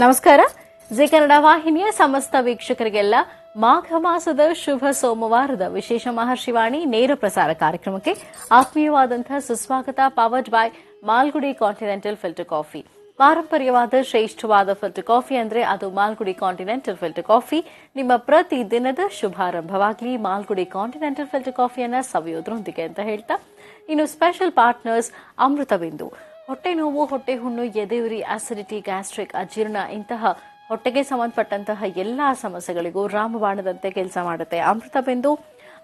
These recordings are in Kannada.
ನಮಸ್ಕಾರ. ಜಿ ಕನ್ನಡ ವಾಹಿನಿಯ ಸಮಸ್ತ ವೀಕ್ಷಕರಿಗೆಲ್ಲ ಮಾಘ ಮಾಸದ ಶುಭ ಸೋಮವಾರದ ವಿಶೇಷ ಮಹರ್ಷಿವಾಣಿ ನೇರ ಪ್ರಸಾರ ಕಾರ್ಯಕ್ರಮಕ್ಕೆ ಆತ್ಮೀಯವಾದಂತಹ ಸುಸ್ವಾಗತ. Powered by Malgudi continental filter coffee. ಪಾರಂಪರ್ಯವಾದ ಶ್ರೇಷ್ಠವಾದ ಫಿಲ್ಟರ್ ಕಾಫಿ ಅಂದ್ರೆ ಅದು ಮಾಲ್ಗುಡಿ ಕಾಂಟಿನೆಂಟಲ್ ಫಿಲ್ಟರ್ ಕಾಫಿ. ನಿಮ್ಮ ಪ್ರತಿ ದಿನದ ಶುಭಾರಂಭವಾಗಲಿ ಮಾಲ್ಗುಡಿ ಕಾಂಟಿನೆಂಟಲ್ ಫಿಲ್ಟರ್ ಕಾಫಿಯನ್ನ ಸವಿಯೋದ್ರೊಂದಿಗೆ ಅಂತ ಹೇಳ್ತಾ, ಇನ್ನು ಸ್ಪೆಷಲ್ ಪಾರ್ಟ್ನರ್ಸ್ ಅಮೃತಬಿಂದು. ಹೊಟ್ಟೆ ನೋವು, ಹೊಟ್ಟೆ ಹುಣ್ಣು, ಎದೆಯುರಿ, ಆಸಿಡಿಟಿ, ಗ್ಯಾಸ್ಟ್ರಿಕ್, ಅಜೀರ್ಣ ಇಂತಹ ಹೊಟ್ಟೆಗೆ ಸಂಬಂಧಪಟ್ಟಂತಹ ಎಲ್ಲಾ ಸಮಸ್ಯೆಗಳಿಗೂ ರಾಮಬಾಣದಂತೆ ಕೆಲಸ ಮಾಡುತ್ತೆ ಅಮೃತಬಿಂದು.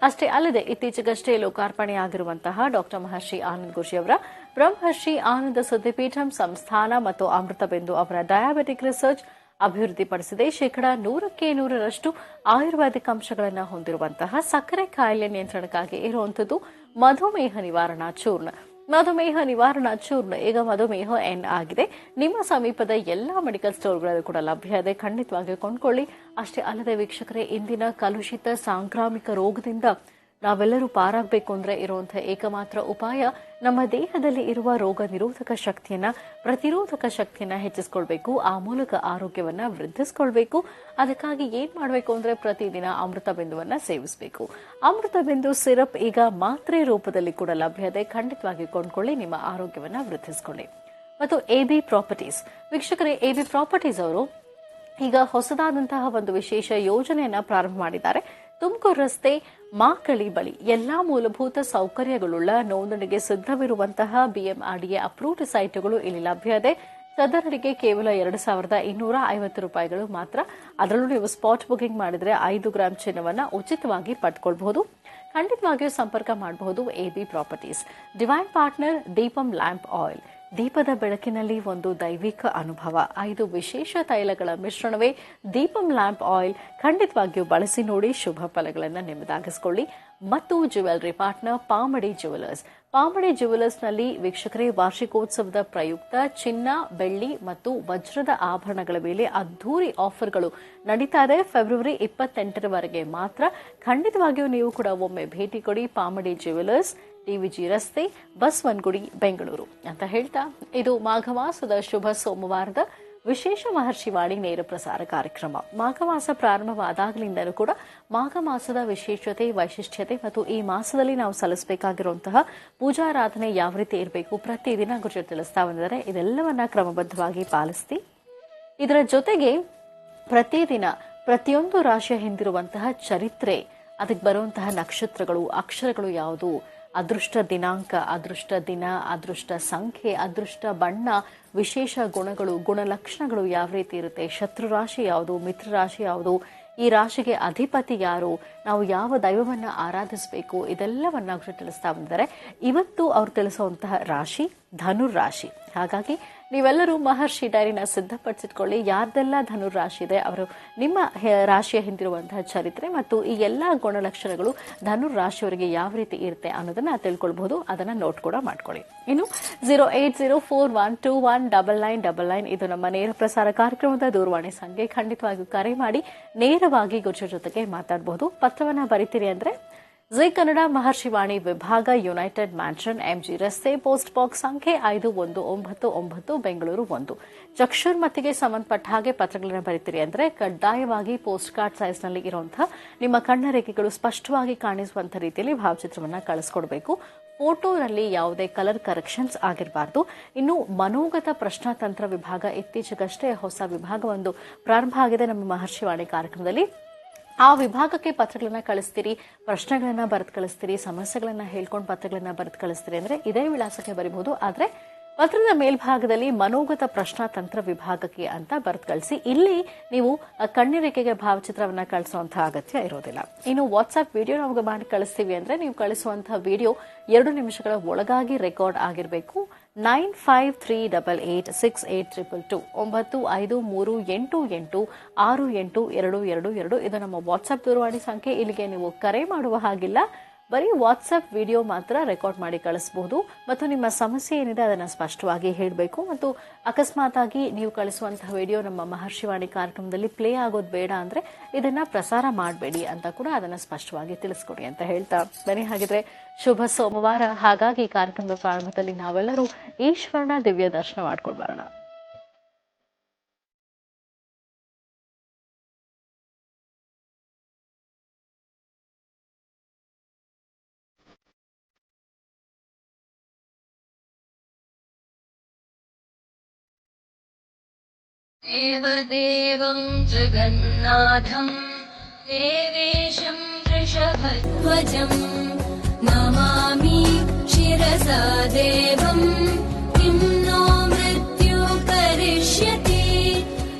ಅಷ್ಟೇ ಅಲ್ಲದೆ ಇತ್ತೀಚೆಗಷ್ಟೇ ಲೋಕಾರ್ಪಣೆಯಾಗಿರುವಂತಹ ಡಾಕ್ಟರ್ ಮಹರ್ಷಿ ಆನಂದ್ ಗುರೂಜಿ ಅವರ ಬ್ರಹ್ಮರ್ಷಿ ಆನಂದ ಸಿದ್ದಿಪೀಠಂ ಸಂಸ್ಥಾನ ಮತ್ತು ಅಮೃತಬಿಂದು ಅವರ ಡಯಾಬಿಟಿಕ್ ರಿಸರ್ಚ್ ಅಭಿವೃದ್ಧಿಪಡಿಸಿದೆ. 100% ಆಯುರ್ವೇದಿಕ್ ಅಂಶಗಳನ್ನು ಹೊಂದಿರುವಂತಹ ಸಕ್ಕರೆ ಕಾಯಿಲೆ ನಿಯಂತ್ರಣಕ್ಕಾಗಿ ಇರುವಂತದ್ದು ಮಧುಮೇಹ ನಿವಾರಣಾ ಚೂರ್ಣ. ಮಧುಮೇಹ ನಿವಾರಣಾ ಚೂರ್ಣ ಈಗ ಮಧುಮೇಹ ಎನ್ ಆಗಿದೆ. ನಿಮ್ಮ ಸಮೀಪದ ಎಲ್ಲಾ ಮೆಡಿಕಲ್ ಸ್ಟೋರ್ಗಳಲ್ಲೂ ಕೂಡ ಲಭ್ಯ ಇದೆ, ಖಂಡಿತವಾಗಿ ಕೊಂಡ್ಕೊಳ್ಳಿ. ಅಷ್ಟೇ ಅಲ್ಲದೆ ವೀಕ್ಷಕರೇ, ಇಂದಿನ ಕಲುಷಿತ ಸಾಂಕ್ರಾಮಿಕ ರೋಗದಿಂದ ನಾವೆಲ್ಲರೂ ಪಾರಾಗಬೇಕು ಅಂದ್ರೆ ಇರುವಂತಹ ಏಕಮಾತ್ರ ಉಪಾಯ ನಮ್ಮ ದೇಹದಲ್ಲಿ ಇರುವ ರೋಗ ನಿರೋಧಕ ಶಕ್ತಿಯನ್ನ, ಪ್ರತಿರೋಧಕ ಶಕ್ತಿಯನ್ನ ಹೆಚ್ಚಿಸಿಕೊಳ್ಬೇಕು. ಆ ಮೂಲಕ ಆರೋಗ್ಯವನ್ನ ವೃದ್ಧಿಸಿಕೊಳ್ಬೇಕು. ಅದಕ್ಕಾಗಿ ಏನ್ ಮಾಡಬೇಕು ಅಂದ್ರೆ ಪ್ರತಿದಿನ ಅಮೃತ ಬಿಂದುವನ್ನ ಸೇವಿಸಬೇಕು. ಅಮೃತ ಬಿಂದು ಸಿರಪ್ ಈಗ ಮಾತ್ರೆ ರೂಪದಲ್ಲಿ ಕೂಡ ಲಭ್ಯ ಇದೆ, ಖಂಡಿತವಾಗಿ ಕೊಂಡ್ಕೊಳ್ಳಿ, ನಿಮ್ಮ ಆರೋಗ್ಯವನ್ನ ವೃದ್ಧಿಸಿಕೊಳ್ಳಿ. ಮತ್ತು ಎಬಿ ಪ್ರಾಪರ್ಟೀಸ್ ವೀಕ್ಷಕರೇ, ಎಬಿ ಪ್ರಾಪರ್ಟೀಸ್ ಅವರು ಈಗ ಹೊಸದಾದಂತಹ ಒಂದು ವಿಶೇಷ ಯೋಜನೆಯನ್ನ ಪ್ರಾರಂಭ ಮಾಡಿದ್ದಾರೆ. ತುಮಕೂರು ರಸ್ತೆ ಮಾಕಳಿ ಬಳಿ ಎಲ್ಲಾ ಮೂಲಭೂತ ಸೌಕರ್ಯಗಳುಳ್ಳ ನೋಂದಣಿಗೆ ಸಿದ್ಧವಿರುವಂತಹ ಬಿಎಂಆರ್ಡಿಎ ಅಪ್ರೂವ್ಡ್ ಸೈಟ್ಗಳು ಇಲ್ಲಿ ಲಭ್ಯ ಇದೆ. ಚದರಡಿಗೆ ಕೇವಲ 2250 ರೂಪಾಯಿಗಳು ಮಾತ್ರ. ಅದರಲ್ಲೂ ನೀವು ಸ್ಪಾಟ್ ಬುಕಿಂಗ್ ಮಾಡಿದ್ರೆ 5 ಗ್ರಾಂ ಚಿನ್ನವನ್ನ ಉಚಿತವಾಗಿ ಪಡ್ಕೊಳ್ಬಹುದು. ಖಂಡಿತವಾಗಿಯೂ ಸಂಪರ್ಕ ಮಾಡಬಹುದು. AB properties. Divine partner Deepam lamp oil. ದೀಪದ ಬೆಳಕಿನಲ್ಲಿ ಒಂದು ದೈವಿಕ ಅನುಭವ. 5 ವಿಶೇಷ ತೈಲಗಳ ಮಿಶ್ರಣವೇ ದೀಪಂ ಲ್ಯಾಂಪ್ ಆಯಿಲ್. ಖಂಡಿತವಾಗಿಯೂ ಬಳಸಿ ನೋಡಿ, ಶುಭ ಫಲಗಳನ್ನು ನಿಮ್ಮದಾಗಿಸಿಕೊಳ್ಳಿ. ಮತ್ತು jewellery partner Pamadi jewellers. Pamadi ಜ್ಯುವೆಲರ್ಸ್ನಲ್ಲಿ ವೀಕ್ಷಕರೇ, ವಾರ್ಷಿಕೋತ್ಸವದ ಪ್ರಯುಕ್ತ ಚಿನ್ನ, ಬೆಳ್ಳಿ ಮತ್ತು ವಜ್ರದ ಆಭರಣಗಳ ಮೇಲೆ ಅದ್ಧೂರಿ ಆಫರ್ಗಳು ನಡೀತಾ ಇದೆ. ಫೆಬ್ರವರಿ 28ರವರೆಗೆ ಮಾತ್ರ. ಖಂಡಿತವಾಗಿಯೂ ನೀವು ಕೂಡ ಒಮ್ಮೆ ಭೇಟಿ ಕೊಡಿ. ಪಾಮಡಿ ಜ್ಯುವೆಲರ್ಸ್, ಟಿವಿಜಿ ರಸ್ತೆ, ಬಸವನಗುಡಿ, ಬೆಂಗಳೂರು ಅಂತ ಹೇಳ್ತಾ, ಇದು ಮಾಘ ಮಾಸದ ಶುಭ ಸೋಮವಾರದ ವಿಶೇಷ ಮಹರ್ಷಿವಾಣಿ ನೇರ ಪ್ರಸಾರ ಕಾರ್ಯಕ್ರಮ. ಮಾಘ ಮಾಸ ಪ್ರಾರಂಭವಾದಾಗಲಿಂದಲೂ ಕೂಡ ಮಾಘ ಮಾಸದ ವಿಶೇಷತೆ, ವೈಶಿಷ್ಟ್ಯತೆ ಮತ್ತು ಈ ಮಾಸದಲ್ಲಿ ನಾವು ಸಲ್ಲಿಸಬೇಕಾಗಿರುವಂತಹ ಪೂಜಾರಾಧನೆ ಯಾವ ರೀತಿ ಇರಬೇಕು ಪ್ರತಿದಿನ ಗುರುಜಿ ತಿಳಿಸ್ತಾ ಬಂದಿದ್ದಾರೆ. ಇದೆಲ್ಲವನ್ನ ಕ್ರಮಬದ್ಧವಾಗಿ ಪಾಲಿಸ್ತಿ. ಇದರ ಜೊತೆಗೆ ಪ್ರತಿದಿನ ಪ್ರತಿಯೊಂದು ರಾಶಿಯ ಹಿಂದಿರುವಂತಹ ಚರಿತ್ರೆ, ಅದಕ್ಕೆ ಬರುವಂತಹ ನಕ್ಷತ್ರಗಳು, ಅಕ್ಷರಗಳು ಯಾವುದು, ಅದೃಷ್ಟ ದಿನಾಂಕ, ಅದೃಷ್ಟ ದಿನ, ಅದೃಷ್ಟ ಸಂಖ್ಯೆ, ಅದೃಷ್ಟ ಬಣ್ಣ, ವಿಶೇಷ ಗುಣಗಳು, ಗುಣಲಕ್ಷಣಗಳು ಯಾವ ರೀತಿ ಇರುತ್ತೆ, ಶತ್ರು ರಾಶಿ ಯಾವುದು, ಮಿತ್ರ ರಾಶಿ ಯಾವುದು, ಈ ರಾಶಿಗೆ ಅಧಿಪತಿ ಯಾರು, ನಾವು ಯಾವ ದೈವವನ್ನ ಆರಾಧಿಸಬೇಕು, ಇದೆಲ್ಲವನ್ನ ತಿಳಿಸ್ತಾ ಬಂದರೆ ಇವತ್ತು ಅವರು ತಿಳಿಸುವಂತಹ ರಾಶಿ ಧನುರ್ ರಾಶಿ. ಹಾಗಾಗಿ ನೀವೆಲ್ಲರೂ ಮಹರ್ಷಿ ಡೈರಿನ ಸಿದ್ಧಪಡಿಸಿಟ್ಕೊಳ್ಳಿ. ಯಾರ್ದೆಲ್ಲ ಧನುರ್ ರಾಶಿ ಇದೆ ಅವರು ನಿಮ್ಮ ರಾಶಿಯ ಹಿಂದಿರುವಂತಹ ಚರಿತ್ರೆ ಮತ್ತು ಈ ಎಲ್ಲಾ ಗುಣಲಕ್ಷಣಗಳು ಧನುರ್ ರಾಶಿಯವರಿಗೆ ಯಾವ ರೀತಿ ಇರುತ್ತೆ ಅನ್ನೋದನ್ನ ತಿಳ್ಕೊಳ್ಬಹುದು. ಅದನ್ನ ನೋಟ್ ಕೂಡ ಮಾಡ್ಕೊಳ್ಳಿ. ಇನ್ನು 08041219999 ಇದು ನಮ್ಮ ನೇರ ಪ್ರಸಾರ ಕಾರ್ಯಕ್ರಮದ ದೂರವಾಣಿ ಸಂಖ್ಯೆ. ಖಂಡಿತವಾಗಿಯೂ ಕರೆ ಮಾಡಿ ನೇರವಾಗಿ ಗುರುಜಿ ಜೊತೆಗೆ ಮಾತಾಡಬಹುದು. ಪತ್ರವನ್ನ ಬರೀತೀರಿ ಅಂದ್ರೆ ಜಿ ಕನ್ನಡ ಮಹರ್ಷಿವಾಣಿ ವಿಭಾಗ, ಯುನೈಟೆಡ್ ಮ್ಯಾನ್ಷನ್, ಎಂಜಿ ರಸ್ತೆ, ಪೋಸ್ಟ್ ಬಾಕ್ಸ್ ಸಂಖ್ಯೆ 5199, ಬೆಂಗಳೂರು 1. ಚಕ್ಷುರ್ ಮತ್ತಿಗೆ ಸಂಬಂಧಪಟ್ಟ ಹಾಗೆ ಪತ್ರಗಳನ್ನು ಬರೀತೀರಿ ಅಂದ್ರೆ ಕಡ್ಡಾಯವಾಗಿ ಪೋಸ್ಟ್ ಕಾರ್ಡ್ ಸೈಜ್ನಲ್ಲಿ ಇರುವಂತಹ ನಿಮ್ಮ ಕಣ್ಣ ರೇಖೆಗಳು ಸ್ಪಷ್ಟವಾಗಿ ಕಾಣಿಸುವಂತಹ ರೀತಿಯಲ್ಲಿ ಭಾವಚಿತ್ರವನ್ನ ಕಳಿಸ್ಕೊಡ್ಬೇಕು. ಫೋಟೋನಲ್ಲಿ ಯಾವುದೇ ಕಲರ್ ಕರೆಕ್ಷನ್ಸ್ ಆಗಿರಬಾರ್ದು. ಇನ್ನು ಮನೋಗತ ಪ್ರಶ್ನಾತಂತ್ರ ವಿಭಾಗ, ಇತ್ತೀಚೆಗಷ್ಟೇ ಹೊಸ ವಿಭಾಗ ಒಂದು ಪ್ರಾರಂಭ ಆಗಿದೆ ನಮ್ಮ ಮಹರ್ಷಿವಾಣಿ ಕಾರ್ಯಕ್ರಮದಲ್ಲಿ. ಆ ವಿಭಾಗಕ್ಕೆ ಪತ್ರಗಳನ್ನ ಕಳಿಸ್ತೀರಿ, ಪ್ರಶ್ನೆಗಳನ್ನ ಬರೆದು ಕಳಿಸ್ತೀರಿ, ಸಮಸ್ಯೆಗಳನ್ನ ಹೇಳ್ಕೊಂಡು ಪತ್ರಗಳನ್ನ ಬರೆದು ಕಳಿಸ್ತೀರಿ ಅಂದ್ರೆ ಇದೇ ವಿಳಾಸಕ್ಕೆ ಬರೀಬಹುದು. ಆದ್ರೆ ಪತ್ರದ ಮೇಲ್ಭಾಗದಲ್ಲಿ ಮನೋಗತ ಪ್ರಶ್ನಾತಂತ್ರ ವಿಭಾಗಕ್ಕೆ ಅಂತ ಬರೆದು ಕಳಿಸಿ. ಇಲ್ಲಿ ನೀವು ಕಣ್ಣಿರೇಖೆಗೆ ಭಾವಚಿತ್ರವನ್ನ ಕಳಿಸುವಂತಹ ಅಗತ್ಯ ಇರೋದಿಲ್ಲ. ಇನ್ನು ವಾಟ್ಸ್ಆಪ್ ವಿಡಿಯೋ ನಾವು ಮಾಡಿ ಕಳಿಸ್ತೀವಿ ಅಂದ್ರೆ ನೀವು ಕಳಿಸುವಂತಹ ವಿಡಿಯೋ 2 ನಿಮಿಷಗಳ ಒಳಗಾಗಿ ರೆಕಾರ್ಡ್ ಆಗಿರಬೇಕು. 9538868222 953888682222 ಇದು ನಮ್ಮ ವಾಟ್ಸ್ಆಪ್ ದೂರವಾಣಿ ಸಂಖ್ಯೆ. ಇಲ್ಲಿಗೆ ನೀವು ಕರೆ ಮಾಡುವ ಹಾಗಿಲ್ಲ, ಬರೀ ವಾಟ್ಸ್ಆಪ್ ವಿಡಿಯೋ ಮಾತ್ರ ರೆಕಾರ್ಡ್ ಮಾಡಿ ಕಳಿಸಬಹುದು. ಮತ್ತು ನಿಮ್ಮ ಸಮಸ್ಯೆ ಏನಿದೆ ಅದನ್ನು ಸ್ಪಷ್ಟವಾಗಿ ಹೇಳಬೇಕು. ಮತ್ತು ಅಕಸ್ಮಾತ್ ಆಗಿ ನೀವು ಕಳಿಸುವಂತಹ ವಿಡಿಯೋ ನಮ್ಮ ಮಹರ್ಷಿವಾಣಿ ಕಾರ್ಯಕ್ರಮದಲ್ಲಿ ಪ್ಲೇ ಆಗೋದು ಬೇಡ ಅಂದ್ರೆ ಇದನ್ನ ಪ್ರಸಾರ ಮಾಡಬೇಡಿ ಅಂತ ಕೂಡ ಅದನ್ನ ಸ್ಪಷ್ಟವಾಗಿ ತಿಳಿಸ್ಕೊಡಿ ಅಂತ ಹೇಳ್ತಾ ಬನ್ನಿ. ಹಾಗಿದ್ರೆ ಶುಭ ಸೋಮವಾರ. ಹಾಗಾಗಿ ಕಾರ್ಯಕ್ರಮದ ಪ್ರಾರಂಭದಲ್ಲಿ ನಾವೆಲ್ಲರೂ ಈಶ್ವರನ ದಿವ್ಯ ದರ್ಶನ ಮಾಡ್ಕೊಂಡು ಬರೋಣ. देवदेवं जगन्नाथं देवेशं वृषभध्वजं नमामि शिरसा देवं किं नो मृत्यु करिष्यति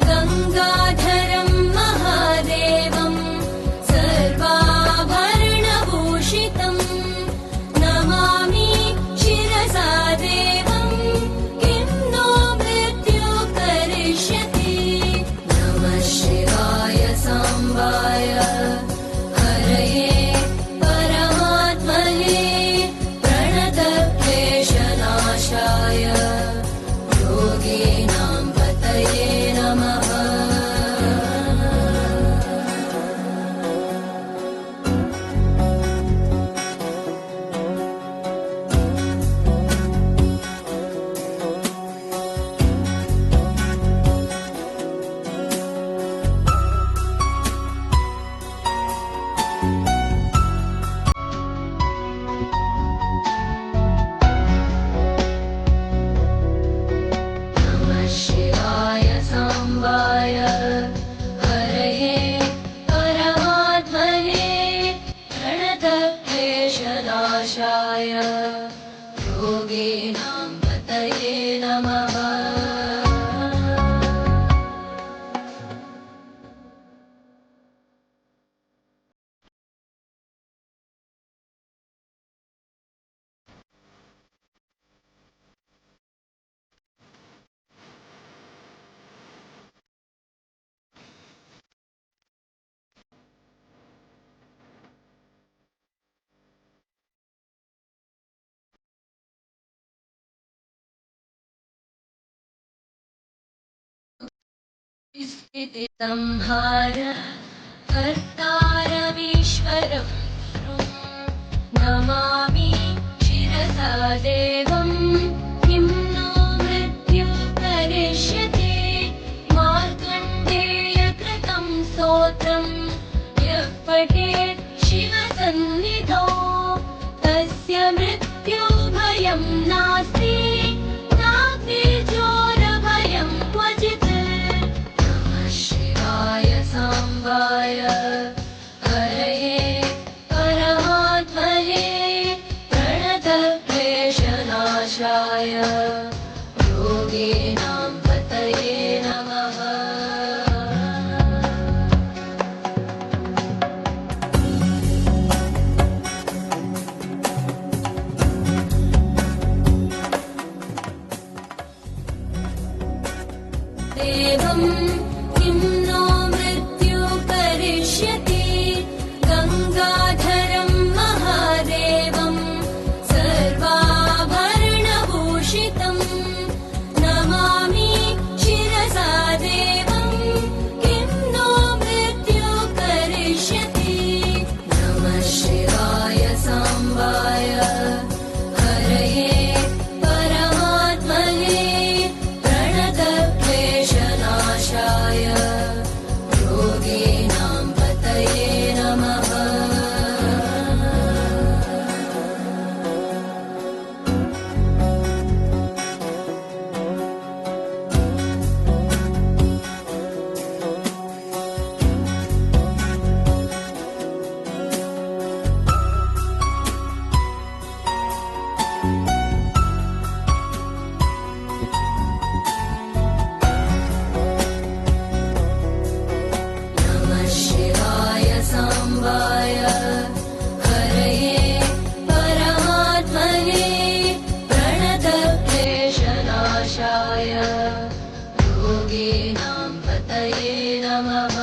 गङ्गाधरं महादेवं सर्वाभरणभूषितं नमामि शिरसा देवं किं नो मृत्यु करिष्यति नमः शिवाय साम्बाय हरये परमात्मने प्रणतक्लेशनाशाय योगीनां पतये नमः नमः शिवाय साम्बाय हरये परमात्मने प्रणतक्लेशनाशाय योगीनां पतये नमः संहार कर्तारमीश्वरं नमामि शिरसा देवं किं नो मृत्यु करिष्यति मार्कण्डेयकृतं स्तोत्रं यः पठेत् शिवसन्निधौ तस्य मृत्युभयं नास्ति नाग्निचोरभयं क्वचित् नमः शिवाय साम्बाय हरये परमात्मने प्रणतक्लेशनाशाय योगीनां पतये नमः देवं किं नो मृत्यु करिष्यति गङ्गाधरं महादेवं सर्वाभरणभूषितं नमामि शिरसा देवं किं नो मृत्यु करिष्यति नमः शिवाय साम्बाय हरये परमात्मने प्रणतक्लेशनाशाय योगीनां पतये नमः नमः शिवाय साम्बाय हरये परमात्मने प्रणतक्लेशनाशाय योगीनां पतये नमः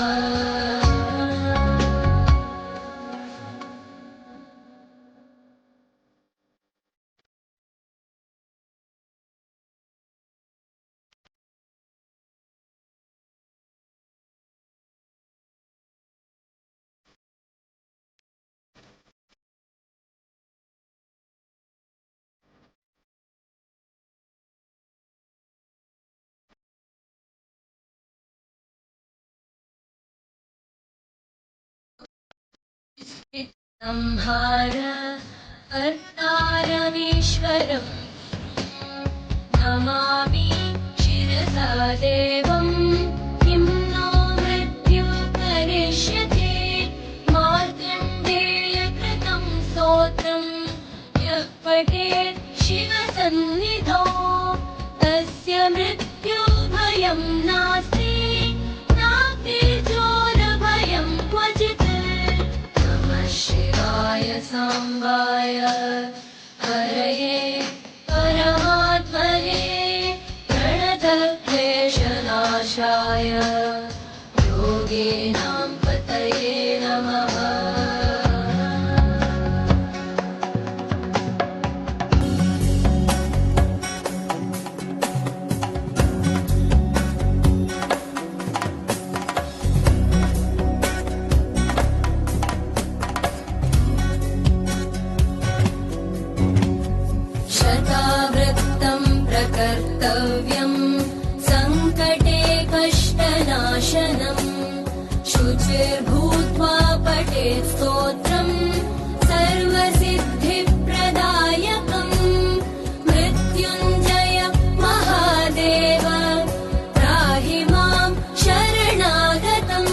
संहार कर्तारमीश्वरं नमामि शिरसा देवं पठेत् शिवसन्निधौ तस्य मृत्युभयं नास्ति नास्ति चोरभयं क्वचित् नमः शिवाय साम्बाय हरये परमात्मने प्रणतक्लेशनाशाय योगिनां पतये नमः। शतावृत्तं प्रकर्तव्यं सङ्कटे कष्टनाशनम् शुचिर्भूत्वा पठेत् स्तोत्रम् सर्वसिद्धिप्रदायकम् मृत्युञ्जय महादेव त्राहि मां शरणागतम्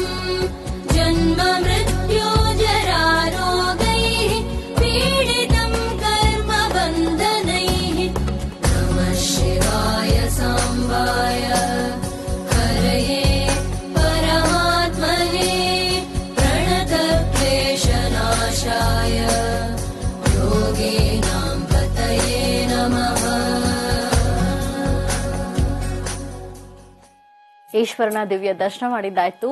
जन्म मृत्यो जरारोगैः पीडितं कर्मबन्धनैः नमः शिवाय साम्बाय हरये परमात्मने प्रणतक्लेशनाशाय योगिनां पतये नमः। ಈಶ್ವರನ ದಿವ್ಯ ದರ್ಶನ ಮಾಡಿದ್ದಾಯ್ತು.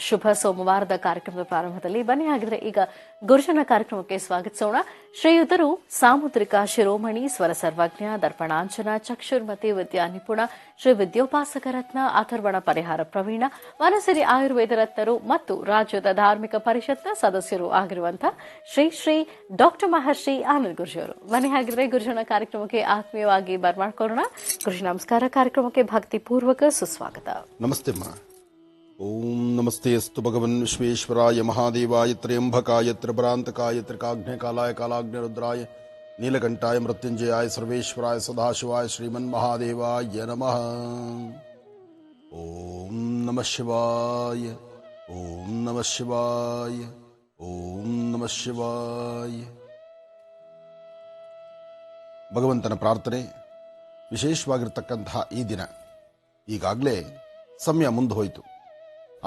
ಶುಭ ಸೋಮವಾರದ ಕಾರ್ಯಕ್ರಮದ ಪ್ರಾರಂಭದಲ್ಲಿ ಬನ್ನಿ. ಹಾಗಿದ್ರೆ ಈಗ ಗುರುಜನ ಕಾರ್ಯಕ್ರಮಕ್ಕೆ ಸ್ವಾಗತಿಸೋಣ. ಶ್ರೀಯುತರು ಸಾಮುದ್ರಿಕ ಶಿರೋಮಣಿ, ಸ್ವರ ಸರ್ವಜ್ಞ, ದರ್ಪಣಾಂಜನ, ಚಕ್ಷುರ್ಮತಿ, ವಿದ್ಯಾ ನಿಪುಣ, ಶ್ರೀ ವಿದ್ಯೋಪಾಸಕ ರತ್ನ, ಅಥರ್ವಣ ಪರಿಹಾರ ಪ್ರವೀಣ, ವನಸಿರಿ ಆಯುರ್ವೇದ ರತ್ನರು ಮತ್ತು ರಾಜ್ಯದ ಧಾರ್ಮಿಕ ಪರಿಷತ್ನ ಸದಸ್ಯರು ಆಗಿರುವಂತಹ ಶ್ರೀ ಶ್ರೀ ಡಾಕ್ಟರ್ ಮಹರ್ಷಿ ಆನಂದ್ ಗುರುಜಿಯವರು. ಬನ್ನಿ ಹಾಗಿದ್ರೆ ಗುರುಜನ ಕಾರ್ಯಕ್ರಮಕ್ಕೆ ಆತ್ಮೀಯವಾಗಿ ಬರ್ಮಾಡ್ಕೊಳ್ಳೋಣ. ಗುರುಜಿ ನಮಸ್ಕಾರ. ಕಾರ್ಯಕ್ರಮಕ್ಕೆ ಭಕ್ತಿ ಪೂರ್ವಕ ಸುಸ್ವಾಗತ. ನಮಸ್ತೆ ಅಮ್ಮ. ಓಂ ನಮಸ್ತೆ ಅಸ್ತು ಭಗವನ್ ವಿಶ್ವೇಶ್ವರಾಯ ಮಹಾದೇವಾಯ ತ್ರ್ಯಂಬಕಾಯ ತ್ರಿಭ್ರಾಂತಕಾಯ ತ್ರಿಕಾಗ್ನೇಕಾಲಾಯ ಕಾಲಾಗ್ನಿ ರುದ್ರಾಯ ನೀಲಕಂಠಾಯ ಮೃತ್ಯುಂಜಯಾಯ ಸರ್ವೇಶ್ವರಾಯ ಸದಾಶಿವಾಯ ಶ್ರೀಮನ್ ಮಹಾದೇವಾಯ ನಮಃ. ಓಂ ನಮಃ ಶಿವಾಯ. ಓಂ ನಮಃ ಶಿವಾಯ. ಓಂ ನಮಃ ಶಿವಾಯ. ಭಗವಂತನ ಪ್ರಾರ್ಥನೆ. ವಿಶೇಷವಾಗಿರ್ತಕ್ಕಂತಹ ಈ ದಿನ ಈಗಾಗಲೇ ಸಮಯ ಮುಂದೆ ಹೋಯಿತು.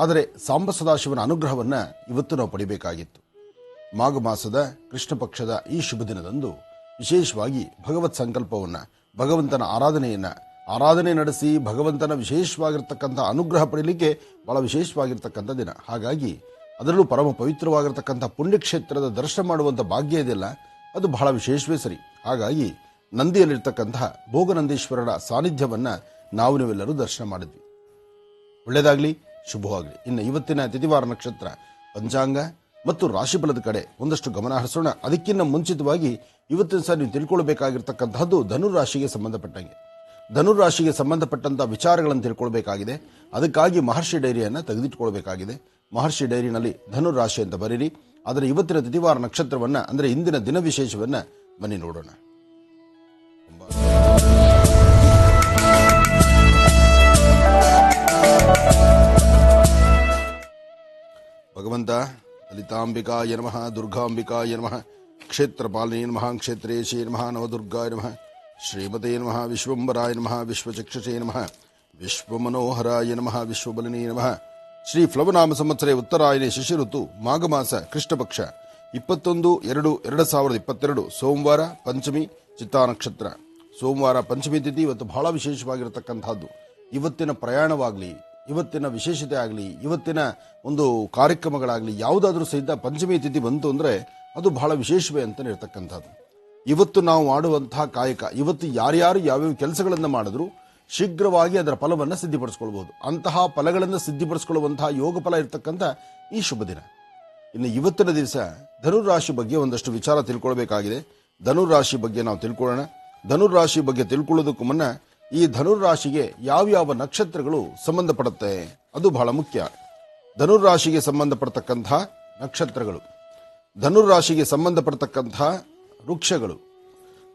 ಆದರೆ ಸಾಂಬ ಸದಾಶಿವನ ಅನುಗ್ರಹವನ್ನು ಇವತ್ತು ನಾವು ಪಡಿಬೇಕಾಗಿತ್ತು. ಮಾಘ ಮಾಸದ ಕೃಷ್ಣ ಪಕ್ಷದ ಈ ಶುಭ ದಿನದಂದು ವಿಶೇಷವಾಗಿ ಭಗವತ್ ಸಂಕಲ್ಪವನ್ನು, ಭಗವಂತನ ಆರಾಧನೆ ನಡೆಸಿ ಭಗವಂತನ ವಿಶೇಷವಾಗಿರ್ತಕ್ಕಂಥ ಅನುಗ್ರಹ ಪಡೀಲಿಕ್ಕೆ ಬಹಳ ವಿಶೇಷವಾಗಿರ್ತಕ್ಕಂಥ ದಿನ. ಹಾಗಾಗಿ ಅದರಲ್ಲೂ ಪರಮ ಪವಿತ್ರವಾಗಿರ್ತಕ್ಕಂಥ ಪುಣ್ಯಕ್ಷೇತ್ರದ ದರ್ಶನ ಮಾಡುವಂಥ ಭಾಗ್ಯ ಇದೆಯಲ್ಲ, ಅದು ಬಹಳ ವಿಶೇಷವೇ ಸರಿ. ಹಾಗಾಗಿ ನಂದಿಯಲ್ಲಿರ್ತಕ್ಕಂತಹ ಭೋಗನಂದೀಶ್ವರರ ಸಾನ್ನಿಧ್ಯವನ್ನು ನಾವು ನೀವೆಲ್ಲರೂ ದರ್ಶನ ಮಾಡಿದ್ವಿ. ಒಳ್ಳೆಯದಾಗಲಿ, ಶುಭವಾಗಲಿ. ಇನ್ನು ಇವತ್ತಿನ ತಿಥಿವಾರ ನಕ್ಷತ್ರ, ಪಂಚಾಂಗ ಮತ್ತು ರಾಶಿಫಲದ ಕಡೆ ಒಂದಷ್ಟು ಗಮನ ಹರಿಸೋಣ. ಅದಕ್ಕಿಂತ ಮುಂಚಿತವಾಗಿ ಇವತ್ತಿನ ಸಹ ನೀವು ತಿಳ್ಕೊಳ್ಬೇಕಾಗಿರ್ತಕ್ಕಂಥದ್ದು ಧನುರಾಶಿಗೆ ಸಂಬಂಧಪಟ್ಟಂಗೆ. ಧನುರಾಶಿಗೆ ಸಂಬಂಧಪಟ್ಟಂತಹ ವಿಚಾರಗಳನ್ನು ತಿಳ್ಕೊಳ್ಬೇಕಾಗಿದೆ. ಅದಕ್ಕಾಗಿ ಮಹರ್ಷಿ ಡೈರಿಯನ್ನು ತೆಗೆದಿಟ್ಕೊಳ್ಬೇಕಾಗಿದೆ. ಮಹರ್ಷಿ ಡೈರಿನಲ್ಲಿ ಧನುರಾಶಿ ಅಂತ ಬರೀರಿ. ಆದರೆ ಇವತ್ತಿನ ತಿಥಿವಾರ ನಕ್ಷತ್ರವನ್ನು, ಅಂದರೆ ಇಂದಿನ ದಿನ ವಿಶೇಷವನ್ನು ಬನ್ನಿ ನೋಡೋಣ. ಭಗವಂತ ಲಲಿತಾಂಬಿಕಾಯ ನಮಃ, ದುರ್ಗಾಂಬಿಕಾಯ ನಮಃ, ಕ್ಷೇತ್ರಪಾಲಿನೇ ನಮಃ, ಕ್ಷೇತ್ರೇಶೇ ನಮಃ, ನವದುರ್ಗಾಯ ನಮಃ, ಶ್ರೀಮತೇ ನಮಃ, ವಿಶ್ವಂಬರಾಯ ನಮಃ, ವಿಶ್ವಚಕ್ಷಸೇ ನಮಃ, ವಿಶ್ವಮನೋಹರಾಯ ನಮಃ, ವಿಶ್ವಬಲಿನೇ ನಮಃ. ಶ್ರೀ ಪ್ಲವನಾಮ ಸಂವತ್ಸರೆ ಉತ್ತರಾಯಣೆ ಶಿಶಿ ಋತು ಮಾಘ ಮಾಸ ಕೃಷ್ಣಪಕ್ಷ 21/2/2022 ಸೋಮವಾರ, ಪಂಚಮಿ, ಚಿತ್ತಾ ನಕ್ಷತ್ರ. ಸೋಮವಾರ ಪಂಚಮಿ ತಿಥಿ ಇವತ್ತು ಬಹಳ ವಿಶೇಷವಾಗಿರತಕ್ಕಂಥದ್ದು. ಇವತ್ತಿನ ಪ್ರಯಾಣವಾಗಲಿ, ಇವತ್ತಿನ ವಿಶೇಷತೆ ಆಗಲಿ, ಇವತ್ತಿನ ಒಂದು ಕಾರ್ಯಕ್ರಮಗಳಾಗಲಿ ಯಾವುದಾದ್ರೂ ಸಹಿತ ಪಂಚಮಿ ತಿಥಿ ಬಂತು ಅಂದರೆ ಅದು ಬಹಳ ವಿಶೇಷವೇ ಅಂತಲೇ ಇರತಕ್ಕಂಥದ್ದು. ಇವತ್ತು ನಾವು ಮಾಡುವಂತಹ ಕಾಯಕ, ಇವತ್ತು ಯಾರ್ಯಾರು ಯಾವ್ಯಾವ ಕೆಲಸಗಳನ್ನು ಮಾಡಿದ್ರು ಶೀಘ್ರವಾಗಿ ಅದರ ಫಲವನ್ನು ಸಿದ್ಧಿಪಡಿಸ್ಕೊಳ್ಬಹುದು. ಅಂತಹ ಫಲಗಳನ್ನು ಸಿದ್ಧಿಪಡಿಸ್ಕೊಳ್ಳುವಂತಹ ಯೋಗ ಫಲ ಇರತಕ್ಕಂಥ ಈ ಶುಭ ದಿನ. ಇನ್ನು ಇವತ್ತಿನ ದಿವಸ ಧನುರಾಶಿ ಬಗ್ಗೆ ಒಂದಷ್ಟು ವಿಚಾರ ತಿಳ್ಕೊಳ್ಬೇಕಾಗಿದೆ. ಧನುರಾಶಿ ಬಗ್ಗೆ ನಾವು ತಿಳ್ಕೊಳ್ಳೋಣ. ಧನುರಾಶಿ ಬಗ್ಗೆ ತಿಳ್ಕೊಳ್ಳೋದಕ್ಕೂ ಮುನ್ನ ಈ ಧನುರಾಶಿಗೆ ಯಾವ್ಯಾವ ನಕ್ಷತ್ರಗಳು ಸಂಬಂಧಪಡುತ್ತೆ ಅದು ಬಹಳ ಮುಖ್ಯ. ಧನುರಾಶಿಗೆ ಸಂಬಂಧಪಡ್ತಕ್ಕಂಥ ನಕ್ಷತ್ರಗಳು, ಧನುರಾಶಿಗೆ ಸಂಬಂಧಪಡ್ತಕ್ಕಂಥ ವೃಕ್ಷಗಳು,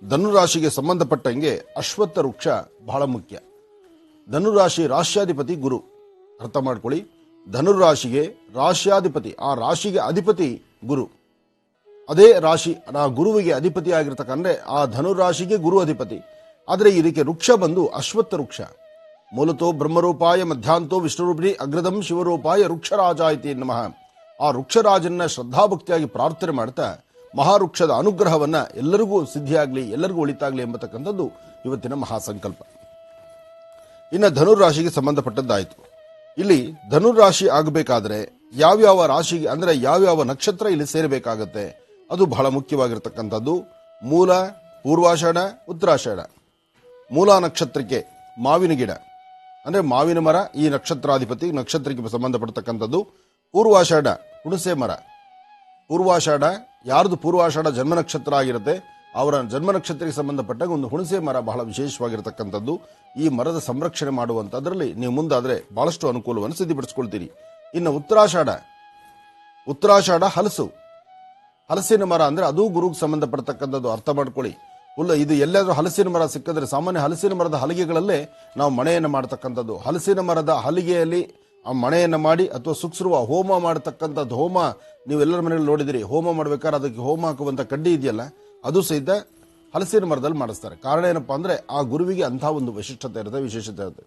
ಧನುರಾಶಿಗೆ ಸಂಬಂಧಪಟ್ಟಂಗೆ ಅಶ್ವತ್ಥ ವೃಕ್ಷ ಬಹಳ ಮುಖ್ಯ. ಧನುರಾಶಿ ರಾಶ್ಯಾಧಿಪತಿ ಗುರು, ಅರ್ಥ ಮಾಡ್ಕೊಳ್ಳಿ. ಧನುರಾಶಿಗೆ ರಾಶ್ಯಾಧಿಪತಿ, ಆ ರಾಶಿಗೆ ಅಧಿಪತಿ ಗುರು. ಅದೇ ರಾಶಿ ಆ ಗುರುವಿಗೆ ಅಧಿಪತಿ ಆಗಿರ್ತಕ್ಕಂದ್ರೆ ಆ ಧನುರಾಶಿಗೆ ಗುರು ಅಧಿಪತಿ. ಆದರೆ ಇದಕ್ಕೆ ವೃಕ್ಷ ಬಂದು ಅಶ್ವತ್ಥ ವೃಕ್ಷ. ಮೂಲತೋ ಬ್ರಹ್ಮರೂಪಾಯ ಮಧ್ಯಾಂತೋ ವಿಷ್ಣುರೂಪಿಣಿ ಅಗ್ರದಂ ಶಿವರೂಪಾಯ ವೃಕ್ಷರಾಜ ಇತಿ ನಮಃ. ಆ ವೃಕ್ಷರಾಜನ್ನ ಶ್ರದ್ಧಾಭಕ್ತಿಯಾಗಿ ಪ್ರಾರ್ಥನೆ ಮಾಡ್ತಾ ಮಹಾವೃಕ್ಷದ ಅನುಗ್ರಹವನ್ನ ಎಲ್ಲರಿಗೂ ಸಿದ್ಧಿಯಾಗಲಿ, ಎಲ್ಲರಿಗೂ ಒಳಿತಾಗಲಿ ಎಂಬತಕ್ಕಂಥದ್ದು ಇವತ್ತಿನ ಮಹಾಸಂಕಲ್ಪ. ಇನ್ನು ಧನುರಾಶಿಗೆ ಸಂಬಂಧಪಟ್ಟದ್ದಾಯಿತು. ಇಲ್ಲಿ ಧನುರಾಶಿ ಆಗಬೇಕಾದ್ರೆ ಯಾವ್ಯಾವ ರಾಶಿಗೆ ಅಂದ್ರೆ ಯಾವ್ಯಾವ ನಕ್ಷತ್ರ ಇಲ್ಲಿ ಸೇರಬೇಕಾಗತ್ತೆ ಅದು ಬಹಳ ಮುಖ್ಯವಾಗಿರ್ತಕ್ಕಂಥದ್ದು. ಮೂಲ, ಪೂರ್ವಾಷಾಢ, ಉತ್ತರಾಷಾಢ. ಮೂಲ ನಕ್ಷತ್ರಕ್ಕೆ ಮಾವಿನ ಗಿಡ ಅಂದ್ರೆ ಮಾವಿನ ಮರ ಈ ನಕ್ಷತ್ರಾಧಿಪತಿ ನಕ್ಷತ್ರಕ್ಕೆ ಸಂಬಂಧಪಟ್ಟತಕ್ಕಂಥದ್ದು. ಪೂರ್ವಾಷಾಢ ಹುಣಸೆ ಮರ. ಪೂರ್ವಾಷಾಢ ಯಾರ್ದು ಪೂರ್ವಾಷಾಢ ಜನ್ಮ ನಕ್ಷತ್ರ ಆಗಿರುತ್ತೆ ಅವರ ಜನ್ಮ ನಕ್ಷತ್ರಕ್ಕೆ ಸಂಬಂಧಪಟ್ಟಾಗ ಒಂದು ಹುಣಸೆ ಮರ ಬಹಳ ವಿಶೇಷವಾಗಿರತಕ್ಕಂಥದ್ದು. ಈ ಮರದ ಸಂರಕ್ಷಣೆ ಮಾಡುವಂತದ್ರಲ್ಲಿ ನೀವು ಮುಂದಾದ್ರೆ ಬಹಳಷ್ಟು ಅನುಕೂಲವನ್ನು ಸಿದ್ಧಪಡಿಸಿಕೊಳ್ತೀರಿ. ಇನ್ನು ಉತ್ತರಾಷಾಢ ಹಲಸು. ಹಲಸಿನ ಮರ ಅಂದ್ರೆ ಅದು ಗುರುಗೆ ಸಂಬಂಧಪಟ್ಟತಕ್ಕಂಥದ್ದು, ಅರ್ಥ ಮಾಡ್ಕೊಳ್ಳಿ. ಇದು ಎಲ್ಲಾದ್ರೂ ಹಲಸಿನ ಮರ ಸಿಕ್ಕಿದ್ರೆ ಸಾಮಾನ್ಯ ಹಲಸಿನ ಮರದ ಹಲಿಗೆಗಳಲ್ಲೇ ನಾವು ಮಣೆಯನ್ನು ಮಾಡತಕ್ಕಂಥದ್ದು. ಹಲಸಿನ ಮರದ ಹಲಿಗೆಯಲ್ಲಿ ಆ ಮಣೆಯನ್ನು ಮಾಡಿ ಅಥವಾ ಸುಕ್ಸುರುವ ಹೋಮ ಮಾಡತಕ್ಕಂಥದ್ದು. ಹೋಮ ನೀವೆಲ್ಲರ ಮನೆಯಲ್ಲಿ ನೋಡಿದಿರಿ. ಹೋಮ ಮಾಡ್ಬೇಕಾದ್ರೆ ಅದಕ್ಕೆ ಹೋಮ ಹಾಕುವಂತ ಕಡ್ಡಿ ಇದೆಯಲ್ಲ ಅದು ಸಹಿತ ಹಲಸಿನ ಮರದಲ್ಲಿ ಮಾಡಿಸ್ತಾರೆ. ಕಾರಣ ಏನಪ್ಪಾ ಅಂದ್ರೆ ಆ ಗುರುವಿಗೆ ಅಂತಹ ಒಂದು ವಿಶಿಷ್ಟತೆ ಇರುತ್ತೆ, ವಿಶೇಷತೆ ಇರುತ್ತೆ.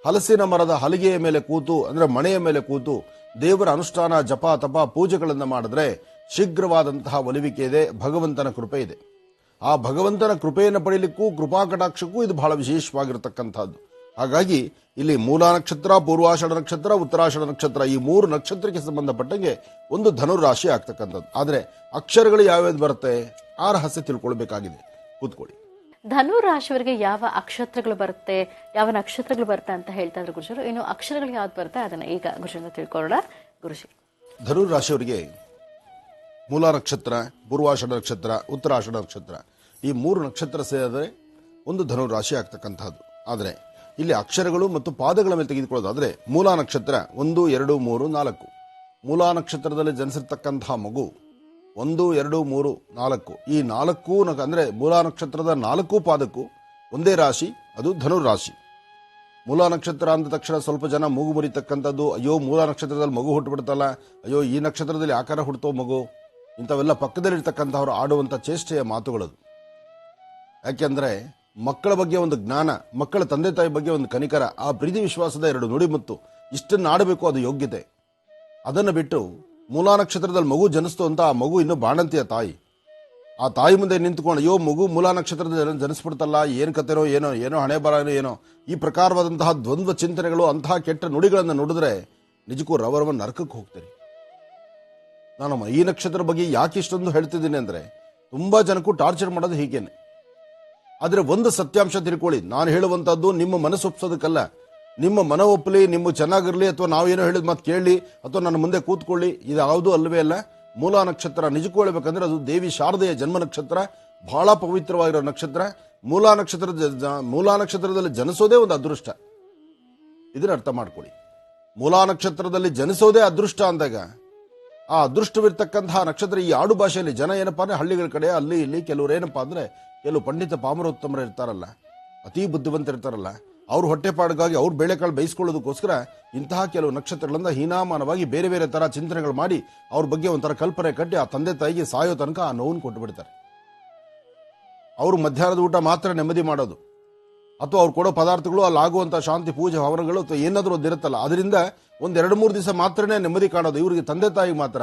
ಹಲಸಿನ ಮರದ ಹಲಿಗೆಯ ಮೇಲೆ ಕೂತು ಅಂದ್ರೆ ಮಣೆಯ ಮೇಲೆ ಕೂತು ದೇವರ ಅನುಷ್ಠಾನ ಜಪ ತಪ ಪೂಜೆಗಳನ್ನ ಮಾಡಿದ್ರೆ ಶೀಘ್ರವಾದಂತಹ ಒಲಿವಿಕೆ ಇದೆ, ಭಗವಂತನ ಕೃಪೆ ಇದೆ. ಆ ಭಗವಂತನ ಕೃಪೆಯನ್ನು ಪಡೆಯಲಿಕ್ಕೂ ಕೃಪಾ ಕಟಾಕ್ಷಕ್ಕೂ ಇದು ಬಹಳ ವಿಶೇಷವಾಗಿರತಕ್ಕಂಥದ್ದು. ಹಾಗಾಗಿ ಇಲ್ಲಿ ಮೂಲ ನಕ್ಷತ್ರ, ಪೂರ್ವಾಷಾಢ ನಕ್ಷತ್ರ, ಉತ್ತರಾಷಾಢ ನಕ್ಷತ್ರ ಈ ಮೂರು ನಕ್ಷತ್ರಕ್ಕೆ ಸಂಬಂಧಪಟ್ಟಂಗೆ ಒಂದು ಧನುರಾಶಿ ಆಗ್ತಕ್ಕಂಥದ್ದು. ಆದ್ರೆ ಅಕ್ಷರಗಳು ಯಾವ್ಯಾವ್ದು ಬರುತ್ತೆ ಆ ರಹಸ್ಯ ತಿಳ್ಕೊಳ್ಬೇಕಾಗಿದೆ. ಕೂತ್ಕೊಳ್ಳಿ. ಧನುರಾಶಿಯವರಿಗೆ ಯಾವ ಅಕ್ಷತ್ರಗಳು ಬರುತ್ತೆ, ಯಾವ ನಕ್ಷತ್ರಗಳು ಬರುತ್ತೆ ಅಂತ ಹೇಳ್ತಾ ಇದ್ರು ಗುರುಜರು. ಇನ್ನು ಅಕ್ಷರಗಳು ಯಾವ್ದು ಬರುತ್ತೆ ಅದನ್ನ ಈಗ ಗುರುಜಿಂದ ತಿಳ್ಕೊಳ್ಳೋಣ. ಗುರುಜಿ, ಧನುರಾಶಿಯವರಿಗೆ ಮೂಲ ನಕ್ಷತ್ರ, ಪೂರ್ವಾಷಾಢ ನಕ್ಷತ್ರ, ಉತ್ತರಾಷಾಢ ನಕ್ಷತ್ರ ಈ ಮೂರು ನಕ್ಷತ್ರ ಸೇರಿದ್ರೆ ಒಂದು ಧನುರಾಶಿ ಆಗ್ತಕ್ಕಂಥದ್ದು. ಆದರೆ ಇಲ್ಲಿ ಅಕ್ಷರಗಳು ಮತ್ತು ಪಾದಗಳ ಮೇಲೆ ತೆಗೆದುಕೊಳ್ಳೋದಾದ್ರೆ ಮೂಲ ನಕ್ಷತ್ರ 1, 2, 3, 4. ಮೂಲ ನಕ್ಷತ್ರದಲ್ಲಿ ಜನಿಸಿರ್ತಕ್ಕಂತಹ ಮಗು 1, 2, 3, 4 ಈ 4 ಅಂದ್ರೆ ಮೂಲ ನಕ್ಷತ್ರದ 4 ಪಾದಕ್ಕೂ ಒಂದೇ ರಾಶಿ, ಅದು ಧನುರಾಶಿ. ಮೂಲ ನಕ್ಷತ್ರ ಅಂದ ತಕ್ಷಣ ಸ್ವಲ್ಪ ಜನ ಮೂಗು ಮುರಿತಕ್ಕಂಥದ್ದು, ಅಯ್ಯೋ ಮೂಲ ನಕ್ಷತ್ರದಲ್ಲಿ ಮಗು ಹುಟ್ಟುಬಿಡ್ತಲ್ಲ, ಅಯ್ಯೋ ಈ ನಕ್ಷತ್ರದಲ್ಲಿ ಆಕಾರ ಹುಟ್ಟೋ ಮಗು, ಇಂಥವೆಲ್ಲ ಪಕ್ಕದಲ್ಲಿರ್ತಕ್ಕಂಥವ್ರು ಆಡುವಂಥ ಚೇಷ್ಟೆಯ ಮಾತುಗಳದು. ಯಾಕೆಂದ್ರೆ ಮಕ್ಕಳ ಬಗ್ಗೆ ಒಂದು ಜ್ಞಾನ, ಮಕ್ಕಳ ತಂದೆ ತಾಯಿ ಬಗ್ಗೆ ಒಂದು ಕನಿಕರ, ಆ ಪ್ರೀತಿ ವಿಶ್ವಾಸದ 2 ನುಡಿಮುತ್ತು ಇಷ್ಟನ್ನು ಆಡಬೇಕು, ಅದು ಯೋಗ್ಯತೆ. ಅದನ್ನು ಬಿಟ್ಟು ಮೂಲ ನಕ್ಷತ್ರದಲ್ಲಿ ಮಗು ಜನಿಸ್ತು ಅಂತ ಆ ಮಗು ಇನ್ನೂ ಬಾಣಂತಿಯ ತಾಯಿ, ಆ ತಾಯಿ ಮುಂದೆ ನಿಂತ್ಕೊಂಡು ಅಯ್ಯೋ ಮಗು ಮೂಲ ನಕ್ಷತ್ರದ ಜನಿಸ್ಬಿಡ್ತಲ್ಲ, ಏನ್ ಕತೆನೋ ಏನೋ ಏನೋ ಹಣೆ ಬರನೋ ಏನೋ ಈ ಪ್ರಕಾರವಾದಂತಹ ದ್ವಂದ್ವ ಚಿಂತನೆಗಳು, ಅಂತಹ ಕೆಟ್ಟ ನುಡಿಗಳನ್ನು ನುಡಿದ್ರೆ ನಿಜಕ್ಕೂ ರವರವ ನರಕಕ್ಕೆ ಹೋಗ್ತೀರಿ. ನಾನು ಈ ನಕ್ಷತ್ರ ಬಗ್ಗೆ ಯಾಕೆ ಇಷ್ಟೊಂದು ಹೇಳ್ತಿದ್ದೀನಿ ಅಂದ್ರೆ ತುಂಬಾ ಜನಕ್ಕೂ ಟಾರ್ಚರ್ ಮಾಡೋದು ಹೀಗೇನೆ. ಆದ್ರೆ ಒಂದು ಸತ್ಯಾಂಶ ತಿಳ್ಕೊಳ್ಳಿ, ನಾನು ಹೇಳುವಂತಹದ್ದು ನಿಮ್ಮ ಮನಸ್ಸೊಪ್ಸೋದಕ್ಕಲ್ಲ. ನಿಮ್ಮ ಮನ ಒಪ್ಪಲಿ, ನಿಮ್ಮ ಚೆನ್ನಾಗಿರ್ಲಿ, ಅಥವಾ ನಾವೇನೋ ಹೇಳಿದ ಮಾತು ಕೇಳಲಿ, ಅಥವಾ ನನ್ನ ಮುಂದೆ ಕೂತ್ಕೊಳ್ಳಿ, ಇದು ಯಾವುದೂ ಅಲ್ಲವೇ ಅಲ್ಲ. ಮೂಲ ನಕ್ಷತ್ರ ನಿಜಕ್ಕೂ ಹೇಳ್ಬೇಕಂದ್ರೆ ಅದು ದೇವಿ ಶಾರದೆಯ ಜನ್ಮ ನಕ್ಷತ್ರ, ಬಹಳ ಪವಿತ್ರವಾಗಿರೋ ನಕ್ಷತ್ರ. ಮೂಲ ನಕ್ಷತ್ರದಲ್ಲಿ ಜನಿಸೋದೇ ಒಂದು ಅದೃಷ್ಟ. ಇದನ್ನ ಅರ್ಥ ಮಾಡ್ಕೊಳ್ಳಿ. ಮೂಲ ನಕ್ಷತ್ರದಲ್ಲಿ ಜನಿಸೋದೇ ಅದೃಷ್ಟ ಅಂದಾಗ ಆ ಅದೃಷ್ಟವಿರ್ತಕ್ಕಂತಹ ನಕ್ಷತ್ರ ಈ ಆಡು ಭಾಷೆಯಲ್ಲಿ ಜನ ಏನಪ್ಪಾ ಅಂದ್ರೆ ಹಳ್ಳಿಗಳ ಕಡೆ ಅಲ್ಲಿ ಇಲ್ಲಿ ಕೆಲವರು ಏನಪ್ಪಾ ಅಂದ್ರೆ ಕೆಲವು ಪಂಡಿತ ಪಾಮರೋತ್ತಮರು ಇರ್ತಾರಲ್ಲ, ಅತಿ ಬುದ್ಧಿವಂತರಿರ್ತಾರಲ್ಲ, ಅವ್ರ ಹೊಟ್ಟೆಪಾಡಿಗಾಗಿ ಅವ್ರ ಬೇಳೆಕಾಳು ಬೇಯಿಸ್ಕೊಳ್ಳೋದಕ್ಕೋಸ್ಕರ ಇಂತಹ ಕೆಲವು ನಕ್ಷತ್ರಗಳಿಂದ ಹೀನಾಮಾನವಾಗಿ ಬೇರೆ ಬೇರೆ ತರ ಚಿಂತನೆಗಳು ಮಾಡಿ ಅವ್ರ ಬಗ್ಗೆ ಒಂಥರ ಕಲ್ಪನೆ ಕಟ್ಟಿ ಆ ತಂದೆ ತಾಯಿಗೆ ಸಾಯೋ ತನಕ ಆ ನೋವನ್ನು ಕೊಟ್ಟು ಬಿಡ್ತಾರೆ. ಅವರು ಮಧ್ಯಾಹ್ನದ ಊಟ ಮಾತ್ರ ನೆಮ್ಮದಿ ಮಾಡೋದು, ಅಥವಾ ಅವ್ರು ಕೊಡೋ ಪದಾರ್ಥಗಳು ಅಲ್ಲಿ ಆಗುವಂತ ಶಾಂತಿ ಪೂಜೆ ಹವನಗಳು ಅಥವಾ ಏನಾದರೂ ಒಂದು ಇರುತ್ತಲ್ಲ, ಅದರಿಂದ 1-2-3 ದಿವಸ ಮಾತ್ರನೇ ನೆಮ್ಮದಿ ಕಾಣೋದು. ಇವರಿಗೆ ತಂದೆ ತಾಯಿಗೆ ಮಾತ್ರ,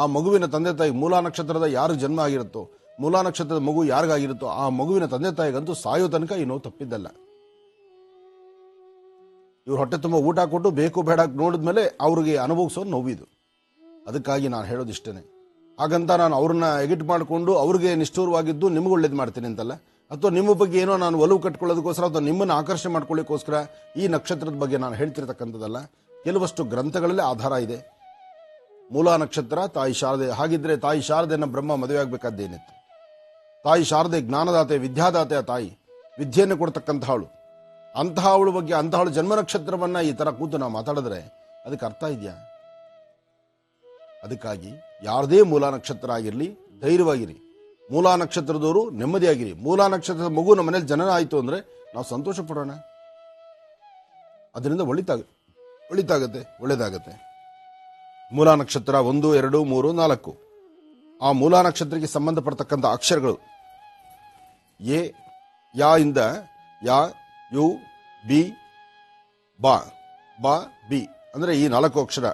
ಆ ಮಗುವಿನ ತಂದೆ ತಾಯಿ ಮೂಲ ನಕ್ಷತ್ರದ ಯಾರಿಗೆ ಜನ್ಮ ಆಗಿರುತ್ತೋ, ಮೂಲ ನಕ್ಷತ್ರದ ಮಗು ಯಾರಿಗಾಗಿರುತ್ತೋ ಆ ಮಗುವಿನ ತಂದೆ ತಾಯಿಗಂತೂ ಸಾಯೋ ತನಕ ಈ ನೋವು ತಪ್ಪಿದ್ದಲ್ಲ. ಇವ್ರು ಹೊಟ್ಟೆ ತುಂಬ ಊಟ ಕೊಟ್ಟು ಬೇಕು ಬೇಡ ನೋಡಿದ್ಮೇಲೆ ಅವ್ರಿಗೆ ಅನುಭವಿಸೋ ನೋವಿದು. ಅದಕ್ಕಾಗಿ ನಾನು ಹೇಳೋದಿಷ್ಟೇನೆ. ಹಾಗಂತ ನಾನು ಅವ್ರನ್ನ ಎಗಿಟ್ ಮಾಡಿಕೊಂಡು ಅವ್ರಿಗೆ ನಿಷ್ಠೂರವಾಗಿದ್ದು ನಿಮ್ಗೆ ಒಳ್ಳೇದು ಮಾಡ್ತೀನಿ ಅಂತಲ್ಲ, ಅಥವಾ ನಿಮ್ಮ ಬಗ್ಗೆ ಏನೋ ನಾನು ಒಲವು ಕಟ್ಕೊಳ್ಳೋದಕ್ಕೋಸ್ಕರ ಅಥವಾ ನಿಮ್ಮನ್ನು ಆಕರ್ಷಣೆ ಮಾಡ್ಕೊಳ್ಳಿಕ್ಕೋಸ್ಕರ ಈ ನಕ್ಷತ್ರದ ಬಗ್ಗೆ ನಾನು ಹೇಳ್ತಿರ್ತಕ್ಕಂಥದ್ದಲ್ಲ. ಕೆಲವಷ್ಟು ಗ್ರಂಥಗಳಲ್ಲಿ ಆಧಾರ ಇದೆ. ಮೂಲ ನಕ್ಷತ್ರ ತಾಯಿ ಶಾರದೆ. ಹಾಗಿದ್ರೆ ತಾಯಿ ಶಾರದೆಯನ್ನು ಬ್ರಹ್ಮ ಮದುವೆ ಆಗ್ಬೇಕಾದ್ದೇನಿತ್ತು? ತಾಯಿ ಶಾರದೆ ಜ್ಞಾನದಾತೆ, ವಿದ್ಯಾದಾತೆ, ತಾಯಿ ವಿದ್ಯೆಯನ್ನು ಕೊಡ್ತಕ್ಕಂಥವಳು. ಅಂತಹ ಅವಳ ಬಗ್ಗೆ, ಅಂತಹವಳು ಜನ್ಮ ನಕ್ಷತ್ರವನ್ನ ಈ ತರ ಕೂತು ನಾವು ಮಾತಾಡಿದ್ರೆ ಅದಕ್ಕೆ ಅರ್ಥ ಇದೆಯಾ? ಅದಕ್ಕಾಗಿ ಯಾರದೇ ಮೂಲ ನಕ್ಷತ್ರ ಆಗಿರಲಿ ಧೈರ್ಯವಾಗಿರಿ. ಮೂಲ ನಕ್ಷತ್ರದವರು ನೆಮ್ಮದಿಯಾಗಿರಿ. ಮೂಲ ನಕ್ಷತ್ರದ ಮಗು ನಮ್ಮ ಮನೇಲಿ ಜನನ ಆಯಿತು ಅಂದ್ರೆ ನಾವು ಸಂತೋಷ ಪಡೋಣ. ಅದರಿಂದ ಒಳಿತಾಗತ್ತೆ, ಒಳ್ಳೇದಾಗತ್ತೆ. ಮೂಲ ನಕ್ಷತ್ರ 1, 2, 3, 4 ಆ ಮೂಲಾ ನಕ್ಷತ್ರಕ್ಕೆ ಸಂಬಂಧಪಡ್ತಕ್ಕಂಥ ಅಕ್ಷರಗಳು ಎ ಯಾ ಇಂದ ಯಾ ಯು ಬಿ ಬಾ ಬಾ ಬಿ ಅಂದರೆ ಈ 4 ಅಕ್ಷರ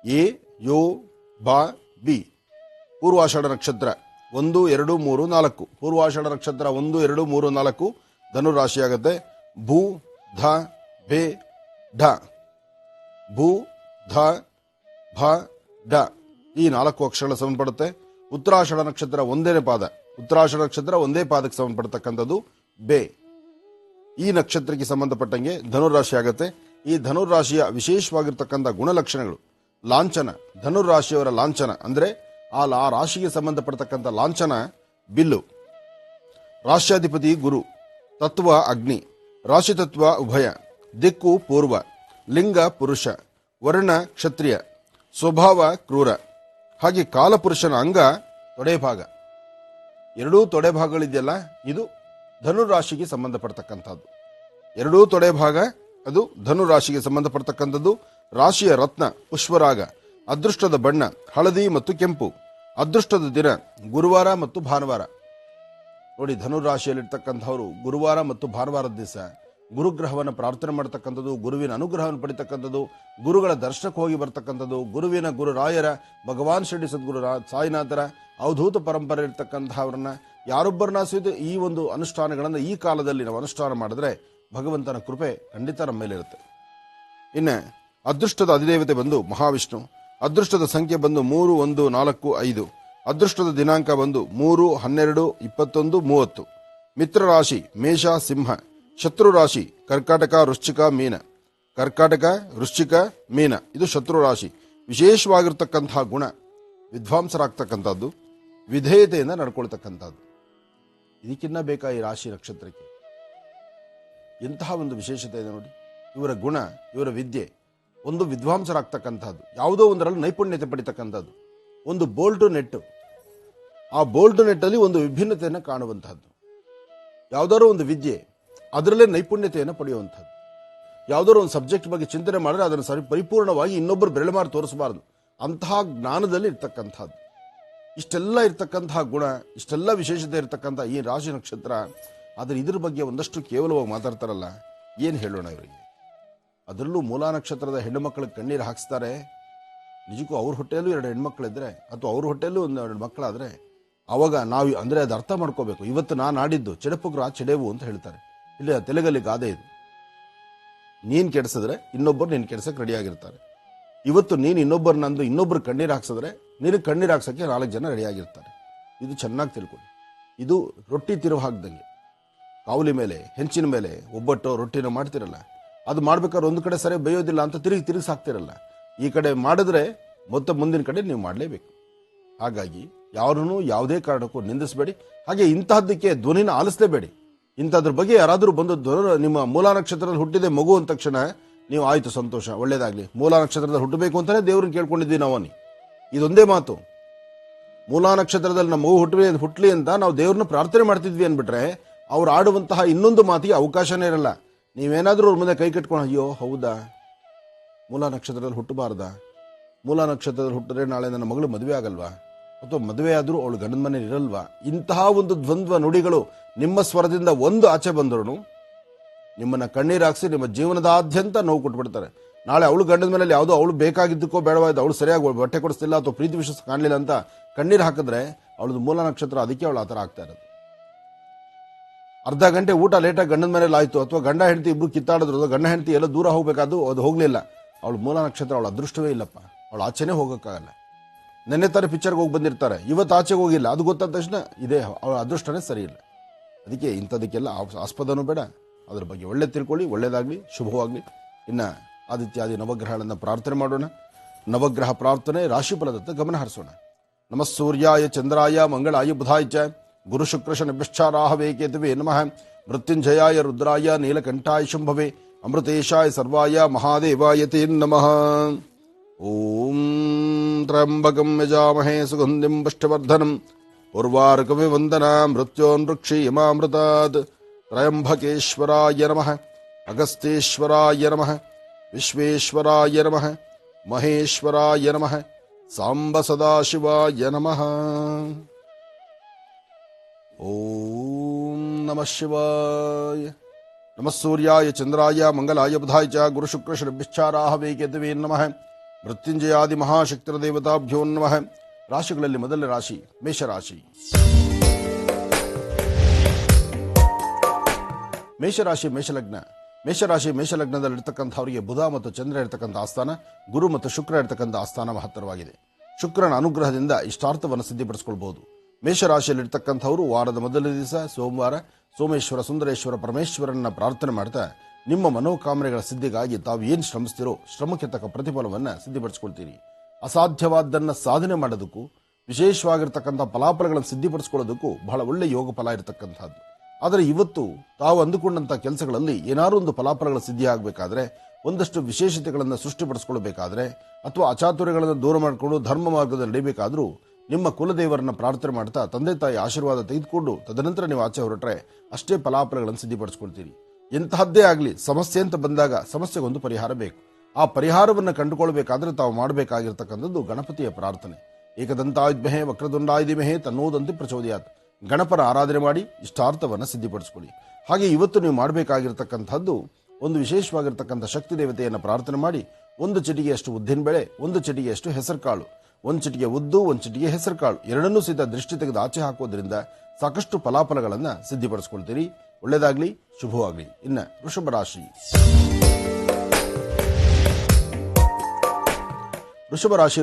ಎ ಯು ಬಾ ಬಿ. ಪೂರ್ವಾಷಾಢ ನಕ್ಷತ್ರ 1 2 3 4. ಪೂರ್ವಾಷಾಢ ನಕ್ಷತ್ರ 1 2 3 4 ಧನುರಾಶಿ ಆಗುತ್ತೆ. ಭೂ ಧ ಭೆ ಢ ಭೂ ಧ ಭ ಢ ಈ 4 ಅಕ್ಷರಗಳ ಸಂಬಂಧಪಡುತ್ತೆ. ಉತ್ತರಾಷಾಢ ನಕ್ಷತ್ರ 1ನೇ ಪಾದ. ಉತ್ತರಾಷಾಢ ನಕ್ಷತ್ರ 1ನೇ ಪಾದಕ್ಕೆ ಸಂಬಂಧಪಡ್ತಕ್ಕಂಥದ್ದು ಬೆ. ಈ ನಕ್ಷತ್ರಕ್ಕೆ ಸಂಬಂಧಪಟ್ಟಂಗೆ ಧನುರಾಶಿ ಆಗುತ್ತೆ. ಈ ಧನುರಾಶಿಯ ವಿಶೇಷವಾಗಿರ್ತಕ್ಕಂಥ ಗುಣಲಕ್ಷಣಗಳು ಲಾಂಛನ. ಧನುರಾಶಿಯವರ ಲಾಂಛನ ಅಂದ್ರೆ ಆ ರಾಶಿಗೆ ಸಂಬಂಧಪಡ್ತಕ್ಕಂಥ ಲಾಂಛನ ಬಿಲ್ಲು. ರಾಶ್ಯಾಧಿಪತಿ ಗುರು, ತತ್ವ ಅಗ್ನಿ, ರಾಶಿ ತತ್ವ ಉಭಯ, ದಿಕ್ಕು ಪೂರ್ವ, ಲಿಂಗ ಪುರುಷ, ವರ್ಣ ಕ್ಷತ್ರಿಯ, ಸ್ವಭಾವ ಕ್ರೂರ. ಹಾಗೆ ಕಾಲಪುರುಷನ ಅಂಗ ತೊಡೆಭಾಗ. ಎರಡೂ ತೊಡೆಭಾಗಗಳಿದೆಯಲ್ಲ, ಇದು ಧನುರಾಶಿಗೆ ಸಂಬಂಧಪಡ್ತಕ್ಕಂಥದ್ದು. ಎರಡೂ ತೊಡೆಭಾಗ ಅದು ಧನುರಾಶಿಗೆ ಸಂಬಂಧಪಡ್ತಕ್ಕಂಥದ್ದು. ರಾಶಿಯ ರತ್ನ ಪುಷ್ಪರಾಗ. ಅದೃಷ್ಟದ ಬಣ್ಣ ಹಳದಿ ಮತ್ತು ಕೆಂಪು. ಅದೃಷ್ಟದ ದಿನ ಗುರುವಾರ ಮತ್ತು ಭಾನುವಾರ. ನೋಡಿ, ಧನುರಾಶಿಯಲ್ಲಿರ್ತಕ್ಕಂಥವರು ಗುರುವಾರ ಮತ್ತು ಭಾನುವಾರದ ದಿವಸ ಗುರುಗ್ರಹವನ್ನು ಪ್ರಾರ್ಥನೆ ಮಾಡತಕ್ಕಂಥದ್ದು, ಗುರುವಿನ ಅನುಗ್ರಹವನ್ನು ಪಡಿತಕ್ಕಂಥದ್ದು, ಗುರುಗಳ ದರ್ಶನಕ್ಕೆ ಹೋಗಿ ಬರ್ತಕ್ಕಂಥದ್ದು, ಗುರುವಿನ ಗುರುರಾಯರ ಭಗವಾನ್ ಶ್ರೀ ಸದ್ಗುರು ಸಾಯಿನಾಥರ ಅವಧೂತ ಪರಂಪರೆ ಇರ್ತಕ್ಕಂಥವ್ರನ್ನ ಯಾರೊಬ್ಬರನ್ನ ಸಹಿತ ಈ ಒಂದು ಅನುಷ್ಠಾನಗಳನ್ನು ಈ ಕಾಲದಲ್ಲಿ ನಾವು ಅನುಷ್ಠಾನ ಮಾಡಿದ್ರೆ ಭಗವಂತನ ಕೃಪೆ ಖಂಡಿತ ನಮ್ಮ ಮೇಲಿರುತ್ತೆ. ಇನ್ನು ಅದೃಷ್ಟದ ಅಧಿದೇವತೆ ಬಂದು ಮಹಾವಿಷ್ಣು. ಅದೃಷ್ಟದ ಸಂಖ್ಯೆ ಬಂದು 3 1 4 5. ಅದೃಷ್ಟದ ದಿನಾಂಕ ಬಂದು 3 12 21 30. ಮಿತ್ರ ರಾಶಿ ಮೇಷ ಸಿಂಹ. ಶತ್ರು ರಾಶಿ ಕರ್ಕಾಟಕ ವೃಶ್ಚಿಕ ಮೀನ. ಕರ್ಕಾಟಕ ವೃಶ್ಚಿಕ ಮೀನ ಇದು ಶತ್ರು ರಾಶಿ. ವಿಶೇಷವಾಗಿರ್ತಕ್ಕಂತಹ ಗುಣ ವಿದ್ವಾಂಸರಾಗ್ತಕ್ಕಂಥದ್ದು, ವಿಧೇಯತೆಯಿಂದ ನಡ್ಕೊಳ್ತಕ್ಕಂಥದ್ದು. ಇದಕ್ಕಿನ್ನ ಬೇಕಾ ಈ ರಾಶಿ ನಕ್ಷತ್ರಕ್ಕೆ? ಎಂತಹ ಒಂದು ವಿಶೇಷತೆ ಇದೆ ನೋಡಿ. ಇವರ ಗುಣ, ಇವರ ವಿದ್ಯೆ, ಒಂದು ವಿದ್ವಾಂಸರಾಗ್ತಕ್ಕಂಥದ್ದು, ಯಾವುದೋ ಒಂದರಲ್ಲಿ ನೈಪುಣ್ಯತೆ ಪಡಿತಕ್ಕಂಥದ್ದು, ಒಂದು ಬೋಲ್ಟು ನೆಟ್ಟು, ಆ ಬೋಲ್ಟು ನೆಟ್ಟಲ್ಲಿ ಒಂದು ವಿಭಿನ್ನತೆಯನ್ನು ಕಾಣುವಂತಹದ್ದು, ಯಾವುದಾದ್ರು ಒಂದು ವಿದ್ಯೆ ಅದರಲ್ಲೇ ನೈಪುಣ್ಯತೆಯನ್ನು ಪಡೆಯುವಂಥದ್ದು. ಯಾವುದಾದ್ರು ಒಂದು ಸಬ್ಜೆಕ್ಟ್ ಬಗ್ಗೆ ಚಿಂತನೆ ಮಾಡಿದ್ರೆ ಅದನ್ನು ಪರಿಪೂರ್ಣವಾಗಿ ಇನ್ನೊಬ್ಬರು ಬೆರಳು ಮಾಡಿ ತೋರಿಸಬಾರದು, ಅಂತಹ ಜ್ಞಾನದಲ್ಲಿ ಇರ್ತಕ್ಕಂಥದ್ದು. ಇಷ್ಟೆಲ್ಲ ಇರ್ತಕ್ಕಂತಹ ಗುಣ, ಇಷ್ಟೆಲ್ಲ ವಿಶೇಷತೆ ಇರ್ತಕ್ಕಂಥ ಈ ರಾಶಿ ನಕ್ಷತ್ರ. ಆದರೆ ಇದ್ರ ಬಗ್ಗೆ ಒಂದಷ್ಟು ಕೇವಲವಾಗಿ ಮಾತಾಡ್ತಾರಲ್ಲ, ಏನು ಹೇಳೋಣ ಇವರಿಗೆ? ಅದರಲ್ಲೂ ಮೂಲಾ ನಕ್ಷತ್ರದ ಹೆಣ್ಣು ಮಕ್ಕಳಿಗೆ ಕಣ್ಣೀರು ಹಾಕಿಸ್ತಾರೆ. ನಿಜಕ್ಕೂ ಅವ್ರ ಹೊಟ್ಟೆಯಲ್ಲೂ 2 ಹೆಣ್ಮಕ್ಳಿದ್ರೆ ಅಥವಾ ಅವ್ರ ಹೊಟ್ಟೆಯಲ್ಲೂ 2 ಮಕ್ಕಳಾದ್ರೆ ಅವಾಗ ನಾವು ಅಂದರೆ ಅದು ಅರ್ಥ ಮಾಡ್ಕೋಬೇಕು. ಇವತ್ತು ನಾನು ಆಡಿದ್ದು ಚೆಡಪುಗ್ರ ಚೆಡೆವು ಅಂತ ಹೇಳ್ತಾರೆ. ಇಲ್ಲಿ ತೆಲುಗಲ್ಲಿ ಗಾದೆ ಇದು. ನೀನು ಕೆಡಿಸಿದ್ರೆ ಇನ್ನೊಬ್ಬರು ನೀನು ಕೆಡ್ಸಕ್ಕೆ ರೆಡಿಯಾಗಿರ್ತಾರೆ. ಇವತ್ತು ನೀನು ಇನ್ನೊಬ್ಬರು ಕಣ್ಣೀರು ಹಾಕ್ಸಿದ್ರೆ ನಿನಗೆ ಕಣ್ಣೀರು ಹಾಕ್ಸೋಕ್ಕೆ 4 ಜನ ರೆಡಿಯಾಗಿರ್ತಾರೆ. ಇದು ಚೆನ್ನಾಗಿ ತಿಳ್ಕೊಳ್ಳಿ. ಇದು ರೊಟ್ಟಿ ತಿರುವು ಹಾಕ್ದಂಗೆ. ಕಾವಲಿ ಮೇಲೆ, ಹೆಂಚಿನ ಮೇಲೆ ಒಬ್ಬಟ್ಟು ರೊಟ್ಟಿನ ಮಾಡ್ತಿರಲ್ಲ, ಅದು ಮಾಡ್ಬೇಕಾದ್ರೆ ಒಂದು ಕಡೆ ಸರಿ ಬೇಯೋದಿಲ್ಲ ಅಂತ ತಿರುಗಿ ಸಾಕ್ತಿರಲ್ಲ. ಈ ಕಡೆ ಮಾಡಿದ್ರೆ ಮತ್ತೆ ಮುಂದಿನ ಕಡೆ ನೀವು ಮಾಡಲೇಬೇಕು. ಹಾಗಾಗಿ ಯಾರನ್ನೂ ಯಾವುದೇ ಕಾರಣಕ್ಕೂ ನಿಂದಿಸಬೇಡಿ. ಹಾಗೆ ಇಂತಹದ್ದಕ್ಕೆ ಧ್ವನಿನ ಆಲಿಸಲೇಬೇಡಿ. ಇಂಥದ್ರ ಬಗ್ಗೆ ಯಾರಾದರೂ ಬಂದು ನಿಮ್ಮ ಮೂಲಾ ನಕ್ಷತ್ರದಲ್ಲಿ ಹುಟ್ಟಿದೆ ಮಗು ಅಂದ ತಕ್ಷಣ ನೀವು ಆಯ್ತು ಸಂತೋಷ, ಒಳ್ಳೇದಾಗ್ಲಿ, ಮೂಲಾ ನಕ್ಷತ್ರದಲ್ಲಿ ಹುಟ್ಟಬೇಕು ಅಂತಾನೆ ದೇವ್ರನ್ನ ಕೇಳ್ಕೊಂಡಿದ್ವಿ ನಾವು. ಇದೊಂದೇ ಮಾತು. ಮೂಲಾ ನಕ್ಷತ್ರದಲ್ಲಿ ನಮ್ಮ ಮಗು ಹುಟ್ಟಲಿ ಅಂತ ನಾವು ದೇವ್ರನ್ನ ಪ್ರಾರ್ಥನೆ ಮಾಡ್ತಿದ್ವಿ ಅಂದ್ಬಿಟ್ರೆ ಅವ್ರು ಆಡುವಂತಹ ಇನ್ನೊಂದು ಮಾತಿಗೆ ಅವಕಾಶನೇ ಇರಲ್ಲ. ನೀವೇನಾದ್ರೂ ಅವ್ರ ಮುಂದೆ ಕೈ ಕಟ್ಕೊಂಡು ಅಯ್ಯೋ ಹೌದಾ ಮೂಲಾ ನಕ್ಷತ್ರದಲ್ಲಿ ಹುಟ್ಟಬಾರ್ದಾ, ಮೂಲಾ ನಕ್ಷತ್ರದಲ್ಲಿ ಹುಟ್ಟಿದ್ರೆ ನಾಳೆ ನನ್ನ ಮಗಳು ಮದುವೆ ಆಗಲ್ವಾ, ಅಥವಾ ಮದುವೆ ಆದ್ರೂ ಅವಳು ಗಂಡನ ಮನೇಲಿ ಇರಲ್ವಾ, ಇಂತಹ ಒಂದು ದ್ವಂದ್ವ ನುಡಿಗಳು ನಿಮ್ಮ ಸ್ವರದಿಂದ ಒಂದು ಆಚೆ ಬಂದ್ರು ನಿಮ್ಮನ್ನ ಕಣ್ಣೀರು ಹಾಕ್ಸಿ ನಿಮ್ಮ ಜೀವನದಾದ್ಯಂತ ನೋವು ಕೊಟ್ಬಿಡ್ತಾರೆ. ನಾಳೆ ಅವಳು ಗಂಡನ ಮನೇಲಿ ಯಾವುದೋ ಅವಳು ಬೇಕಾಗಿದ್ದಕ್ಕೋ ಬೇಡವಾದ ಅವಳು ಸರಿಯಾಗಿ ಬಟ್ಟೆ ಕೊಡಿಸ್ತಿಲ್ಲ ಅಥವಾ ಪ್ರೀತಿ ವಿಶ್ವಾಸ ಕಾಣಲಿಲ್ಲ ಅಂತ ಕಣ್ಣೀರು ಹಾಕಿದ್ರೆ ಅವಳದು ಮೂಲಾ ನಕ್ಷತ್ರ, ಅದಕ್ಕೆ ಅವಳು ಆ ಥರ ಆಗ್ತಾ ಇರೋದು. ಅರ್ಧ ಗಂಟೆ ಊಟ ಲೇಟಾಗಿ ಗಂಡನ ಮನೇಲಿ ಆಯ್ತು, ಅಥವಾ ಗಂಡ ಹೆಂಡತಿ ಇಬ್ರು ಕಿತ್ತಾಡಿದ್ರು, ಗಂಡ ಹೆಂಡತಿ ಎಲ್ಲ ದೂರ ಹೋಗ್ಬೇಕಾದ್ರು ಅದು ಹೋಗ್ಲಿಲ್ಲ, ಅವಳು ಮೂಲಾ ನಕ್ಷತ್ರ, ಅವಳ ಅದೃಷ್ಟವೇ ಇಲ್ಲಪ್ಪ, ಅವಳು ಆಚೆನೇ ಹೋಗೋಕ್ಕಾಗಲ್ಲ. ನೆನ್ನೆ ತರ ಪಿಕ್ಚರ್ಗೆ ಹೋಗಿ ಬಂದಿರ್ತಾರೆ, ಇವತ್ತು ಆಚೆಗೆ ಹೋಗಿಲ್ಲ, ಅದು ಗೊತ್ತಾದ ತಕ್ಷಣ ಇದೇ ಅವಳ ಅದೃಷ್ಟನೇ ಸರಿ ಇಲ್ಲ. ಅದಕ್ಕೆ ಇಂಥದಕ್ಕೆಲ್ಲ ಆಸ್ಪದನೂ ಬೇಡ. ಅದ್ರ ಬಗ್ಗೆ ಒಳ್ಳೆ ತಿಳ್ಕೊಳ್ಳಿ, ಒಳ್ಳೇದಾಗ್ಲಿ, ಶುಭವಾಗ್ಲಿ. ಇನ್ನು ಆದಿತ್ಯಾದಿ ನವಗ್ರಹಗಳನ್ನು ಪ್ರಾರ್ಥನೆ ಮಾಡೋಣ. ನವಗ್ರಹ ಪ್ರಾರ್ಥನೆ ರಾಶಿಫಲದತ್ತ ಗಮನ ಹರಿಸೋಣ. ನಮಃ ಸೂರ್ಯಾಯ ಚಂದ್ರಾಯ ಮಂಗಳಾಯ ಬುಧಾಯ ಚ ಗುರು ಶುಕ್ರ ಶನಿಭ್ಯಶ್ಚಾರಾಹವೇ ಕೇತುವೆ ನಮಃ. ಮೃತ್ಯುಂಜಯಾಯ ರುದ್ರಾಯ ನೀಲಕಂಠಾಯ ಶಂಭವೇ ಅಮೃತೇಶಾಯ ಸರ್ವಾಯ ಮಹಾದೇವಾಯ ತೇ ನಮಃ. ಓಂ ತ್ರ್ಯಂಬಕಂ ಯಜಾಮಹೇ ಸುಗಂಧಿಂ ಪುಷ್ಟಿವರ್ಧನಂ ಉರ್ವಾರುಕಮಿ ವಂದನಾ ಮೃತ್ಯೋನ್ವೃಕ್ಷೀಯಮಾಮೃತಾತ್. ತ್ರಯಂಬಕೇಶ್ವರಾಯ ನಮಃ, ಅಗಸ್ತ್ಯೇಶ್ವರಾಯ ನಮಃ, ವಿಶ್ವೇಶ್ವರಾಯ ನಮಃ, ಮಹೇಶ್ವರಾಯ ನಮಃ, ಸಾಂಬ ಸದಾಶಿವಾಯ ನಮಃ. ಓಂ ನಮಃ ಶಿವಾಯ. ನಮಃ ಸೂರ್ಯಾಯ ಚಂದ್ರಾಯ ಮಂಗಲಾಯ ಬುಧಾಯ ಚ ಗುರುಶುಕ್ರ ಶುಭಶ್ಚಾರಾಹವೇ ಕೇತವೇ ನಮಃ. ಮೃತ್ಯುಂಜಯಾದಿ ಮಹಾಶಕ್ತಿರ ದೇವತಾಭ್ಯೋ ನಮಃ. ರಾಶಿಗಳಲ್ಲಿ ಮೊದಲ ರಾಶಿ ಮೇಷರಾಶಿ. ಮೇಷರಾಶಿ ಮೇಷಲಗ್ನ. ಮೇಷರಾಶಿ ಮೇಷಲಗ್ನದಲ್ಲಿರ್ತಕ್ಕಂಥವರಿಗೆ ಬುಧ ಮತ್ತು ಚಂದ್ರ ಇರತಕ್ಕಂಥ ಆಸ್ಥಾನ, ಗುರು ಮತ್ತು ಶುಕ್ರ ಇರತಕ್ಕಂಥ ಆಸ್ಥಾನ ಮಹತ್ತರವಾಗಿದೆ. ಶುಕ್ರನ ಅನುಗ್ರಹದಿಂದ ಇಷ್ಟಾರ್ಥವನ್ನು ಸಿದ್ಧಿಪಡಿಸಿಕೊಳ್ಳಬಹುದು. ಮೇಷರಾಶಿಯಲ್ಲಿರ್ತಕ್ಕಂಥವರು ವಾರದ ಮೊದಲ ದಿವಸ ಸೋಮವಾರ ಸೋಮೇಶ್ವರ ಸುಂದರೇಶ್ವರ ಪರಮೇಶ್ವರನ್ನ ಪ್ರಾರ್ಥನೆ ಮಾಡ್ತಾ ನಿಮ್ಮ ಮನೋಕಾಮನೆಗಳ ಸಿದ್ಧಿಗಾಗಿ ತಾವು ಏನು ಶ್ರಮಿಸ್ತೀರೋ ಶ್ರಮಕ್ಕೆ ತಕ್ಕ ಪ್ರತಿಫಲವನ್ನು ಸಿದ್ಧಿಪಡಿಸಿಕೊಳ್ತೀರಿ. ಅಸಾಧ್ಯವಾದ್ದನ್ನು ಸಾಧನೆ ಮಾಡೋದಕ್ಕೂ ವಿಶೇಷವಾಗಿರ್ತಕ್ಕಂಥ ಫಲಾಫಲಗಳನ್ನು ಸಿದ್ಧಿಪಡಿಸಿಕೊಳ್ಳೋದಕ್ಕೂ ಬಹಳ ಒಳ್ಳೆ ಯೋಗ ಫಲ ಇರತಕ್ಕಂಥದ್ದು. ಆದರೆ ಇವತ್ತು ತಾವು ಅಂದುಕೊಂಡಂಥ ಕೆಲಸಗಳಲ್ಲಿ ಏನಾದರೂ ಒಂದು ಫಲಾಫಲಗಳ ಸಿದ್ಧಿ ಆಗಬೇಕಾದ್ರೆ, ಒಂದಷ್ಟು ವಿಶೇಷತೆಗಳನ್ನು ಸೃಷ್ಟಿಪಡಿಸಿಕೊಳ್ಳಬೇಕಾದ್ರೆ ಅಥವಾ ಅಚಾತುರ್ಯಗಳನ್ನು ದೂರ ಮಾಡಿಕೊಂಡು ಧರ್ಮ ಮಾರ್ಗದಲ್ಲಿ ನಡೆಯಬೇಕಾದ್ರೂ ನಿಮ್ಮ ಕುಲದೇವರನ್ನ ಪ್ರಾರ್ಥನೆ ಮಾಡ್ತಾ ತಂದೆ ತಾಯಿ ಆಶೀರ್ವಾದ ತೆಗೆದುಕೊಂಡು ತದನಂತರ ನೀವು ಆಚೆ ಹೊರಟ್ರೆ ಅಷ್ಟೇ ಫಲಾಫಲಗಳನ್ನು ಸಿದ್ಧಿಪಡಿಸಿಕೊಳ್ತೀರಿ. ಎಂತಹದ್ದೇ ಆಗಲಿ ಸಮಸ್ಯೆ ಅಂತ ಬಂದಾಗ ಸಮಸ್ಯೆಗೊಂದು ಪರಿಹಾರ ಬೇಕು. ಆ ಪರಿಹಾರವನ್ನು ಕಂಡುಕೊಳ್ಬೇಕಾದ್ರೆ ತಾವು ಮಾಡಬೇಕಾಗಿರ್ತಕ್ಕಂಥದ್ದು ಗಣಪತಿಯ ಪ್ರಾರ್ಥನೆ. ಏಕದಂತಾಯುಧ್ಮಹೇ ವಕ್ರದುಂಡಾಯುಧಿಮಹೇ ತನ್ನೋದಂತೆ ಪ್ರಚೋದಯಾತ್. ಗಣಪನ ಆರಾಧನೆ ಮಾಡಿ ಇಷ್ಟಾರ್ಥವನ್ನು ಸಿದ್ಧಿಪಡಿಸಿಕೊಳ್ಳಿ. ಹಾಗೆ ಇವತ್ತು ನೀವು ಮಾಡಬೇಕಾಗಿರ್ತಕ್ಕಂಥದ್ದು ಒಂದು ವಿಶೇಷವಾಗಿರ್ತಕ್ಕಂಥ ಶಕ್ತಿ ದೇವತೆಯನ್ನು ಪ್ರಾರ್ಥನೆ ಮಾಡಿ ಒಂದು ಚಿಟಿಗೆಯಷ್ಟು ಉದ್ದಿನ ಬೇಳೆ, ಒಂದು ಚಿಟಿಗೆಯಷ್ಟು ಹೆಸರು ಕಾಳು, ಒಂದು ಚಿಟಿಗೆ ಉದ್ದು, ಒಂದು ಚಿಟಿಗೆ ಹೆಸರು ಕಾಳು ಎರಡನ್ನೂ ಸಹಿತ ದೃಷ್ಟಿ ತೆಗೆದು ಆಚೆ ಹಾಕೋದ್ರಿಂದ ಸಾಕಷ್ಟು ಫಲಾಫಲಗಳನ್ನು ಸಿದ್ಧಿಪಡಿಸಿಕೊಳ್ತೀರಿ. ಒಳ್ಳೆಯದಾಗಲಿ, ಶುಭವಾಗಲಿ. ಇನ್ನು ವೃಷಭ ರಾಶಿ. ವೃಷಭ ರಾಶಿ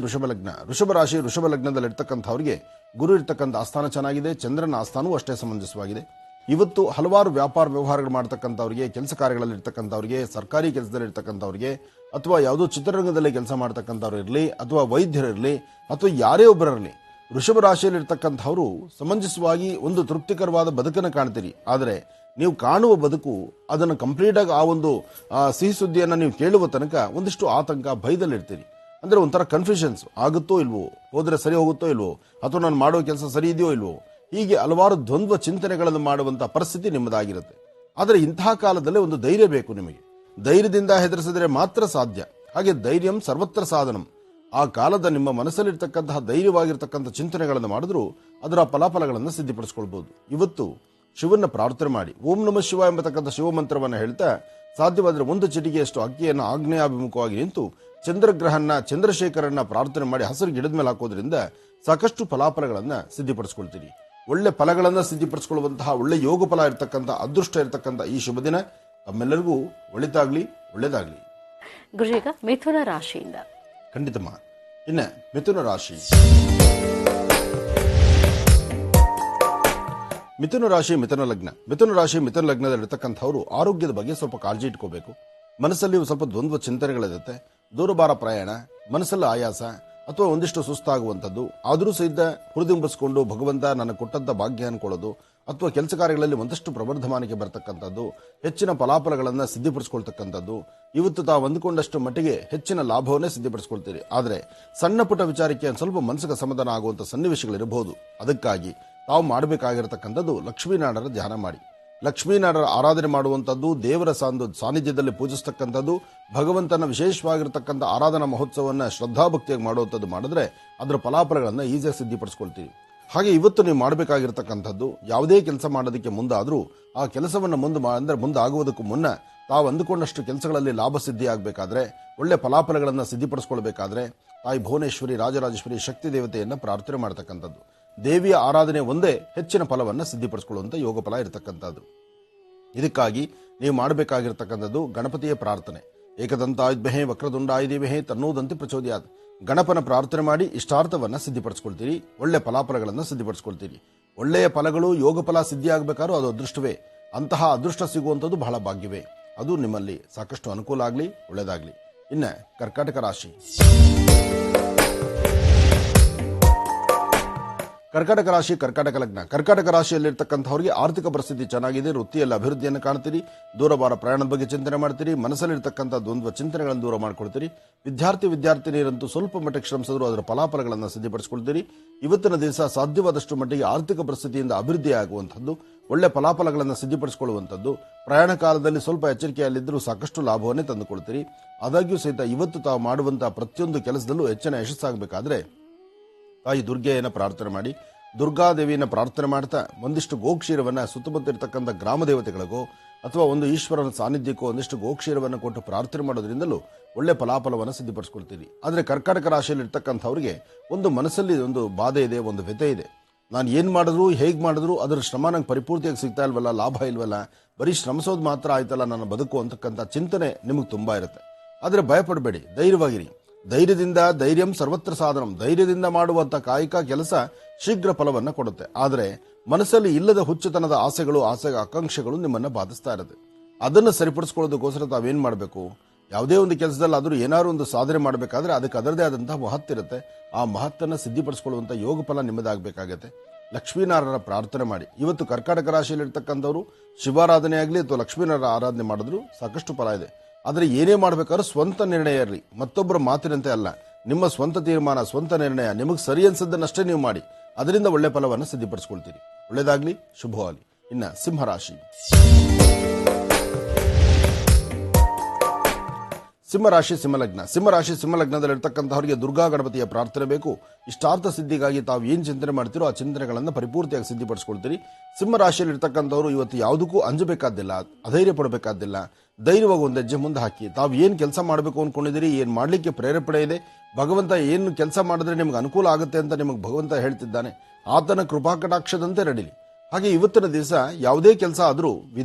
ವೃಷಭ ಲಗ್ನದಲ್ಲಿರ್ತಕ್ಕಂಥವರಿಗೆ ಗುರು ಇರ್ತಕ್ಕಂಥ ಆಸ್ಥಾನ ಚೆನ್ನಾಗಿದೆ. ಚಂದ್ರನ ಆಸ್ಥಾನವೂ ಅಷ್ಟೇ ಸಮಂಜಸವಾಗಿದೆ. ಇವತ್ತು ಹಲವಾರು ವ್ಯಾಪಾರ ವ್ಯವಹಾರಗಳು ಮಾಡ್ತಕ್ಕಂಥವ್ರಿಗೆ, ಕೆಲಸ ಕಾರ್ಯಗಳಲ್ಲಿ ಇರ್ತಕ್ಕಂಥವ್ರಿಗೆ, ಸರ್ಕಾರಿ ಕೆಲಸದಲ್ಲಿ ಇರ್ತಕ್ಕಂಥವ್ರಿಗೆ, ಅಥವಾ ಯಾವುದೋ ಚಿತ್ರರಂಗದಲ್ಲಿ ಕೆಲಸ ಮಾಡ್ತಕ್ಕಂಥವ್ರು ಇರಲಿ, ಅಥವಾ ವೈದ್ಯರಿರಲಿ, ಅಥವಾ ಯಾರೇ ಒಬ್ಬರಿರಲಿ, ವೃಷಭ ರಾಶಿಯಲ್ಲಿ ಇರ್ತಕ್ಕಂಥವರು ಸಮಂಜಸವಾಗಿ ಒಂದು ತೃಪ್ತಿಕರವಾದ ಬದುಕನ್ನು ಕಾಣ್ತೀರಿ. ಆದರೆ ನೀವು ಕಾಣುವ ಬದುಕು ಅದನ್ನು ಕಂಪ್ಲೀಟ್ ಆಗಿ ಆ ಒಂದು ಸಿಹಿ ಸುದ್ದಿಯನ್ನು ನೀವು ಕೇಳುವ ತನಕ ಒಂದಿಷ್ಟು ಆತಂಕ, ಭಯದಲ್ಲಿರ್ತೀರಿ. ಅಂದ್ರೆ ಒಂಥರ ಕನ್ಫ್ಯೂಷನ್ಸ್, ಆಗುತ್ತೋ ಇಲ್ವೋ, ಹೋದ್ರೆ ಸರಿ ಹೋಗುತ್ತೋ ಇಲ್ವೋ, ಅಥವಾ ನಾನು ಮಾಡೋ ಕೆಲಸ ಸರಿ ಇದೆಯೋ ಇಲ್ವೋ, ಹೀಗೆ ಹಲವಾರು ದ್ವಂದ್ವ ಚಿಂತನೆಗಳನ್ನು ಮಾಡುವಂತಹ ಪರಿಸ್ಥಿತಿ ನಿಮ್ಮದಾಗಿರುತ್ತೆ. ಆದರೆ ಇಂತಹ ಕಾಲದಲ್ಲೇ ಒಂದು ಧೈರ್ಯ ಬೇಕು ನಿಮಗೆ. ಧೈರ್ಯದಿಂದ ಹೆದರಿಸಿದರೆ ಮಾತ್ರ ಸಾಧ್ಯ. ಹಾಗೆ ಧೈರ್ಯಂ ಸರ್ವತ್ರ ಸಾಧನಂ. ಆ ಕಾಲದ ನಿಮ್ಮ ಮನಸ್ಸಲ್ಲಿರ್ತಕ್ಕಂತಹ ಧೈರ್ಯವಾಗಿರ್ತಕ್ಕಂಥ ಚಿಂತನೆಗಳನ್ನು ಮಾಡಿದ್ರೂ ಅದರ ಫಲಾಫಲಗಳನ್ನು ಸಿದ್ಧಿಪಡಿಸಿಕೊಳ್ಬಹುದು. ಇವತ್ತು ಶಿವನ ಪ್ರಾರ್ಥನೆ ಮಾಡಿ ಓಂ ನಮಃ ಶಿವ ಎಂಬತಕ್ಕಂಥ ಶಿವಮಂತ್ರವನ್ನು ಹೇಳ್ತಾ ಸಾಧ್ಯವಾದರೆ ಒಂದು ಚಿಟಿಗೆಯಷ್ಟು ಅಕ್ಕಿಯನ್ನು ಆಗ್ನೇಯಾಭಿಮುಖವಾಗಿ ನಿಂತು ಚಂದ್ರಶೇಖರನ್ನ ಪ್ರಾರ್ಥನೆ ಮಾಡಿ ಹಸಿರು ಗಿಡದ ಮೇಲೆ ಹಾಕೋದ್ರಿಂದ ಸಾಕಷ್ಟು ಫಲಾಫಲಗಳನ್ನು ಸಿದ್ಧಿಪಡಿಸಿಕೊಳ್ತೀರಿ. ಒಳ್ಳೆ ಫಲಗಳನ್ನು ಸಿದ್ಧಿಪಡಿಸಿಕೊಳ್ಳುವಂತಹ ಒಳ್ಳೆ ಯೋಗ ಫಲ ಇರತಕ್ಕಂಥ ಅದೃಷ್ಟ ಇರತಕ್ಕಂಥ ಈ ಶುಭ ದಿನ ತಮ್ಮೆಲ್ಲರಿಗೂ ಒಳಿತಾಗ್ಲಿ, ಒಳ್ಳೆದಾಗ್ಲಿ. ಗುರುಜೀಗ ಮಿಥುನ ರಾಶಿಯಿಂದ ಖಂಡಿತಮ್ಮ. ಇನ್ನು ಮಿಥುನ ರಾಶಿ. ಮಿಥುನ ರಾಶಿ ಲಗ್ನದಲ್ಲಿರ್ತಕ್ಕಂಥವ್ರು ಆರೋಗ್ಯದ ಬಗ್ಗೆ ಸ್ವಲ್ಪ ಕಾಳಜಿ ಇಟ್ಕೋಬೇಕು. ಮನಸ್ಸಲ್ಲಿ ಸ್ವಲ್ಪ ದ್ವಂದ್ವ ಚಿಂತನೆಗಳಿರುತ್ತೆ. ದೂರಭಾರ ಪ್ರಯಾಣ, ಮನಸ್ಸಲ್ಲಿ ಆಯಾಸ ಅಥವಾ ಒಂದಿಷ್ಟು ಸುಸ್ತಾಗುವಂಥದ್ದು, ಆದರೂ ಸಹಿತ ಹುರಿದುಂಬಿಸಿಕೊಂಡು ಭಗವಂತ ನನ್ನ ಕೊಟ್ಟಂತ ಭಾಗ್ಯ ಅನ್ಕೊಳ್ಳೋದು, ಅಥವಾ ಕೆಲಸ ಕಾರ್ಯಗಳಲ್ಲಿ ಒಂದಷ್ಟು ಪ್ರವರ್ಧಮಾನಕ್ಕೆ ಬರ್ತಕ್ಕಂಥದ್ದು, ಹೆಚ್ಚಿನ ಫಲಾಫಲಗಳನ್ನು ಸಿದ್ಧಿಪಡಿಸಿಕೊಳ್ತಕ್ಕಂಥದ್ದು, ಇವತ್ತು ತಾವು ಅಂದುಕೊಂಡಷ್ಟು ಮಟ್ಟಿಗೆ ಹೆಚ್ಚಿನ ಲಾಭವನ್ನೇ ಸಿದ್ಧಿಪಡಿಸಿಕೊಳ್ತೀರಿ. ಆದರೆ ಸಣ್ಣ ಪುಟ್ಟ ವಿಚಾರಕ್ಕೆ ಸ್ವಲ್ಪ ಮನಸ್ಸಿಗೆ ಸಮಾಧಾನ ಆಗುವಂಥ ಸನ್ನಿವೇಶಗಳಿರಬಹುದು. ಅದಕ್ಕಾಗಿ ತಾವು ಮಾಡಬೇಕಾಗಿರತಕ್ಕಂಥದ್ದು ಲಕ್ಷ್ಮೀನಾರಾಯಣರ ಧ್ಯಾನ ಮಾಡಿ, ಲಕ್ಷ್ಮೀನಾರಾಯಣರ ಆರಾಧನೆ ಮಾಡುವಂಥದ್ದು, ದೇವರ ಸಾನ್ನಿಧ್ಯದಲ್ಲಿ ಪೂಜಿಸ್ತಕ್ಕಂಥದ್ದು, ಭಗವಂತನ ವಿಶೇಷವಾಗಿರ್ತಕ್ಕಂಥ ಆರಾಧನಾ ಮಹೋತ್ಸವವನ್ನು ಶ್ರದ್ಧಾಭಕ್ತಿಯಾಗಿ ಮಾಡುವಂಥದ್ದು ಮಾಡಿದ್ರೆ ಅದರ ಫಲಾಫಲಗಳನ್ನು ಈಸಿಯಾಗಿ ಸಿದ್ಧಿಪಡಿಸಿಕೊಳ್ತೀವಿ. ಹಾಗೆ ಇವತ್ತು ನೀವು ಮಾಡಬೇಕಾಗಿರ್ತಕ್ಕಂಥದ್ದು ಯಾವುದೇ ಕೆಲಸ ಮಾಡೋದಕ್ಕೆ ಮುಂದಾದರೂ ಆ ಕೆಲಸವನ್ನು ಮುಂದೆ ಆಗುವುದಕ್ಕೂ ಮುನ್ನ ತಾವು ಅಂದುಕೊಂಡಷ್ಟು ಕೆಲಸಗಳಲ್ಲಿ ಲಾಭ ಸಿದ್ಧಿ ಆಗಬೇಕಾದ್ರೆ, ಒಳ್ಳೆ ಫಲಾಫಲಗಳನ್ನು ಸಿದ್ಧಿಪಡಿಸಿಕೊಳ್ಬೇಕಾದ್ರೆ ತಾಯಿ ಭುವನೇಶ್ವರಿ, ರಾಜರಾಜೇಶ್ವರಿ ಶಕ್ತಿ ದೇವತೆಯನ್ನು ಪ್ರಾರ್ಥನೆ ಮಾಡತಕ್ಕಂಥದ್ದು. ದೇವಿಯ ಆರಾಧನೆ ಒಂದೇ ಹೆಚ್ಚಿನ ಫಲವನ್ನು ಸಿದ್ಧಿಪಡಿಸಿಕೊಳ್ಳುವಂಥ ಯೋಗ ಫಲ ಇರತಕ್ಕಂಥದ್ದು. ಇದಕ್ಕಾಗಿ ನೀವು ಮಾಡಬೇಕಾಗಿರ್ತಕ್ಕಂಥದ್ದು ಗಣಪತಿಯ ಪ್ರಾರ್ಥನೆ. ಏಕದಂತಾಯುಧ್ಮಹೇ ವಕ್ರದುಂಡಾಯುಧಿಮಹೇ ತನ್ನೋದಂತೆ ಪ್ರಚೋದಯಾತ್. ಗಣಪನ ಪ್ರಾರ್ಥನೆ ಮಾಡಿ ಇಷ್ಟಾರ್ಥವನ್ನು ಸಿದ್ಧಿಪಡಿಸಿಕೊಳ್ತೀರಿ. ಒಳ್ಳೆ ಫಲಾಫಲಗಳನ್ನು ಸಿದ್ಧಿಪಡಿಸಿಕೊಳ್ತೀರಿ. ಒಳ್ಳೆಯ ಫಲಗಳು ಯೋಗ ಫಲ ಸಿದ್ಧಿ ಆಗಬೇಕಾದ್ರೂ ಅದು ಅದೃಷ್ಟವೇ. ಅಂತಹ ಅದೃಷ್ಟ ಸಿಗುವಂಥದ್ದು ಬಹಳ ಭಾಗ್ಯವೇ. ಅದು ನಿಮ್ಮಲ್ಲಿ ಸಾಕಷ್ಟು ಅನುಕೂಲ ಆಗಲಿ, ಒಳ್ಳೆಯದಾಗಲಿ. ಇನ್ನು ಕರ್ಕಾಟಕ ರಾಶಿ. ಕರ್ಕಾಟಕ ಲಗ್ನ. ಕರ್ಕಾಟಕ ರಾಶಿಯಲ್ಲಿರ್ತಕ್ಕಂಥವರಿಗೆ ಆರ್ಥಿಕ ಪರಿಸ್ಥಿತಿ ಚೆನ್ನಾಗಿದೆ. ವೃತ್ತಿಯಲ್ಲಿ ಅಭಿವೃದ್ಧಿಯನ್ನು ಕಾಣ್ತೀರಿ. ದೂರಭಾರ ಪ್ರಯಾಣದ ಬಗ್ಗೆ ಚಿಂತನೆ ಮಾಡ್ತೀರಿ. ಮನಸ್ಸಲ್ಲಿರ್ತಕ್ಕಂಥ ದ್ವಂದ್ವ ಚಿಂತನೆಗಳನ್ನು ದೂರ ಮಾಡ್ಕೊಳ್ತೀರಿ. ವಿದ್ಯಾರ್ಥಿನಿಯರಂತೂ ಸ್ವಲ್ಪ ಮಟ್ಟಿಗೆ ಶ್ರಮಿಸಿದ್ರು ಅದರ ಫಲಾಫಲಗಳನ್ನು ಸಿದ್ಧಿಪಡಿಸಿಕೊಳ್ತೀರಿ. ಇವತ್ತಿನ ದಿವಸ ಸಾಧ್ಯವಾದಷ್ಟು ಮಟ್ಟಿಗೆ ಆರ್ಥಿಕ ಪರಿಸ್ಥಿತಿಯಿಂದ ಅಭಿವೃದ್ಧಿ ಆಗುವಂಥದ್ದು, ಒಳ್ಳೆ ಫಲಾಫಲಗಳನ್ನು ಸಿದ್ಧಿಪಡಿಸಿಕೊಳ್ಳುವಂಥದ್ದು. ಪ್ರಯಾಣ ಕಾಲದಲ್ಲಿ ಸ್ವಲ್ಪ ಎಚ್ಚರಿಕೆಯಲ್ಲಿದ್ದರೂ ಸಾಕಷ್ಟು ಲಾಭವನ್ನೇ ತಂದುಕೊಳ್ತೀರಿ. ಆದಾಗ್ಯೂ ಸಹಿತ ಇವತ್ತು ತಾವು ಮಾಡುವಂತಹ ಪ್ರತಿಯೊಂದು ಕೆಲಸದಲ್ಲೂ ಹೆಚ್ಚಿನ ಯಶಸ್ಸಾಗಬೇಕಾದ್ರೆ ತಾಯಿ ದುರ್ಗೆಯನ್ನು ಪ್ರಾರ್ಥನೆ ಮಾಡಿ, ದುರ್ಗಾದೇವಿಯನ್ನು ಪ್ರಾರ್ಥನೆ ಮಾಡ್ತಾ ಒಂದಿಷ್ಟು ಗೋಕ್ಷೀರವನ್ನು ಸುತ್ತಮುತ್ತ ಇರತಕ್ಕಂಥ ಗ್ರಾಮ ದೇವತೆಗಳಿಗೋ ಅಥವಾ ಒಂದು ಈಶ್ವರನ ಸಾನ್ನಿಧ್ಯಕ್ಕೋ ಒಂದಿಷ್ಟು ಗೋಕ್ಷೀರವನ್ನು ಕೊಟ್ಟು ಪ್ರಾರ್ಥನೆ ಮಾಡೋದ್ರಿಂದಲೂ ಒಳ್ಳೆ ಫಲಾಫಲವನ್ನು ಸಿದ್ಧಪಡಿಸ್ಕೊಳ್ತೀರಿ. ಆದರೆ ಕರ್ಕಾಟಕ ರಾಶಿಯಲ್ಲಿ ಇರ್ತಕ್ಕಂಥವ್ರಿಗೆ ಒಂದು ಮನಸ್ಸಲ್ಲಿ ಒಂದು ಬಾಧೆ ಇದೆ, ಒಂದು ವ್ಯಥೆ ಇದೆ. ನಾನು ಏನು ಮಾಡಿದ್ರು, ಹೇಗೆ ಮಾಡಿದ್ರು ಅದರ ಶ್ರಮ ನಂಗೆ ಪರಿಪೂರ್ತಿಯಾಗಿ ಸಿಗ್ತಾ ಇಲ್ವಲ್ಲ, ಲಾಭ ಇಲ್ವಲ್ಲ, ಬರೀ ಶ್ರಮಿಸೋದು ಮಾತ್ರ ಆಯ್ತಲ್ಲ ನನ್ನ ಬದುಕು ಅಂತಕ್ಕಂಥ ಚಿಂತನೆ ನಿಮಗೆ ತುಂಬಾ ಇರುತ್ತೆ. ಆದರೆ ಭಯಪಡಬೇಡಿ, ಧೈರ್ಯವಾಗಿರಿ. ಧೈರ್ಯಂ ಸರ್ವತ್ರ ಸಾಧನಂ. ಧೈರ್ಯದಿಂದ ಮಾಡುವಂಥ ಕಾಯಕ ಕೆಲಸ ಶೀಘ್ರ ಫಲವನ್ನು ಕೊಡುತ್ತೆ. ಆದರೆ ಮನಸ್ಸಲ್ಲಿ ಇಲ್ಲದ ಹುಚ್ಚುತನದ ಆಸೆಗಳು, ಆಕಾಂಕ್ಷೆಗಳು ನಿಮ್ಮನ್ನು ಬಾಧಿಸ್ತಾ ಇರುತ್ತೆ. ಅದನ್ನು ಸರಿಪಡಿಸ್ಕೊಳ್ಳೋದಕ್ಕೋಸ್ಕರ ತಾವೇನು ಮಾಡಬೇಕು, ಯಾವುದೇ ಒಂದು ಕೆಲಸದಲ್ಲಿ ಆದರೂ ಏನಾದ್ರು ಒಂದು ಸಾಧನೆ ಮಾಡಬೇಕಾದ್ರೆ ಅದಕ್ಕೆ ಅದರದೇ ಆದಂತಹ ಮಹತ್ತಿರುತ್ತೆ. ಆ ಮಹತ್ತನ್ನು ಸಿದ್ಧಿಪಡಿಸಿಕೊಳ್ಳುವಂಥ ಯೋಗ ಫಲ ನಿಮ್ಮದಾಗಬೇಕಾಗತ್ತೆ. ಲಕ್ಷ್ಮೀನಾರಾಯಣ ಪ್ರಾರ್ಥನೆ ಮಾಡಿ. ಇವತ್ತು ಕರ್ಕಾಟಕ ರಾಶಿಯಲ್ಲಿ ಇರ್ತಕ್ಕಂಥವ್ರು ಶಿವಾರಾಧನೆ ಆಗಲಿ ಅಥವಾ ಲಕ್ಷ್ಮೀನಾರಾಯಣ ಆರಾಧನೆ ಮಾಡಿದ್ರು ಸಾಕಷ್ಟು ಫಲ ಇದೆ. ಆದರೆ ಏನೇ ಮಾಡಬೇಕಾದ್ರೂ ಸ್ವಂತ ನಿರ್ಣಯ ಇರಲಿ, ಮತ್ತೊಬ್ಬರ ಮಾತಿನಂತೆ ಅಲ್ಲ. ನಿಮ್ಮ ಸ್ವಂತ ತೀರ್ಮಾನ, ಸ್ವಂತ ನಿರ್ಣಯ, ನಿಮಗೆ ಸರಿ ಅನ್ಸದ್ದನ್ನಷ್ಟೇ ನೀವು ಮಾಡಿ. ಅದರಿಂದ ಒಳ್ಳೆ ಫಲವನ್ನು ಸಿದ್ಧಪಡಿಸ್ಕೊಳ್ತೀರಿ. ಒಳ್ಳೆಯದಾಗಲಿ, ಶುಭವಾಗಲಿ. ಇನ್ನ ಸಿಂಹರಾಶಿ. ಸಿಂಹಲಗ್ನದಲ್ಲಿರ್ತಕ್ಕಂಥವರಿಗೆ ದುರ್ಗಾ ಗಣಪತಿಯ ಪ್ರಾರ್ಥನೆ ಬೇಕು. ಇಷ್ಟಾರ್ಥ ಸಿದ್ಧಿಗಾಗಿ ತಾವು ಏನು ಚಿಂತನೆ ಮಾಡ್ತೀರೋ ಆ ಚಿಂತನೆಗಳನ್ನು ಪರಿಪೂರ್ತಿಯಾಗಿ ಸಿದ್ಧಿಪಡಿಸ್ಕೊಳ್ತೀರಿ. ಸಿಂಹರಾಶಿಯಲ್ಲಿ ಇರ್ತಕ್ಕಂಥವ್ರು ಇವತ್ತು ಯಾವುದಕ್ಕೂ ಅಂಜಬೇಕಾದ್ದಿಲ್ಲ, ಅಧೈರ್ಯ ಪಡಬೇಕಾದ್ದಿಲ್ಲ. ಧೈರ್ಯವಾಗಿ ಒಂದು ಹೆಜ್ಜೆ ಮುಂದೆ ಹಾಕಿ. ತಾವು ಏನು ಕೆಲಸ ಮಾಡಬೇಕು ಅಂದ್ಕೊಂಡಿದ್ದೀರಿ, ಏನು ಮಾಡಲಿಕ್ಕೆ ಪ್ರೇರೇಪಣೆ ಇದೆ, ಭಗವಂತ ಏನು ಕೆಲಸ ಮಾಡಿದ್ರೆ ನಿಮ್ಗೆ ಅನುಕೂಲ ಆಗುತ್ತೆ ಅಂತ ನಿಮಗೆ ಭಗವಂತ ಹೇಳ್ತಿದ್ದಾನೆ, ಆತನ ಕೃಪಾಕಟಾಕ್ಷದಂತೆ ನಡೀಲಿ. ಹಾಗೆ ಇವತ್ತಿನ ದಿವಸ ಯಾವುದೇ ಕೆಲಸ ಆದರೂ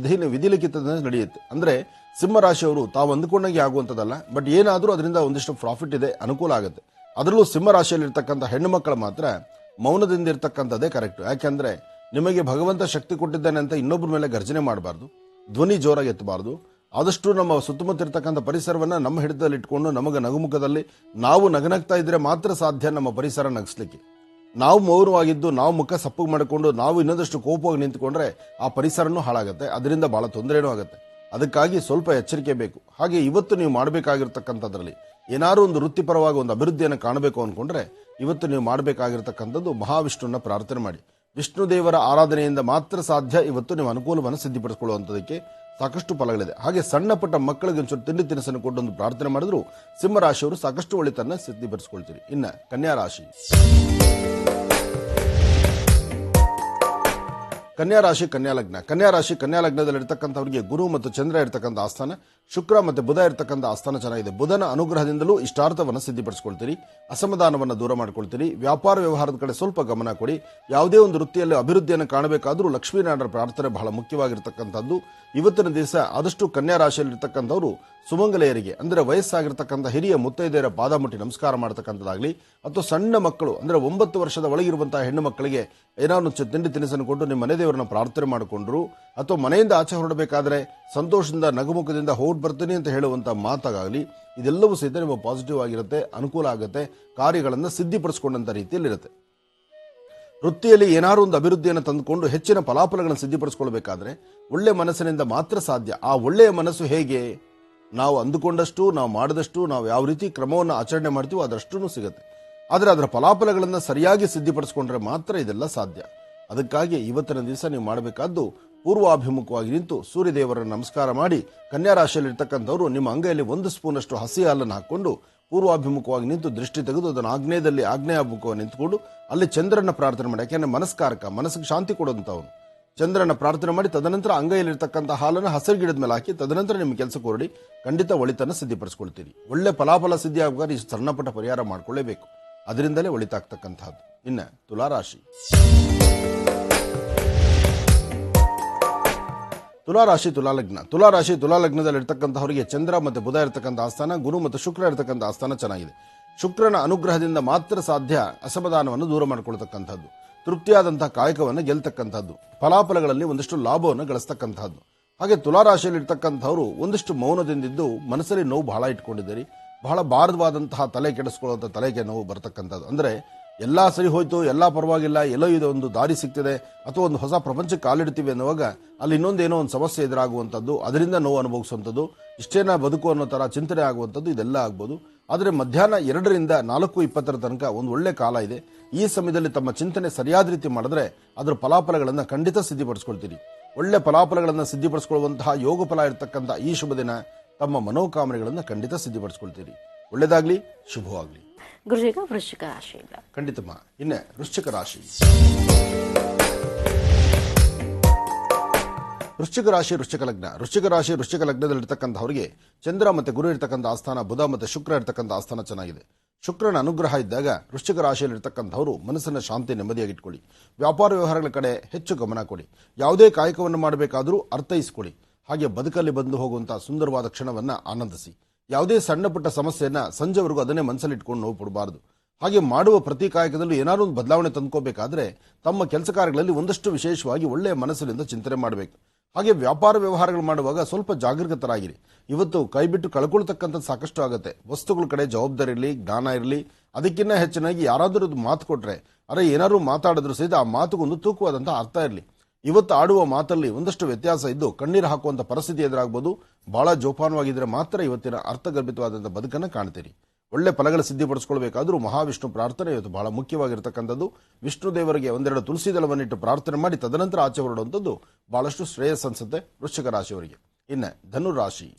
ವಿಧಿಲಿಖಿತದಂತೆ ನಡೆಯುತ್ತೆ. ಅಂದ್ರೆ ಸಿಂಹರಾಶಿಯವರು ತಾವು ಅಂದುಕೊಂಡಂಗೆ ಆಗುವಂಥದ್ದಲ್ಲ, ಬಟ್ ಏನಾದರೂ ಅದರಿಂದ ಒಂದಿಷ್ಟು ಪ್ರಾಫಿಟ್ ಇದೆ, ಅನುಕೂಲ ಆಗುತ್ತೆ. ಅದರಲ್ಲೂ ಸಿಂಹರಾಶಿಯಲ್ಲಿ ಇರ್ತಕ್ಕಂಥ ಹೆಣ್ಣು ಮಕ್ಕಳು ಮಾತ್ರ ಮೌನದಿಂದ ಇರ್ತಕ್ಕಂಥದ್ದೇ ಕರೆಕ್ಟ್. ಯಾಕೆಂದ್ರೆ ನಿಮಗೆ ಭಗವಂತ ಶಕ್ತಿ ಕೊಟ್ಟಿದ್ದಾನೆ ಅಂತ ಇನ್ನೊಬ್ಬರ ಮೇಲೆ ಗರ್ಜನೆ ಮಾಡಬಾರ್ದು, ಧ್ವನಿ ಜೋರಾಗಿ ಎತ್ತಬಾರ್ದು. ಆದಷ್ಟು ನಮ್ಮ ಸುತ್ತಮುತ್ತ ಇರ್ತಕ್ಕಂಥ ಪರಿಸರವನ್ನ ನಮ್ಮ ಹಿಡಿತದಲ್ಲಿ ಇಟ್ಕೊಂಡು ನಮಗೆ ನಗುಮುಖದಲ್ಲಿ ನಾವು ನಗನಗ್ತಾ ಇದ್ರೆ ಮಾತ್ರ ಸಾಧ್ಯ ನಮ್ಮ ಪರಿಸರ ನಗಿಸ್ಲಿಕ್ಕೆ. ನಾವು ಮೌನವಾಗಿದ್ದು ನಾವು ಮುಖ ಸಪ್ಪಗೆ ಮಾಡಿಕೊಂಡು ನಾವು ಇನ್ನೊಂದಷ್ಟು ಕೋಪವಾಗಿ ನಿಂತುಕೊಂಡ್ರೆ ಆ ಪರಿಸರನೂ ಹಾಳಾಗುತ್ತೆ, ಅದರಿಂದ ಬಹಳ ತೊಂದರೆನೂ ಆಗುತ್ತೆ. ಅದಕ್ಕಾಗಿ ಸ್ವಲ್ಪ ಎಚ್ಚರಿಕೆ ಬೇಕು. ಹಾಗೆ ಇವತ್ತು ನೀವು ಮಾಡಬೇಕಾಗಿರ್ತಕ್ಕಂಥದ್ರಲ್ಲಿ ಏನಾದ್ರು ಒಂದು ವೃತ್ತಿಪರವಾಗಿ ಒಂದು ಅಭಿವೃದ್ಧಿಯನ್ನು ಕಾಣಬೇಕು ಅಂದ್ಕೊಂಡ್ರೆ ಇವತ್ತು ನೀವು ಮಾಡಬೇಕಾಗಿರ್ತಕ್ಕಂಥದ್ದು ಮಹಾವಿಷ್ಣುವನ್ನ ಪ್ರಾರ್ಥನೆ ಮಾಡಿ. ವಿಷ್ಣು ದೇವರ ಆರಾಧನೆಯಿಂದ ಮಾತ್ರ ಸಾಧ್ಯ ಇವತ್ತು ನೀವು ಅನುಕೂಲವನ್ನು ಸಿದ್ಧಪಡಿಸಿಕೊಳ್ಳುವಂಥದಕ್ಕೆ ಸಾಕಷ್ಟು ಫಲಗಳಿದೆ. ಹಾಗೆ ಸಣ್ಣ ಪುಟ್ಟ ಮಕ್ಕಳಿಗೆ ಒಂಚೂರು ತಿಂಡಿ ತಿನಿಸನ್ನು ಕೊಟ್ಟು ಒಂದು ಪ್ರಾರ್ಥನೆ ಮಾಡಿದ್ರು ಸಿಂಹರಾಶಿಯವರು ಸಾಕಷ್ಟು ಒಳಿತನ್ನ ಸಿದ್ಧಪಡಿಸಿಕೊಳ್ತೀರಿ. ಇನ್ನ ಕನ್ಯಾ ರಾಶಿ. ಕನ್ಯಾ ಲಗ್ನದಲ್ಲಿರ್ತಕ್ಕಂಥವರಿಗೆ ಗುರು ಮತ್ತು ಚಂದ್ರ ಇರ್ತಕ್ಕಂಥ ಆಸ್ಥಾನ, ಶುಕ್ರ ಮತ್ತು ಬುಧ ಇರ್ತಕ್ಕಂಥ ಆಸ್ಥಾನ ಚೆನ್ನಾಗಿದೆ. ಬುಧನ ಅನುಗ್ರಹದಿಂದಲೂ ಇಷ್ಟಾರ್ಥವನ್ನು ಸಿದ್ಧಪಡಿಸಿಕೊಳ್ತೀರಿ, ಅಸಮಾಧಾನವನ್ನು ದೂರ ಮಾಡ್ಕೊಳ್ತೀರಿ. ವ್ಯಾಪಾರ ವ್ಯವಹಾರದ ಕಡೆ ಸ್ವಲ್ಪ ಗಮನ ಕೊಡಿ. ಯಾವುದೇ ಒಂದು ವೃತ್ತಿಯಲ್ಲಿ ಅಭಿವೃದ್ಧಿಯನ್ನು ಕಾಣಬೇಕಾದ್ರೂ ಲಕ್ಷ್ಮೀನಾರಾಯಣ ಪ್ರಾರ್ಥನೆ ಬಹಳ ಮುಖ್ಯವಾಗಿರ್ತಕ್ಕಂಥದ್ದು. ಇವತ್ತಿನ ದಿವಸ ಆದಷ್ಟು ಕನ್ಯಾ ರಾಶಿಯಲ್ಲಿರ್ತಕ್ಕಂಥವರು ಸುಮಂಗಲೆಯರಿಗೆ ಅಂದ್ರೆ ವಯಸ್ಸಾಗಿರ್ತಕ್ಕಂಥ ಹಿರಿಯ ಮುತ್ತೈದೆಯರ ಪಾದ ಮುಟ್ಟಿ ನಮಸ್ಕಾರ ಮಾಡತಕ್ಕಂಥದ್ದಾಗಲಿ, ಅಥವಾ ಸಣ್ಣ ಮಕ್ಕಳು ಅಂದ್ರೆ 9 ವರ್ಷದ ಒಳಗಿರುವಂತಹ ಹೆಣ್ಣು ಮಕ್ಕಳಿಗೆ ಏನಾದ್ರು ತಿಂಡಿ ತಿನಿಸನ್ನು ಕೊಟ್ಟು ನಿಮ್ಮ ಮನೆ ದೇವರನ್ನ ಪ್ರಾರ್ಥನೆ ಮಾಡಿಕೊಂಡ್ರು, ಅಥವಾ ಮನೆಯಿಂದ ಆಚೆ ಹೊರಡಬೇಕಾದ್ರೆ ಸಂತೋಷದಿಂದ ನಗುಮುಖದಿಂದ ಹೋಗಿ ಬರ್ತೀನಿ ಅಂತ ಹೇಳುವಂತ ಮಾತಾಗಲಿ, ಇದೆಲ್ಲವೂ ಸಹಿತ ನಿಮ್ಮ ಪಾಸಿಟಿವ್ ಆಗಿರುತ್ತೆ, ಅನುಕೂಲ ಆಗುತ್ತೆ, ಕಾರ್ಯಗಳನ್ನು ಸಿದ್ಧಿಪಡಿಸಿಕೊಂಡಂತ ರೀತಿಯಲ್ಲಿರುತ್ತೆ. ವೃತ್ತಿಯಲ್ಲಿ ಏನಾದ್ರು ಒಂದು ಅಭಿವೃದ್ಧಿಯನ್ನು ತಂದುಕೊಂಡು ಹೆಚ್ಚಿನ ಫಲಾಫಲಗಳನ್ನು ಸಿದ್ಧಪಡಿಸಿಕೊಳ್ಬೇಕಾದ್ರೆ ಒಳ್ಳೆ ಮನಸ್ಸಿನಿಂದ ಮಾತ್ರ ಸಾಧ್ಯ. ಆ ಒಳ್ಳೆಯ ಮನಸ್ಸು ಹೇಗೆ, ನಾವು ಅಂದುಕೊಂಡಷ್ಟು, ನಾವು ಮಾಡಿದಷ್ಟು, ನಾವು ಯಾವ ರೀತಿ ಕ್ರಮವನ್ನು ಆಚರಣೆ ಮಾಡ್ತೀವೋ ಅದರಷ್ಟೂ ಸಿಗುತ್ತೆ. ಆದರೆ ಅದರ ಫಲಾಫಲಗಳನ್ನು ಸರಿಯಾಗಿ ಸಿದ್ಧಪಡಿಸಿಕೊಂಡ್ರೆ ಮಾತ್ರ ಇದೆಲ್ಲ ಸಾಧ್ಯ. ಅದಕ್ಕಾಗಿ ಇವತ್ತಿನ ದಿವಸ ನೀವು ಮಾಡಬೇಕಾದ್ದು ಪೂರ್ವಾಭಿಮುಖವಾಗಿ ನಿಂತು ಸೂರ್ಯದೇವರನ್ನು ನಮಸ್ಕಾರ ಮಾಡಿ, ಕನ್ಯಾ ರಾಶಿಯಲ್ಲಿ ಇರ್ತಕ್ಕಂಥವ್ರು ನಿಮ್ಮ ಅಂಗೈಯಲ್ಲಿ 1 ಸ್ಪೂನಷ್ಟು ಹಸಿ ಹಾಲನ್ನು ಹಾಕೊಂಡು ಪೂರ್ವಾಭಿಮುಖವಾಗಿ ನಿಂತು ದೃಷ್ಟಿ ತೆಗೆದು ಅದನ್ನು ಆಗ್ನೇಯಾಭಿಮುಖವಾಗಿ ನಿಂತುಕೊಂಡು ಅಲ್ಲಿ ಚಂದ್ರನ ಪ್ರಾರ್ಥನೆ ಮಾಡಿ. ಯಾಕೆಂದ್ರೆ ಮನಸ್ಕಾರಕ, ಮನಸ್ಸಿಗೆ ಶಾಂತಿ ಕೊಡುವಂಥವನು. ಚಂದ್ರನ ಪ್ರಾರ್ಥನೆ ಮಾಡಿ ತದನಂತರ ಅಂಗೈಯಲ್ಲಿರ್ತಕ್ಕಂಥ ಹಾಲನ್ನು ಹಸಿರು ಗಿಡದ ಮೇಲೆ ಹಾಕಿ ತದನಂತರ ನಿಮ್ಮ ಕೆಲಸಕ್ಕೆ ಹೊರಡಿ, ಖಂಡಿತ ಒಳಿತನ್ನು ಸಿದ್ಧಪಡಿಸಿಕೊಳ್ತೀರಿ. ಒಳ್ಳೆ ಫಲಾಫಲ ಸಿದ್ಧಿ ಆಗಬೇಕಾದ್ರೆ ಇಷ್ಟು ಸಣ್ಣಪಟ್ಟ ಪರಿಹಾರ ಮಾಡ್ಕೊಳ್ಳೇಬೇಕು, ಅದರಿಂದಲೇ ಒಳಿತಾಗ್ತಕ್ಕಂಥದ್ದು. ಇನ್ನ ತುಲಾರಾಶಿ. ತುಲಾಲಗ್ನದಲ್ಲಿ ಇರ್ತಕ್ಕಂಥವರಿಗೆ ಚಂದ್ರ ಮತ್ತು ಬುಧ ಇರತಕ್ಕಂಥ ಆಸ್ಥಾನ, ಗುರು ಮತ್ತು ಶುಕ್ರ ಇರತಕ್ಕಂಥ ಆಸ್ಥಾನ ಚೆನ್ನಾಗಿದೆ. ಶುಕ್ರನ ಅನುಗ್ರಹದಿಂದ ಮಾತ್ರ ಸಾಧ್ಯ ಅಸಮಾಧಾನವನ್ನು ದೂರ ಮಾಡಿಕೊಳ್ತಕ್ಕಂಥದ್ದು, ತೃಪ್ತಿಯಾದಂತಹ ಕಾಯಕವನ್ನು ಗೆಲ್ತಕ್ಕಂಥದ್ದು, ಫಲಾಫಲಗಳಲ್ಲಿ ಒಂದಿಷ್ಟು ಲಾಭವನ್ನು ಗಳಿಸ್ತಕ್ಕಂಥದ್ದು. ಹಾಗೆ ತುಲಾರಾಶಿಯಲ್ಲಿ ಇರ್ತಕ್ಕಂಥವ್ರು ಒಂದಿಷ್ಟು ಮೌನದಿಂದಿದ್ದು ಮನಸ್ಸಲ್ಲಿ ನೋವು ಬಹಳ ಇಟ್ಕೊಂಡಿದ್ದೀರಿ. ಬಹಳ ಭಾರವಾದಂತಹ ತಲೆ ಕೆಡಿಸ್ಕೊಳ್ಳುವಂಥ ತಲೆಗೆ ನೋವು ಬರ್ತಕ್ಕಂಥದ್ದು. ಅಂದ್ರೆ ಎಲ್ಲಾ ಸರಿ ಹೋಯ್ತು, ಎಲ್ಲಾ ಪರವಾಗಿಲ್ಲ, ಎಲ್ಲೋ ಇದು ಒಂದು ದಾರಿ ಸಿಗ್ತಿದೆ ಅಥವಾ ಒಂದು ಹೊಸ ಪ್ರಪಂಚಕ್ಕೆ ಕಾಲಿಡ್ತೀವಿ ಅನ್ನುವಾಗ ಅಲ್ಲಿ ಇನ್ನೊಂದೇನೋ ಒಂದು ಸಮಸ್ಯೆ ಎದುರಾಗುವಂಥದ್ದು, ಅದರಿಂದ ನೋವು ಅನುಭವಿಸುವಂಥದ್ದು, ಇಷ್ಟೇನ ಬದುಕು ಅನ್ನೋ ತರ ಚಿಂತನೆ ಆಗುವಂಥದ್ದು, ಇದೆಲ್ಲ ಆಗ್ಬೋದು. ಆದರೆ ಮಧ್ಯಾಹ್ನ 2ರಿಂದ 4:20 ತನಕ ಒಂದು ಒಳ್ಳೆ ಕಾಲ ಇದೆ. ಈ ಸಮಯದಲ್ಲಿ ತಮ್ಮ ಚಿಂತನೆ ಸರಿಯಾದ ರೀತಿ ಮಾಡಿದ್ರೆ ಅದರ ಫಲಾಫಲಗಳನ್ನು ಖಂಡಿತ ಸಿದ್ಧಪಡಿಸ್ಕೊಳ್ತೀರಿ. ಒಳ್ಳೆ ಫಲಾಫಲಗಳನ್ನು ಸಿದ್ಧಪಡಿಸಿಕೊಳ್ಳುವಂತಹ ಯೋಗ ಫಲ ಇರತಕ್ಕಂಥ ಈ ಶುಭ ದಿನ ತಮ್ಮ ಮನೋಕಾಮನೆಗಳನ್ನು ಖಂಡಿತ ಸಿದ್ಧಪಡಿಸ್ಕೊಳ್ತೀರಿ. ಒಳ್ಳೆಯದಾಗ್ಲಿ, ಶುಭವಾಗ್ಲಿ. ಗುರುಜಿಗ ವೃಶ್ಚಿಕ ರಾಶಿಯಿಂದ. ಖಂಡಿತಮ್ಮ. ಇನ್ನು ವೃಶ್ಚಿಕ ರಾಶಿ. ವೃಶ್ಚಿಕ ರಾಶಿ ವೃಶ್ಚಿಕ ಲಗ್ನ. ವೃಶ್ಚಿಕ ಲಗ್ನದಲ್ಲಿರ್ತಕ್ಕಂಥವರಿಗೆ ಚಂದ್ರ ಮತ್ತೆ ಗುರು ಇರ್ತಕ್ಕಂಥ ಆಸ್ಥಾನ, ಬುಧ ಮತ್ತೆ ಶುಕ್ರ ಇರ್ತಕ್ಕಂಥ ಆಸ್ಥಾನ ಚೆನ್ನಾಗಿದೆ. ಶುಕ್ರನ ಅನುಗ್ರಹ ಇದ್ದಾಗ ವೃಶ್ಚಿಕ ರಾಶಿಯಲ್ಲಿರ್ತಕ್ಕಂಥವರು ಮನಸ್ಸನ್ನ ಶಾಂತಿ ನೆಮ್ಮದಿಯಾಗಿಟ್ಕೊಳ್ಳಿ. ವ್ಯಾಪಾರ ವ್ಯವಹಾರಗಳ ಕಡೆ ಹೆಚ್ಚು ಗಮನ ಕೊಡಿ. ಯಾವುದೇ ಕಾಯಕವನ್ನು ಮಾಡಬೇಕಾದರೂ ಅರ್ಥೈಸಿಕೊಳ್ಳಿ. ಹಾಗೆ ಬದುಕಲ್ಲಿ ಬಂದು ಹೋಗುವಂತಹ ಸುಂದರವಾದ ಕ್ಷಣವನ್ನ ಆನಂದಿಸಿ. ಯಾವುದೇ ಸಣ್ಣ ಪುಟ್ಟ ಸಮಸ್ಯೆಯನ್ನ ಸಂಜೆವರೆಗೂ ಅದನ್ನೇ ಮನಸ್ಸಲ್ಲಿಟ್ಕೊಂಡು ನೋವು ಪಡಬಾರದು. ಹಾಗೆ ಮಾಡುವ ಪ್ರತಿ ಕಾಯಕದಲ್ಲೂ ಏನಾದರೂ ಒಂದು ಬದಲಾವಣೆ ತಂದ್ಕೋಬೇಕಾದ್ರೆ ತಮ್ಮ ಕೆಲಸ ಕಾರ್ಯಗಳಲ್ಲಿ ಒಂದಷ್ಟು ವಿಶೇಷವಾಗಿ ಒಳ್ಳೆಯ ಮನಸ್ಸಿನಿಂದ ಚಿಂತನೆ ಮಾಡಬೇಕು. ಹಾಗೆ ವ್ಯಾಪಾರ ವ್ಯವಹಾರಗಳು ಮಾಡುವಾಗ ಸ್ವಲ್ಪ ಜಾಗೃತರಾಗಿರಿ. ಇವತ್ತು ಕೈಬಿಟ್ಟು ಕಳ್ಕೊಳ್ತಕ್ಕಂಥದ್ದು ಸಾಕಷ್ಟು ಆಗುತ್ತೆ. ವಸ್ತುಗಳ ಕಡೆ ಜವಾಬ್ದಾರಿ ಇರಲಿ, ಜ್ಞಾನ ಇರಲಿ. ಅದಕ್ಕಿಂತ ಹೆಚ್ಚಿನಾಗಿ ಯಾರಾದರೂ ಮಾತು ಕೊಟ್ರೆ ಏನಾದ್ರು ಮಾತಾಡಿದ್ರು ಸಹಿತ ಆ ಮಾತುಗೊಂದು ತೂಕವಾದಂತಹ ಅರ್ಥ ಇರಲಿ. ಇವತ್ತು ಆಡುವ ಮಾತಲ್ಲಿ ಒಂದಷ್ಟು ವ್ಯತ್ಯಾಸ ಇದ್ದು ಕಣ್ಣೀರು ಹಾಕುವಂತ ಪರಿಸ್ಥಿತಿ ಎದುರಾಗಬಹುದು. ಬಹಳ ಜೋಪಾನವಾಗಿದ್ರೆ ಮಾತ್ರ ಇವತ್ತಿನ ಅರ್ಥಗರ್ಭಿತವಾದಂತಹ ಬದುಕನ್ನು ಕಾಣ್ತೀರಿ. ಒಳ್ಳೆ ಫಲಗಳ ಸಿದ್ಧಿಪಡಿಸಿಕೊಳ್ಬೇಕಾದ್ರೂ ಮಹಾವಿಷ್ಣು ಪ್ರಾರ್ಥನೆ ಇವತ್ತು ಬಹಳ ಮುಖ್ಯವಾಗಿರ್ತಕ್ಕಂಥದ್ದು. ವಿಷ್ಣು ದೇವರಿಗೆ ಒಂದೆರಡು ತುಳಸಿ ದಳವನ್ನಿಟ್ಟು ಪ್ರಾರ್ಥನೆ ಮಾಡಿ ತದನಂತರ ಆಚೆ ಹೊರಡುವಂಥದ್ದು ಬಹಳಷ್ಟು ಶ್ರೇಯಸ್ ಅನ್ಸುತ್ತೆ ವೃಶ್ಚಿಕ ರಾಶಿಯವರಿಗೆ. ಇನ್ನು ಧನುರಾಶಿ.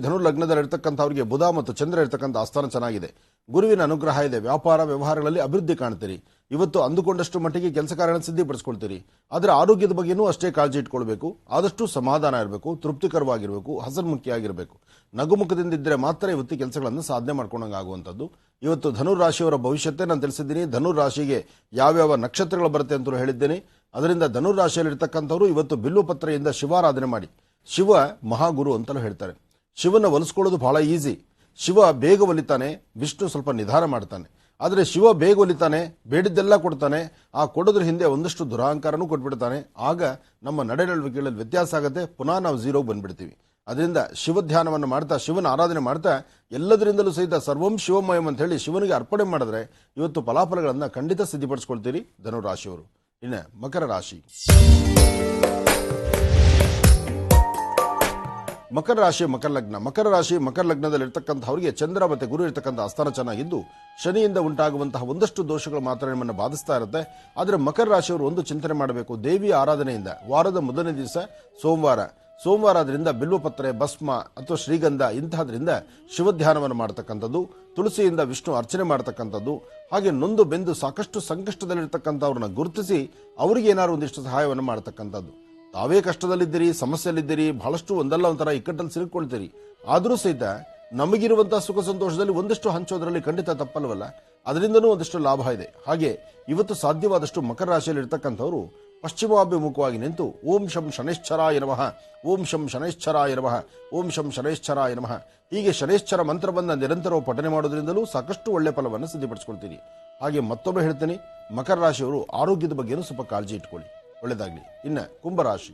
ಧನುರ್ಲಗ್ನದಲ್ಲಿರ್ತಕ್ಕಂಥವರಿಗೆ ಬುಧ ಮತ್ತು ಚಂದ್ರ ಇರ್ತಕ್ಕಂಥ ಆಸ್ಥಾನ ಚೆನ್ನಾಗಿದೆ. ಗುರುವಿನ ಅನುಗ್ರಹ ಇದೆ. ವ್ಯಾಪಾರ ವ್ಯವಹಾರಗಳಲ್ಲಿ ಅಭಿವೃದ್ಧಿ ಕಾಣ್ತೀರಿ. ಇವತ್ತು ಅಂದುಕೊಂಡಷ್ಟು ಮಟ್ಟಿಗೆ ಕೆಲಸ ಕಾರ್ಯಗಳನ್ನು ಸಿದ್ಧಿಪಡಿಸಿಕೊಳ್ತೀರಿ. ಆದರೆ ಆರೋಗ್ಯದ ಬಗ್ಗೆನೂ ಅಷ್ಟೇ ಕಾಳಜಿ ಇಟ್ಕೊಳ್ಬೇಕು. ಆದಷ್ಟು ಸಮಾಧಾನ ಇರಬೇಕು, ತೃಪ್ತಿಕರವಾಗಿರಬೇಕು, ಹಸನ್ಮುಖಿಯಾಗಿರಬೇಕು. ನಗುಮುಖದಿಂದ ಇದ್ದರೆ ಮಾತ್ರ ಇವತ್ತು ಕೆಲಸಗಳನ್ನು ಸಾಧನೆ ಮಾಡ್ಕೊಂಡಂಗಾಗುವಂಥದ್ದು. ಇವತ್ತು ಧನುರಾಶಿಯವರ ಭವಿಷ್ಯತೆ ನಾನು ತಿಳಿಸಿದ್ದೀನಿ. ಧನುರಾಶಿಗೆ ಯಾವ್ಯಾವ ನಕ್ಷತ್ರಗಳು ಬರುತ್ತೆ ಅಂತಲೂ ಹೇಳಿದ್ದೇನೆ. ಅದರಿಂದ ಧನುರಾಶಿಯಲ್ಲಿರ್ತಕ್ಕಂಥವ್ರು ಇವತ್ತು ಬಿಲ್ವ ಪತ್ರೆಯಿಂದ ಶಿವಾರಾಧನೆ ಮಾಡಿ. ಶಿವ ಮಹಾಗುರು ಅಂತಲೂ ಹೇಳ್ತಾರೆ. ಶಿವನ ಒಲಿಸ್ಕೊಳ್ಳೋದು ಬಹಳ ಈಸಿ. ಶಿವ ಬೇಗ ಒಲಿತಾನೆ, ವಿಷ್ಣು ಸ್ವಲ್ಪ ನಿಧಾನ ಮಾಡ್ತಾನೆ. ಆದರೆ ಶಿವ ಬೇಗ ಒಲಿತಾನೆ, ಬೇಡಿದ್ದೆಲ್ಲ ಕೊಡ್ತಾನೆ. ಆ ಕೊಡೋದ್ರ ಹಿಂದೆ ಒಂದಷ್ಟು ದುರಹಂಕಾರನೂ ಕೊಟ್ಬಿಡ್ತಾನೆ. ಆಗ ನಮ್ಮ ನಡೆನಡುವಿಕೆಗಳಲ್ಲಿ ವ್ಯತ್ಯಾಸ ಆಗುತ್ತೆ. ಪುನಃ ನಾವು ಝೀರೋಗೆ ಬಂದ್ಬಿಡ್ತೀವಿ. ಅದರಿಂದ ಶಿವಧ್ಯಾನವನ್ನು ಮಾಡ್ತಾ, ಶಿವನ ಆರಾಧನೆ ಮಾಡ್ತಾ, ಎಲ್ಲದರಿಂದಲೂ ಸಹಿತ ಸರ್ವಂ ಶಿವಮಯಂ ಅಂತ ಹೇಳಿ ಶಿವನಿಗೆ ಅರ್ಪಣೆ ಮಾಡಿದ್ರೆ ಇವತ್ತು ಫಲಾಫಲಗಳನ್ನು ಖಂಡಿತ ಸಿದ್ಧಿಪಡಿಸ್ಕೊಳ್ತೀರಿ ಧನುರಾಶಿಯವರು. ಇನ್ನು ಮಕರ ರಾಶಿ. ಮಕರ ಲಗ್ನದಲ್ಲಿರ್ತಕ್ಕಂಥವರಿಗೆ ಚಂದ್ರ ಮತ್ತೆ ಗುರು ಇರ್ತಕ್ಕಂಥ ಆಸ್ಥಾನ ಚೆನ್ನಾಗಿದ್ದು ಶನಿಯಿಂದ ಉಂಟಾಗುವಂತಹ ಒಂದಷ್ಟು ದೋಷಗಳು ಮಾತ್ರ ನಿಮ್ಮನ್ನು ಬಾಧಿಸ್ತಾ ಇರುತ್ತೆ. ಆದರೆ ಮಕರ ರಾಶಿಯವರು ಒಂದು ಚಿಂತನೆ ಮಾಡಬೇಕು. ದೇವಿಯ ಆರಾಧನೆಯಿಂದ ವಾರದ ಮೊದಲನೇ ದಿವಸ ಸೋಮವಾರ ಅದರಿಂದ ಬಿಲ್ವಪತ್ರೆ, ಭಸ್ಮ ಅಥವಾ ಶ್ರೀಗಂಧ ಇಂತಹದ್ರಿಂದ ಶಿವಧ್ಯಾನವನ್ನು ಮಾಡತಕ್ಕಂಥದ್ದು, ತುಳಸಿಯಿಂದ ವಿಷ್ಣು ಅರ್ಚನೆ ಮಾಡತಕ್ಕಂಥದ್ದು. ಹಾಗೆ ನೊಂದು ಬೆಂದು ಸಾಕಷ್ಟು ಸಂಕಷ್ಟದಲ್ಲಿರ್ತಕ್ಕಂಥವ್ರನ್ನ ಗುರುತಿಸಿ ಅವರಿಗೆ ಏನಾದ್ರು ಒಂದಿಷ್ಟು ಸಹಾಯವನ್ನು ಮಾಡತಕ್ಕಂಥದ್ದು. ತಾವೇ ಕಷ್ಟದಲ್ಲಿದ್ದೀರಿ, ಸಮಸ್ಯೆಯಲ್ಲಿದ್ದೀರಿ, ಬಹಳಷ್ಟು ಒಂದಲ್ಲ ಒಂಥರ ಇಕ್ಕಟ್ಟಲ್ಲಿ ಸಿಲುಕೊಳ್ತೀರಿ. ಆದರೂ ಸಹಿತ ನಮಗಿರುವಂತಹ ಸುಖ ಸಂತೋಷದಲ್ಲಿ ಒಂದಷ್ಟು ಹಂಚೋದ್ರಲ್ಲಿ ಖಂಡಿತ ತಪ್ಪಲ್ವಲ್ಲ. ಅದರಿಂದನೂ ಒಂದಷ್ಟು ಲಾಭ ಇದೆ. ಹಾಗೆ ಇವತ್ತು ಸಾಧ್ಯವಾದಷ್ಟು ಮಕರ ರಾಶಿಯಲ್ಲಿ ಇರ್ತಕ್ಕಂಥವ್ರು ಪಶ್ಚಿಮಾಭಿಮುಖವಾಗಿ ನಿಂತು ಓಂ ಶಂ ಶನೈಶ್ಚರಾಯ ನಮಃ, ಓಂ ಶಂ ಶನೈಶ್ಚರಾಯ ನಮಃ, ಓಂ ಶಂ ಶನೈಶ್ಚರಾಯ ನಮಃ ಹೀಗೆ ಶನೈಶ್ಚರ ಮಂತ್ರವನ್ನು ನಿರಂತರವಾಗಿ ಪಠನೆ ಮಾಡೋದ್ರಿಂದಲೂ ಸಾಕಷ್ಟು ಒಳ್ಳೆ ಫಲವನ್ನು ಸಿದ್ಧಿಪಡಿಸ್ಕೊಳ್ತೀರಿ. ಹಾಗೆ ಮತ್ತೊಮ್ಮೆ ಹೇಳ್ತೀನಿ, ಮಕರ ರಾಶಿಯವರು ಆರೋಗ್ಯದ ಬಗ್ಗೆನೂ ಸ್ವಲ್ಪ ಕಾಳಜಿ ಇಟ್ಕೊಳ್ಳಿ. ಒಳ್ಳೆದಾಗ್ಲಿ. ಇನ್ನು ಕುಂಭರಾಶಿ.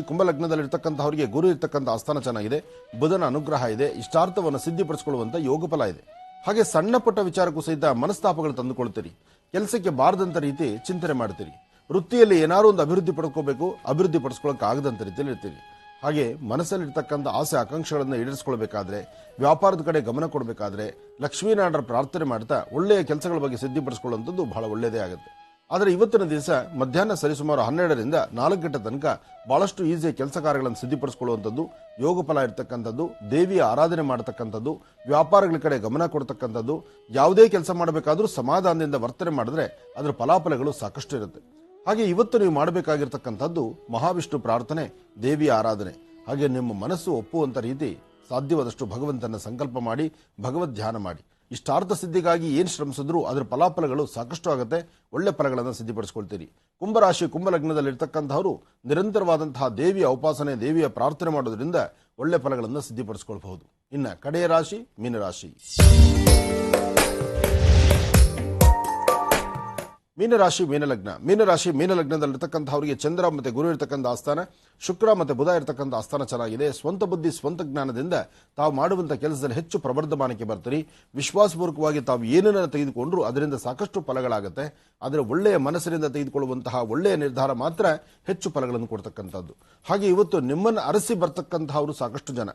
ಕುಂಭಲಗ್ನದಲ್ಲಿರ್ತಕ್ಕಂಥವರಿಗೆ ಗುರು ಇರ್ತಕ್ಕಂಥ ಆಸ್ಥಾನ ಚೆನ್ನಾಗಿದೆ. ಬುಧನ ಅನುಗ್ರಹ ಇದೆ. ಇಷ್ಟಾರ್ಥವನ್ನು ಸಿದ್ಧಿಪಡಿಸಿಕೊಳ್ಳುವಂತ ಯೋಗ ಫಲ ಇದೆ. ಹಾಗೆ ಸಣ್ಣ ಪುಟ್ಟ ವಿಚಾರಕ್ಕೂ ಸಹಿತ ಮನಸ್ತಾಪಗಳು ತಂದುಕೊಳ್ತೀರಿ. ಕೆಲಸಕ್ಕೆ ಬಾರದಂತ ರೀತಿ ಚಿಂತನೆ ಮಾಡ್ತೀರಿ. ವೃತ್ತಿಯಲ್ಲಿ ಏನಾದ್ರು ಒಂದು ಅಭಿವೃದ್ಧಿ ಪಡ್ಕೋಬೇಕು, ಅಭಿವೃದ್ಧಿ ಪಡಿಸ್ಕೊಳ್ಳೋಕೆ ಆಗದಂತ ರೀತಿಯಲ್ಲಿ ಇರ್ತೀರಿ. ಹಾಗೆ ಮನಸ್ಸಲ್ಲಿರ್ತಕ್ಕಂಥ ಆಸೆ ಆಕಾಂಕ್ಷೆಗಳನ್ನು ಈಡೇರಿಸಿಕೊಳ್ಬೇಕಾದ್ರೆ, ವ್ಯಾಪಾರದ ಕಡೆ ಗಮನ ಕೊಡಬೇಕಾದ್ರೆ ಲಕ್ಷ್ಮೀನಾರಾಯಣರ ಪ್ರಾರ್ಥನೆ ಮಾಡ್ತಾ ಒಳ್ಳೆಯ ಕೆಲಸಗಳ ಬಗ್ಗೆ ಸಿದ್ಧಿಪಡಿಸಿಕೊಳ್ಳುವಂಥದ್ದು ಬಹಳ ಒಳ್ಳೆಯದೇ ಆಗುತ್ತೆ. ಆದರೆ ಇವತ್ತಿನ ದಿವಸ ಮಧ್ಯಾಹ್ನ ಸರಿಸುಮಾರು 12ರಿಂದ 4 ಗಂಟೆ ತನಕ ಬಹಳಷ್ಟು ಈಸಿ ಕೆಲಸ ಕಾರ್ಯಗಳನ್ನು ಸಿದ್ಧಿಪಡಿಸಿಕೊಳ್ಳುವಂಥದ್ದು, ಯೋಗ ಫಲ ಇರತಕ್ಕಂಥದ್ದು, ದೇವಿಯ ಆರಾಧನೆ ಮಾಡತಕ್ಕಂಥದ್ದು, ವ್ಯಾಪಾರಗಳ ಕಡೆ ಗಮನ ಕೊಡ್ತಕ್ಕಂಥದ್ದು. ಯಾವುದೇ ಕೆಲಸ ಮಾಡಬೇಕಾದ್ರೂ ಸಮಾಧಾನದಿಂದ ವರ್ತನೆ ಮಾಡಿದ್ರೆ ಅದರ ಫಲಾಫಲಗಳು ಸಾಕಷ್ಟು ಇರುತ್ತೆ. ಹಾಗೆ ಇವತ್ತು ನೀವು ಮಾಡಬೇಕಾಗಿರ್ತಕ್ಕಂಥದ್ದು ಮಹಾವಿಷ್ಣು ಪ್ರಾರ್ಥನೆ, ದೇವಿಯ ಆರಾಧನೆ. ಹಾಗೆ ನಿಮ್ಮ ಮನಸ್ಸು ಒಪ್ಪುವಂತ ರೀತಿ ಸಾಧ್ಯವಾದಷ್ಟು ಭಗವಂತನ ಸಂಕಲ್ಪ ಮಾಡಿ ಭಗವದ್ ಧ್ಯಾನ ಮಾಡಿ. ಇಷ್ಟಾರ್ಥ ಸಿದ್ಧಿಗಾಗಿ ಏನು ಶ್ರಮಿಸಿದ್ರು ಅದರ ಫಲಾಫಲಗಳು ಸಾಕಷ್ಟು ಆಗುತ್ತೆ. ಒಳ್ಳೆ ಫಲಗಳನ್ನು ಸಿದ್ಧಿಪಡಿಸಿಕೊಳ್ತೀರಿ. ಕುಂಭರಾಶಿ ಕುಂಭಲಗ್ನದಲ್ಲಿರ್ತಕ್ಕಂಥವರು ನಿರಂತರವಾದಂತಹ ದೇವಿಯ ಉಪಾಸನೆ, ದೇವಿಯ ಪ್ರಾರ್ಥನೆ ಮಾಡೋದ್ರಿಂದ ಒಳ್ಳೆ ಫಲಗಳನ್ನು ಸಿದ್ಧಿಪಡಿಸಿಕೊಳ್ಳಬಹುದು. ಇನ್ನು ಕಡೆಯ ರಾಶಿ ಮೀನರಾಶಿ. ಮೀನಲಗ್ನದಲ್ಲಿರ್ತಕ್ಕಂಥವರಿಗೆ ಚಂದ್ರ ಮತ್ತೆ ಗುರು ಇರತಕ್ಕಂಥ ಆಸ್ಥಾನ, ಶುಕ್ರ ಮತ್ತೆ ಬುಧ ಇರತಕ್ಕಂಥ ಆಸ್ಥಾನ ಚೆನ್ನಾಗಿದೆ. ಸ್ವಂತ ಬುದ್ಧಿ, ಸ್ವಂತ ಜ್ಞಾನದಿಂದ ತಾವು ಮಾಡುವಂತಹ ಕೆಲಸದಲ್ಲಿ ಹೆಚ್ಚು ಪ್ರವರ್ಧಮಾನಕ್ಕೆ ಬರ್ತೀರಿ. ವಿಶ್ವಾಸಪೂರ್ವಕವಾಗಿ ತಾವು ಏನನ್ನ ತೆಗೆದುಕೊಂಡ್ರು ಅದರಿಂದ ಸಾಕಷ್ಟು ಫಲಗಳಾಗುತ್ತೆ. ಆದರೆ ಒಳ್ಳೆಯ ಮನಸ್ಸಿನಿಂದ ತೆಗೆದುಕೊಳ್ಳುವಂತಹ ಒಳ್ಳೆಯ ನಿರ್ಧಾರ ಮಾತ್ರ ಹೆಚ್ಚು ಫಲಗಳನ್ನು ಕೊಡ್ತಕ್ಕಂಥದ್ದು. ಹಾಗೆ ಇವತ್ತು ನಿಮ್ಮನ್ನು ಅರಸಿ ಬರ್ತಕ್ಕಂತಹವರು ಸಾಕಷ್ಟು ಜನ.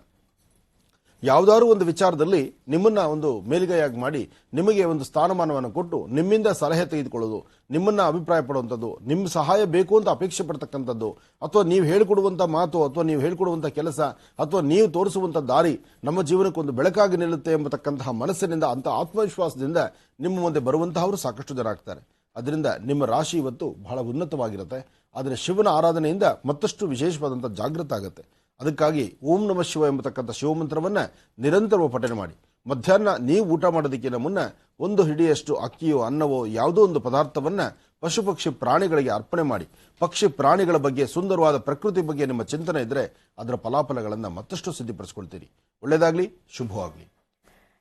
ಯಾವುದಾದ್ರೂ ಒಂದು ವಿಚಾರದಲ್ಲಿ ನಿಮ್ಮನ್ನ ಒಂದು ಮೇಲುಗೈಯಾಗಿ ಮಾಡಿ ನಿಮಗೆ ಒಂದು ಸ್ಥಾನಮಾನವನ್ನು ಕೊಟ್ಟು ನಿಮ್ಮಿಂದ ಸಲಹೆ ತೆಗೆದುಕೊಳ್ಳೋದು, ನಿಮ್ಮನ್ನ ಅಭಿಪ್ರಾಯ ಪಡುವಂಥದ್ದು, ನಿಮ್ಮ ಸಹಾಯ ಬೇಕು ಅಂತ ಅಪೇಕ್ಷೆ ಪಡ್ತಕ್ಕಂಥದ್ದು, ಅಥವಾ ನೀವು ಹೇಳಿಕೊಡುವಂಥ ಮಾತು ಅಥವಾ ನೀವು ಹೇಳಿಕೊಡುವಂಥ ಕೆಲಸ ಅಥವಾ ನೀವು ತೋರಿಸುವಂಥ ದಾರಿ ನಮ್ಮ ಜೀವನಕ್ಕೆ ಒಂದು ಬೆಳಕಾಗಿ ನಿಲ್ಲುತ್ತೆ ಎಂಬತಕ್ಕಂತಹ ಮನಸ್ಸಿನಿಂದ, ಅಂತ ಆತ್ಮವಿಶ್ವಾಸದಿಂದ ನಿಮ್ಮ ಮುಂದೆ ಬರುವಂತಹವರು ಸಾಕಷ್ಟು ಜನ ಆಗ್ತಾರೆ. ಅದರಿಂದ ನಿಮ್ಮ ರಾಶಿ ಇವತ್ತು ಬಹಳ ಉನ್ನತವಾಗಿರುತ್ತೆ. ಆದರೆ ಶಿವನ ಆರಾಧನೆಯಿಂದ ಮತ್ತಷ್ಟು ವಿಶೇಷವಾದಂಥ ಜಾಗೃತ ಆಗುತ್ತೆ. ಅದಕ್ಕಾಗಿ ಓಂ ನಮಃ ಶಿವ ಎಂಬತಕ್ಕಂಥ ಶಿವಮಂತ್ರವನ್ನ ನಿರಂತರವಾಗಿ ಪಠನೆ ಮಾಡಿ. ಮಧ್ಯಾಹ್ನ ನೀವು ಊಟ ಮಾಡೋದಕ್ಕಿಂತ ಮುನ್ನ ಒಂದು ಹಿಡಿಯಷ್ಟು ಅಕ್ಕಿಯೋ ಅನ್ನವೋ ಯಾವುದೋ ಒಂದು ಪದಾರ್ಥವನ್ನ ಪಶು ಪಕ್ಷಿ ಪ್ರಾಣಿಗಳಿಗೆ ಅರ್ಪಣೆ ಮಾಡಿ. ಪಕ್ಷಿ ಪ್ರಾಣಿಗಳ ಬಗ್ಗೆ, ಸುಂದರವಾದ ಪ್ರಕೃತಿ ಬಗ್ಗೆ ನಿಮ್ಮ ಚಿಂತನೆ ಇದ್ರೆ ಅದರ ಫಲಾಫಲಗಳನ್ನು ಮತ್ತಷ್ಟು ಸಿದ್ಧಿಪಡಿಸಿಕೊಳ್ತೀರಿ. ಒಳ್ಳೆಯದಾಗಲಿ, ಶುಭವಾಗಲಿ.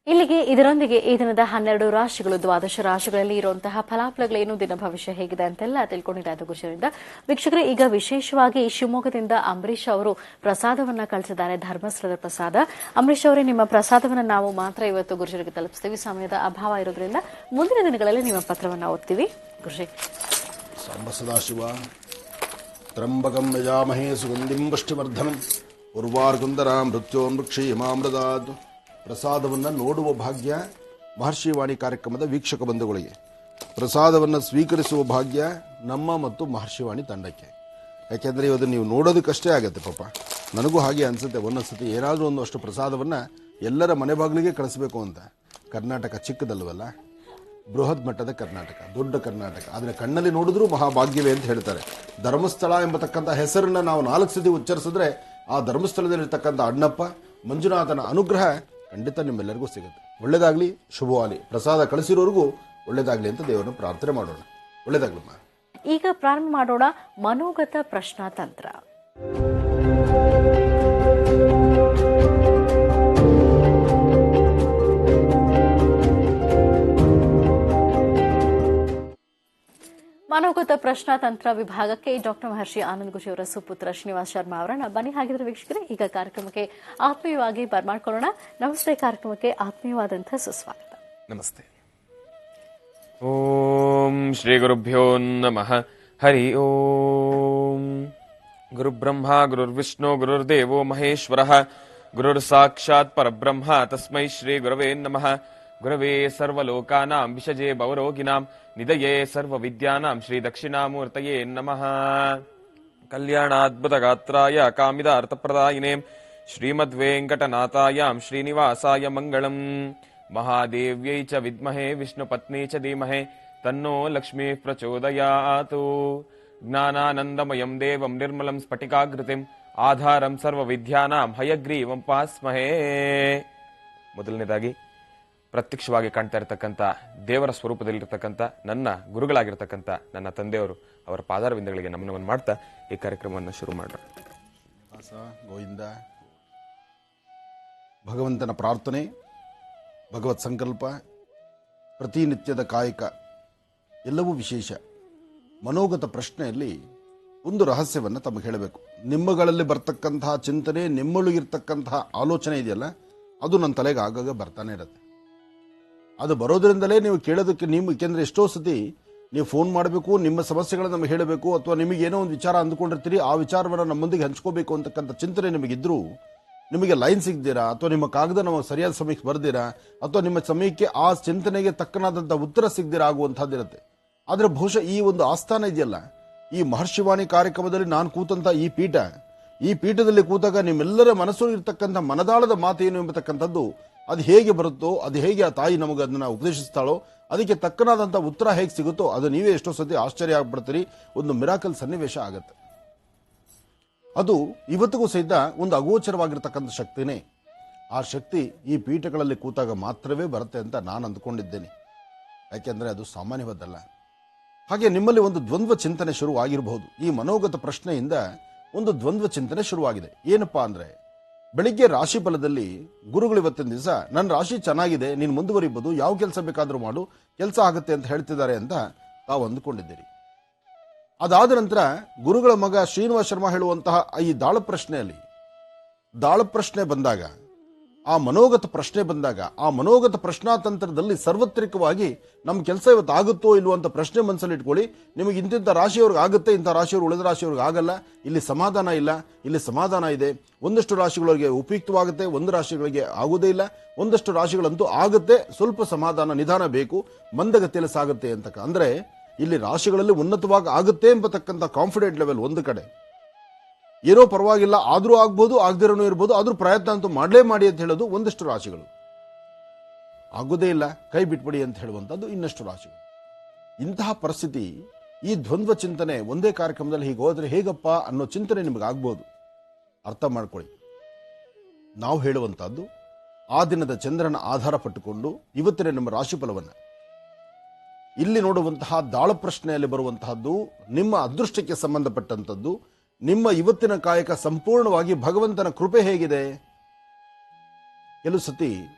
ಇಲ್ಲಿಗೆ ಇದರೊಂದಿಗೆ ಈ ದಿನದ 12 ರಾಶಿಗಳು, ದ್ವಾದಶ ರಾಶಿಗಳಲ್ಲಿ ಇರುವಂತಹ ಫಲಾಫಲಗಳೇನು, ದಿನ ಭವಿಷ್ಯ ಹೇಗಿದೆ ಅಂತೆಲ್ಲ ತಿಳ್ಕೊಂಡಿದ್ದಾರೆ ಗುರುಜರಿಂದ. ವೀಕ್ಷಕರೇ, ಈಗ ವಿಶೇಷವಾಗಿ ಶಿವಮೊಗ್ಗದಿಂದ ಅಂಬರೀಶ್ ಅವರು ಪ್ರಸಾದವನ್ನ ಕಳಿಸಿದ್ದಾರೆ, ಧರ್ಮಸ್ಥಳದ ಪ್ರಸಾದ. ಅಂಬರೀಶ್ ಅವರೇ, ನಿಮ್ಮ ಪ್ರಸಾದವನ್ನು ನಾವು ಮಾತ್ರ ಇವತ್ತು ಗುರುಜರಿಗೆ ತಲುಪಿಸ್ತೀವಿ, ಸಮಯದ ಅಭಾವ ಇರೋದ್ರಿಂದ ಮುಂದಿನ ದಿನಗಳಲ್ಲಿ ನಿಮ್ಮ ಪತ್ರವನ್ನು ಓದ್ತೀವಿ. ಗುರುಜಿ. ಸಾಂಬ ಸದಾಶಿವ ತ್ರಂಬಕಂ ಯಜಾಮಹೇ ಸುಗಂಧಿಂ ಪುಷ್ಟಿವರ್ಧನಂ ಉರ್ವಾರ್ಕುಂದರ ಮೃತ್ಯೋನ್ಮೃಕ್ಷೀಮಾಮೃತಾದ್. ಪ್ರಸಾದವನ್ನು ನೋಡುವ ಭಾಗ್ಯ ಮಹರ್ಷಿವಾಣಿ ಕಾರ್ಯಕ್ರಮದ ವೀಕ್ಷಕ ಬಂಧುಗಳಿಗೆ, ಪ್ರಸಾದವನ್ನು ಸ್ವೀಕರಿಸುವ ಭಾಗ್ಯ ನಮ್ಮ ಮತ್ತು ಮಹರ್ಷಿವಾಣಿ ತಂಡಕ್ಕೆ. ಯಾಕೆಂದರೆ ಇವತ್ತು ನೀವು ನೋಡೋದಕ್ಕಷ್ಟೇ ಆಗುತ್ತೆ. ಪಾಪ ನನಗೂ ಹಾಗೆ ಅನ್ಸುತ್ತೆ, ಒಂದೊಂದ್ಸತಿ ಏನಾದರೂ ಒಂದಷ್ಟು ಪ್ರಸಾದವನ್ನು ಎಲ್ಲರ ಮನೆ ಬಾಗಿಲಿಗೆ ಕಳಿಸ್ಬೇಕು ಅಂತ. ಕರ್ನಾಟಕ ಚಿಕ್ಕದಲ್ವಲ್ಲ, ಬೃಹತ್ ಮಟ್ಟದ ಕರ್ನಾಟಕ, ದೊಡ್ಡ ಕರ್ನಾಟಕ. ಆದರೆ ಕಣ್ಣಲ್ಲಿ ನೋಡಿದ್ರೂ ಮಹಾಭಾಗ್ಯವೇ ಅಂತ ಹೇಳ್ತಾರೆ. ಧರ್ಮಸ್ಥಳ ಎಂಬತಕ್ಕಂಥ ಹೆಸರನ್ನ ನಾವು 4 ಸತಿ ಉಚ್ಚರಿಸಿದ್ರೆ ಆ ಧರ್ಮಸ್ಥಳದಲ್ಲಿರ್ತಕ್ಕಂಥ ಅಣ್ಣಪ್ಪ ಮಂಜುನಾಥನ ಅನುಗ್ರಹ ಖಂಡಿತ ನಿಮ್ಮೆಲ್ಲರಿಗೂ ಸಿಗುತ್ತೆ. ಒಳ್ಳೇದಾಗ್ಲಿ, ಶುಭವಾಗಲಿ. ಪ್ರಸಾದ ಕಳಿಸಿರೋರಿಗೂ ಒಳ್ಳೇದಾಗ್ಲಿ ಅಂತ ದೇವರನ್ನು ಪ್ರಾರ್ಥನೆ ಮಾಡೋಣ. ಒಳ್ಳೇದಾಗ್ಲಮ್ಮ. ಈಗ ಪ್ರಾರಂಭ ಮಾಡೋಣ ಮನೋಗತ ಪ್ರಶ್ನಾತಂತ್ರ. ಮನೋಗತ ಪ್ರಶ್ನಾತಂತ್ರ ವಿಭಾಗಕ್ಕೆ ಡಾಕ್ಟರ್ ಮಹರ್ಷಿ ಆನಂದ್ ಗುಷಿ ಅವರ ಸುಪುತ್ರ ಶ್ರೀನಿವಾಸ್ ಶರ್ಮಾ ಅವರನ್ನ ಬನ್ನಿ. ಹಾಗಿದ್ರೆ ವೀಕ್ಷಕರೇ, ಈಗ ಕಾರ್ಯಕ್ರಮಕ್ಕೆ ಆತ್ಮೀಯವಾಗಿ ಬರ್ಮಾಡ್ಕೊಳ್ಳೋಣ. ನಮಸ್ತೆ. ಕಾರ್ಯಕ್ರಮಕ್ಕೆ ಆತ್ಮೀಯವಾದಂತಹ ಸುಸ್ವಾಗತ. ನಮಸ್ತೆ. ಓಂ ಶ್ರೀ ಗುರುಭ್ಯೋ ನಮಃ. ಹರಿ ಓಂ. ಗುರುಬ್ರಹ್ಮ ಗುರುರ್ವಿಷ್ಣು ಗುರುರ್ದೇವೋ ಮಹೇಶ್ವರಃ, ಗುರುರ್ ಸಾಕ್ಷಾತ್ ಪರಬ್ರಹ್ಮ ತಸ್ಮೈ ಶ್ರೀ ಗುರವೇ ನಮಃ. ಗುರವೇ ಸರ್ವಲೋಕಾನಾಂ ವಿಷಜೇ ಭವರೋಗಿನಾಂ ನಿಧಯೇ ಸರ್ವವಿದ್ಯಾನಾಂ ಶ್ರೀ ದಕ್ಷಿಣಾಮೂರ್ತಯೇ ನಮಃ. ಕಲ್ಯಾಣಾದ್ಭುತಗಾತ್ರಾಯ ಕಾಮಿದಾರ್ಥಪ್ರದಾಯಿನೇ ಶ್ರೀಮದ್ವೆಂಕಟನಾಥಾಯಾಂ ಶ್ರೀನಿವಾಸಾಯ ಮಂಗಳಂ. ಮಹಾದೇವ್ಯೈ ಚ ವಿದ್ಮಹೇ ವಿಷ್ಣುಪತ್ನಿ ಚ ಧೀಮಹಿ ತನ್ನೋ ಲಕ್ಷ್ಮೀ ಪ್ರಚೋದಯಾತು. ಜ್ಞಾನಾನಂದಮಯಂ ದೇವಂ ನಿರ್ಮಲಂ ಸ್ಫಟಿಕಾಕೃತಿಂ ಆಧಾರಂ ಸರ್ವವಿದ್ಯಾನಾಂ ಹಯಗ್ರೀವಂ ಪಾಸ್ಮಹೇ. ಮೊದಲನೇದಾಗಿ ಪ್ರತ್ಯಕ್ಷವಾಗಿ ಕಾಣ್ತಾ ಇರತಕ್ಕಂಥ ದೇವರ ಸ್ವರೂಪದಲ್ಲಿರ್ತಕ್ಕಂಥ ನನ್ನ ಗುರುಗಳಾಗಿರ್ತಕ್ಕಂಥ ನನ್ನ ತಂದೆಯವರು, ಅವರ ಪಾದಾರವಿಂದಗಳಿಗೆ ನಮನವನ್ನು ಮಾಡ್ತಾ ಈ ಕಾರ್ಯಕ್ರಮವನ್ನು ಶುರು ಮಾಡೋಣ. ಗೋವಿಂದ. ಭಗವಂತನ ಪ್ರಾರ್ಥನೆ, ಭಗವತ್ ಸಂಕಲ್ಪ, ಪ್ರತಿನಿತ್ಯದ ಕಾಯಕ ಎಲ್ಲವೂ ವಿಶೇಷ. ಮನೋಗತ ಪ್ರಶ್ನೆಯಲ್ಲಿ ಒಂದು ರಹಸ್ಯವನ್ನು ತಮಗೆ ಹೇಳಬೇಕು. ನಿಮ್ಮಗಳಲ್ಲಿ ಬರ್ತಕ್ಕಂತಹ ಚಿಂತನೆ, ನಿಮ್ಮೊಳಗಿರ್ತಕ್ಕಂತಹ ಆಲೋಚನೆ ಇದೆಯಲ್ಲ, ಅದು ನನ್ನ ತಲೆಗೆ ಆಗಾಗ ಬರ್ತಾನೆ ಇರುತ್ತೆ. ಅದು ಬರೋದ್ರಿಂದಲೇ ನೀವು ಕೇಳೋದಕ್ಕೆ ಯಾಕೆಂದ್ರೆ ಎಷ್ಟೋ ಸತಿ ನೀವು ಫೋನ್ ಮಾಡಬೇಕು, ನಿಮ್ಮ ಸಮಸ್ಯೆಗಳನ್ನು ನಮಗೆ ಹೇಳಬೇಕು, ಅಥವಾ ನಿಮಗೆ ಏನೋ ಒಂದು ವಿಚಾರ ಅಂದುಕೊಂಡಿರ್ತೀರಿ, ಆ ವಿಚಾರವನ್ನು ನಮ್ಮೊಂದಿಗೆ ಹಂಚ್ಕೋಬೇಕು ಅಂತಕ್ಕಂಥ ಚಿಂತನೆ ನಿಮಗಿದ್ರೂ ನಿಮಗೆ ಲೈನ್ ಸಿಗ್ದಿರಾ, ಅಥವಾ ನಿಮ್ಮ ಕಾಗದ ನಮಗೆ ಸರಿಯಾದ ಸಮಯಕ್ಕೆ ಬರ್ದಿರಾ, ಅಥವಾ ನಿಮ್ಮ ಸಮಯಕ್ಕೆ ಆ ಚಿಂತನೆಗೆ ತಕ್ಕನಾದಂಥ ಉತ್ತರ ಸಿಗದಿರಾ ಆಗುವಂತಹದ್ದಿರುತ್ತೆ. ಆದರೆ ಬಹುಶಃ ಈ ಒಂದು ಆಸ್ಥಾನ ಇದೆಯಲ್ಲ, ಈ ಮಹರ್ಷಿವಾಣಿ ಕಾರ್ಯಕ್ರಮದಲ್ಲಿ ನಾನು ಕೂತಂತ ಈ ಪೀಠದಲ್ಲಿ ಕೂತಾಗ ನಿಮ್ಮೆಲ್ಲರ ಮನಸ್ಸು ಇರ್ತಕ್ಕಂಥ ಮನದಾಳದ ಮಾತೇನು ಎಂಬತಕ್ಕಂಥದ್ದು ಅದು ಹೇಗೆ ಬರುತ್ತೋ, ಅದು ಹೇಗೆ ಆ ತಾಯಿ ನಮಗೆ ಅದನ್ನ ಉಪದೇಶಿಸ್ತಾಳೋ, ಅದಕ್ಕೆ ತಕ್ಕನಾದಂಥ ಉತ್ತರ ಹೇಗೆ ಸಿಗುತ್ತೋ ಅದು ನೀವೇ ಎಷ್ಟೋ ಸತಿ ಆಶ್ಚರ್ಯ ಆಗ್ಬಿಡ್ತೀರಿ. ಒಂದು ಮಿರಾಕಲ್ ಸನ್ನಿವೇಶ ಆಗತ್ತೆ. ಅದು ಇವತ್ತಿಗೂ ಸಹಿತ ಒಂದು ಅಗೋಚರವಾಗಿರ್ತಕ್ಕಂಥ ಶಕ್ತಿನೇ. ಆ ಶಕ್ತಿ ಈ ಪೀಠಗಳಲ್ಲಿ ಕೂತಾಗ ಮಾತ್ರವೇ ಬರುತ್ತೆ ಅಂತ ನಾನು ಅಂದ್ಕೊಂಡಿದ್ದೇನೆ. ಯಾಕೆಂದ್ರೆ ಅದು ಸಾಮಾನ್ಯವಾದಲ್ಲ. ಹಾಗೆ ನಿಮ್ಮಲ್ಲಿ ಒಂದು ದ್ವಂದ್ವ ಚಿಂತನೆ ಶುರುವಾಗಿರಬಹುದು. ಈ ಮನೋಗತ ಪ್ರಶ್ನೆಯಿಂದ ಒಂದು ದ್ವಂದ್ವ ಚಿಂತನೆ ಶುರುವಾಗಿದೆ. ಏನಪ್ಪಾ ಅಂದ್ರೆ, ಬೆಳಿಗ್ಗೆ ರಾಶಿ ಫಲದಲ್ಲಿ ಗುರುಗಳು ಇವತ್ತಿನ ದಿವಸ ನನ್ನ ರಾಶಿ ಚೆನ್ನಾಗಿದೆ, ನೀನು ಮುಂದುವರಿಬಹುದು, ಯಾವ ಕೆಲಸ ಬೇಕಾದ್ರೂ ಮಾಡು, ಕೆಲಸ ಆಗುತ್ತೆ ಅಂತ ಹೇಳ್ತಿದ್ದಾರೆ ಅಂತ ತಾವು ಅಂದುಕೊಂಡಿದ್ದೀರಿ. ಅದಾದ ನಂತರ ಗುರುಗಳ ಮಗ ಶ್ರೀನಿವಾಸ್ ಶರ್ಮಾ ಹೇಳುವಂತಹ ಈ ದಾಳ ಪ್ರಶ್ನೆ ಬಂದಾಗ ಆ ಮನೋಗತ ಪ್ರಶ್ನೆ ಬಂದಾಗ ಆ ಮನೋಗತ ಪ್ರಶ್ನಾತಂತ್ರದಲ್ಲಿ ಸಾರ್ವತ್ರಿಕವಾಗಿ ನಮ್ಮ ಕೆಲಸ ಇವತ್ತು ಆಗುತ್ತೋ ಇಲ್ವೋ ಅಂತ ಪ್ರಶ್ನೆ ಮನಸ್ಸಲ್ಲಿ ಇಟ್ಕೊಳ್ಳಿ. ನಿಮಗೆ ಇಂತಿಂಥ ರಾಶಿಯವ್ರಿಗೆ ಆಗುತ್ತೆ, ಇಂಥ ರಾಶಿಯವರು ಉಳಿದ ರಾಶಿಯವ್ರಿಗೆ ಆಗಲ್ಲ, ಇಲ್ಲಿ ಸಮಾಧಾನ ಇಲ್ಲ, ಇಲ್ಲಿ ಸಮಾಧಾನ ಇದೆ. ಒಂದಷ್ಟು ರಾಶಿಗಳಿಗೆ ಉಪಯುಕ್ತವಾಗುತ್ತೆ, ಒಂದು ರಾಶಿಗಳಿಗೆ ಆಗುವುದೇ ಇಲ್ಲ, ಒಂದಷ್ಟು ರಾಶಿಗಳಂತೂ ಆಗುತ್ತೆ, ಸ್ವಲ್ಪ ಸಮಾಧಾನ ನಿಧಾನ ಬೇಕು, ಮಂದಗತಿಯಲ್ಲಿ ಸಾಗುತ್ತೆ ಅಂತ. ಅಂದ್ರೆ ಇಲ್ಲಿ ರಾಶಿಗಳಲ್ಲಿ ಉನ್ನತವಾಗಿ ಆಗುತ್ತೆ ಎಂಬತಕ್ಕಂಥ ಕಾನ್ಫಿಡೆಂಟ್ ಲೆವೆಲ್ ಒಂದು ಕಡೆ, ಏನೋ ಪರವಾಗಿಲ್ಲ ಆದ್ರೂ ಆಗ್ಬೋದು ಆಗದಿರೋನು ಇರ್ಬೋದು, ಆದ್ರೂ ಪ್ರಯತ್ನ ಅಂತೂ ಮಾಡಲೇ ಮಾಡಿ ಅಂತ ಹೇಳೋದು ಒಂದಷ್ಟು ರಾಶಿಗಳು. ಆಗೋದೇ ಇಲ್ಲ ಕೈ ಬಿಟ್ಬಿಡಿ ಅಂತ ಹೇಳುವಂಥದ್ದು ಇನ್ನಷ್ಟು ರಾಶಿಗಳು. ಇಂತಹ ಪರಿಸ್ಥಿತಿ, ಈ ದ್ವಂದ್ವ ಚಿಂತನೆ ಒಂದೇ ಕಾರ್ಯಕ್ರಮದಲ್ಲಿ ಹೀಗೆ ಹೋದ್ರೆ ಹೇಗಪ್ಪ ಅನ್ನೋ ಚಿಂತನೆ ನಿಮಗೆ ಆಗ್ಬೋದು. ಅರ್ಥ ಮಾಡ್ಕೊಳ್ಳಿ, ನಾವು ಹೇಳುವಂತಹದ್ದು ಆ ದಿನದ ಚಂದ್ರನ ಆಧಾರ ಪಟ್ಟುಕೊಂಡು ಇವತ್ತಿನ ನಮ್ಮ ರಾಶಿಫಲವನ್ನು ಇಲ್ಲಿ ನೋಡುವಂತಹ ದಾಳ ಪ್ರಶ್ನೆಯಲ್ಲಿ ಬರುವಂತಹದ್ದು ನಿಮ್ಮ ಅದೃಷ್ಟಕ್ಕೆ ಸಂಬಂಧಪಟ್ಟಂಥದ್ದು. ನಿಮ್ಮ ಇವತ್ತಿನ ಕಾಯಕ ಸಂಪೂರ್ಣವಾಗಿ ಭಗವಂತನ ಕೃಪೆ ಹೇಗಿದೆ. ಕೆಲವು ಸತಿ